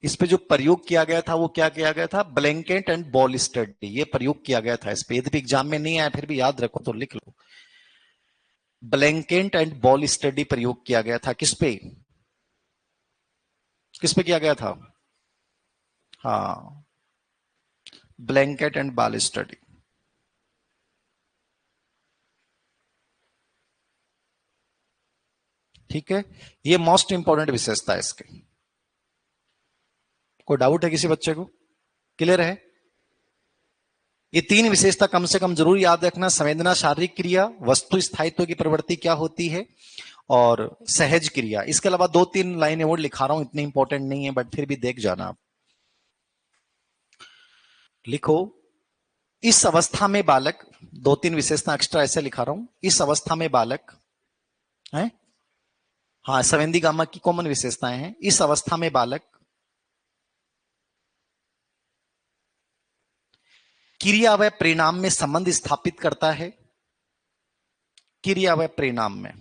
इस पे जो प्रयोग किया गया था वो क्या किया गया था? ब्लैंकेट एंड बॉल स्टडी, ये प्रयोग किया गया था इस पे। यदि एग्जाम में नहीं आया फिर भी याद रखो तो लिख लो। ब्लैंकेट एंड बॉल स्टडी प्रयोग किया गया था किस पे? किस पे किया गया था? हाँ, ब्लैंकेट एंड बॉल स्टडी। ठीक है, ये मोस्ट इंपॉर्टेंट विशेषता है इसके। कोई डाउट है किसी बच्चे को? क्लियर है? ये तीन विशेषता कम से कम जरूर याद रखना। संवेदना शारीरिक क्रिया, वस्तु स्थायित्व की प्रवृत्ति क्या होती है, और सहज क्रिया। इसके अलावा 2-3 लाइनें और लिखा रहा हूं, इतनी इंपॉर्टेंट नहीं है बट फिर भी देख जाना आप। लिखो, इस अवस्था में बालक, 2-3 विशेषता एक्स्ट्रा ऐसे लिखा रहा हूं। इस अवस्था में बालक है, हाँ संवेदी गामा की कॉमन विशेषताएं हैं। इस अवस्था में बालक क्रिया व परिणाम में संबंध स्थापित करता है। क्रिया व परिणाम में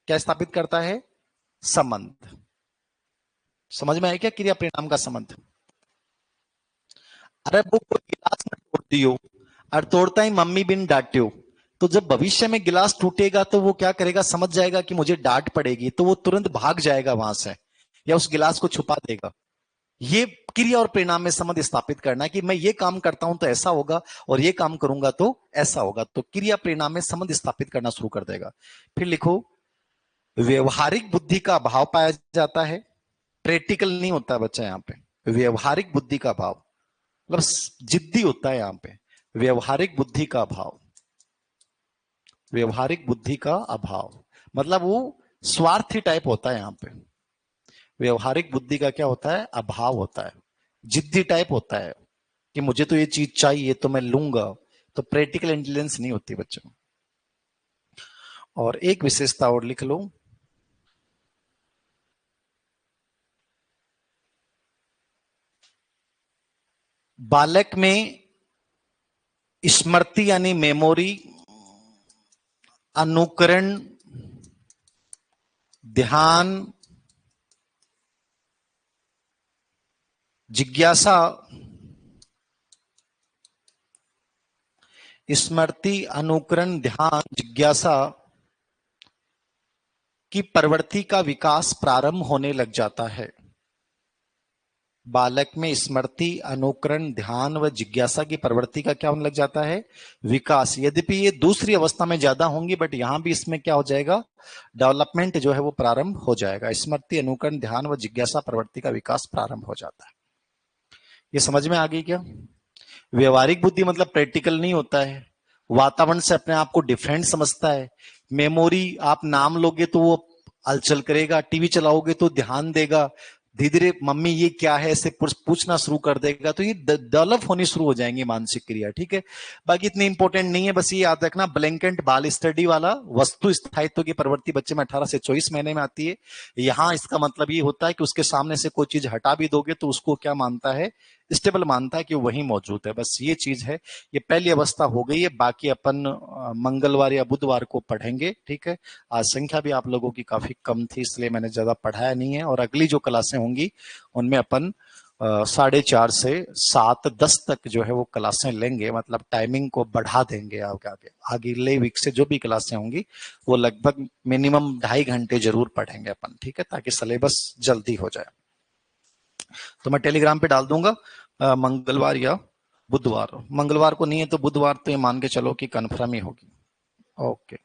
क्या स्थापित करता है? संबंध। समझ में आया क्या क्रिया परिणाम का संबंध? अरे वो कोई गिलास में तोड़ दियो और तोड़ता ही मम्मी बिन डांटियो, तो जब भविष्य में गिलास टूटेगा तो वो क्या करेगा? समझ जाएगा कि मुझे डांट पड़ेगी, तो वो तुरंत भाग जाएगा वहां से या उस गिलास को छुपा देगा। ये क्रिया और परिणाम में संबंध स्थापित करना है कि मैं ये काम करता हूं तो ऐसा होगा और ये काम करूंगा तो ऐसा होगा। तो क्रिया परिणाम में संबंध स्थापित करना शुरू कर देगा। फिर लिखो, व्यवहारिक बुद्धि का अभाव पाया जाता है। प्रैक्टिकल नहीं होता बच्चा यहां पे। व्यवहारिक बुद्धि का अभाव मतलब जिद्दी होता है यहां पे। व्यवहारिक बुद्धि का अभाव, व्यवहारिक बुद्धि का अभाव मतलब वो स्वार्थी टाइप होता है यहां पे। व्यवहारिक बुद्धि का क्या होता है? अभाव होता है। जिद्दी टाइप होता है कि मुझे तो ये चीज चाहिए तो मैं लूंगा। तो प्रैक्टिकल इंटेलिजेंस नहीं होती बच्चों। और एक विशेषता और लिख लो, बालक में स्मृति यानी मेमोरी, अनुकरण, ध्यान, जिज्ञासा, स्मृति, अनुकरण, ध्यान, जिज्ञासा की प्रवृत्ति का विकास प्रारंभ होने लग जाता है। बालक में स्मृति, अनुकरण, ध्यान व जिज्ञासा की प्रवृत्ति का क्या होने लग जाता है? विकास। यद्यपि ये दूसरी अवस्था में ज्यादा होंगी, बट यहां भी इसमें क्या हो जाएगा? डेवलपमेंट जो है वो प्रारंभ हो जाएगा। स्मृति, अनुकरण, ध्यान व जिज्ञासा प्रवृत्ति का विकास प्रारंभ हो जाता है। ये समझ में आ गई क्या? व्यवहारिक बुद्धि मतलब प्रैक्टिकल नहीं होता है, वातावरण से अपने आप को डिफरेंट समझता है। मेमोरी, आप नाम लोगे तो वो हलचल करेगा, टीवी चलाओगे तो ध्यान देगा, धीरे धीरे मम्मी ये क्या है ऐसे पूछना शुरू कर देगा। तो ये डेवलप होनी शुरू हो जाएंगी मानसिक क्रिया। ठीक है, बाकी इतनी इंपॉर्टेंट नहीं है, बस ये याद रखना ब्लैंकेट बाल स्टडी वाला वस्तु स्थायित्व की प्रवृत्ति बच्चे में 18 से 24 महीने में आती है। यहां इसका मतलब ये होता है कि उसके सामने से कोई चीज हटा भी दोगे तो उसको क्या मानता है? स्टेबल मानता है कि वही मौजूद है। बस ये चीज है, ये पहली अवस्था हो गई है। बाकी अपन मंगलवार या बुधवार को पढ़ेंगे। ठीक है, आज संख्या भी आप लोगों की काफी कम थी इसलिए मैंने ज्यादा पढ़ाया नहीं है। और अगली जो क्लासें होंगी उनमें अपन 4:30 से 7:10 तक जो है वो क्लासें लेंगे, मतलब टाइमिंग को बढ़ा देंगे। आगे अगले वीक से जो भी क्लासें होंगी वो लगभग मिनिमम 2.5 घंटे जरूर पढ़ेंगे अपन। ठीक है, ताकि सिलेबस जल्दी हो जाए। तो मैं टेलीग्राम पे डाल दूंगा मंगलवार या बुधवार। मंगलवार को नहीं है तो बुधवार तो ये मान के चलो कि कन्फर्म ही होगी। ओके।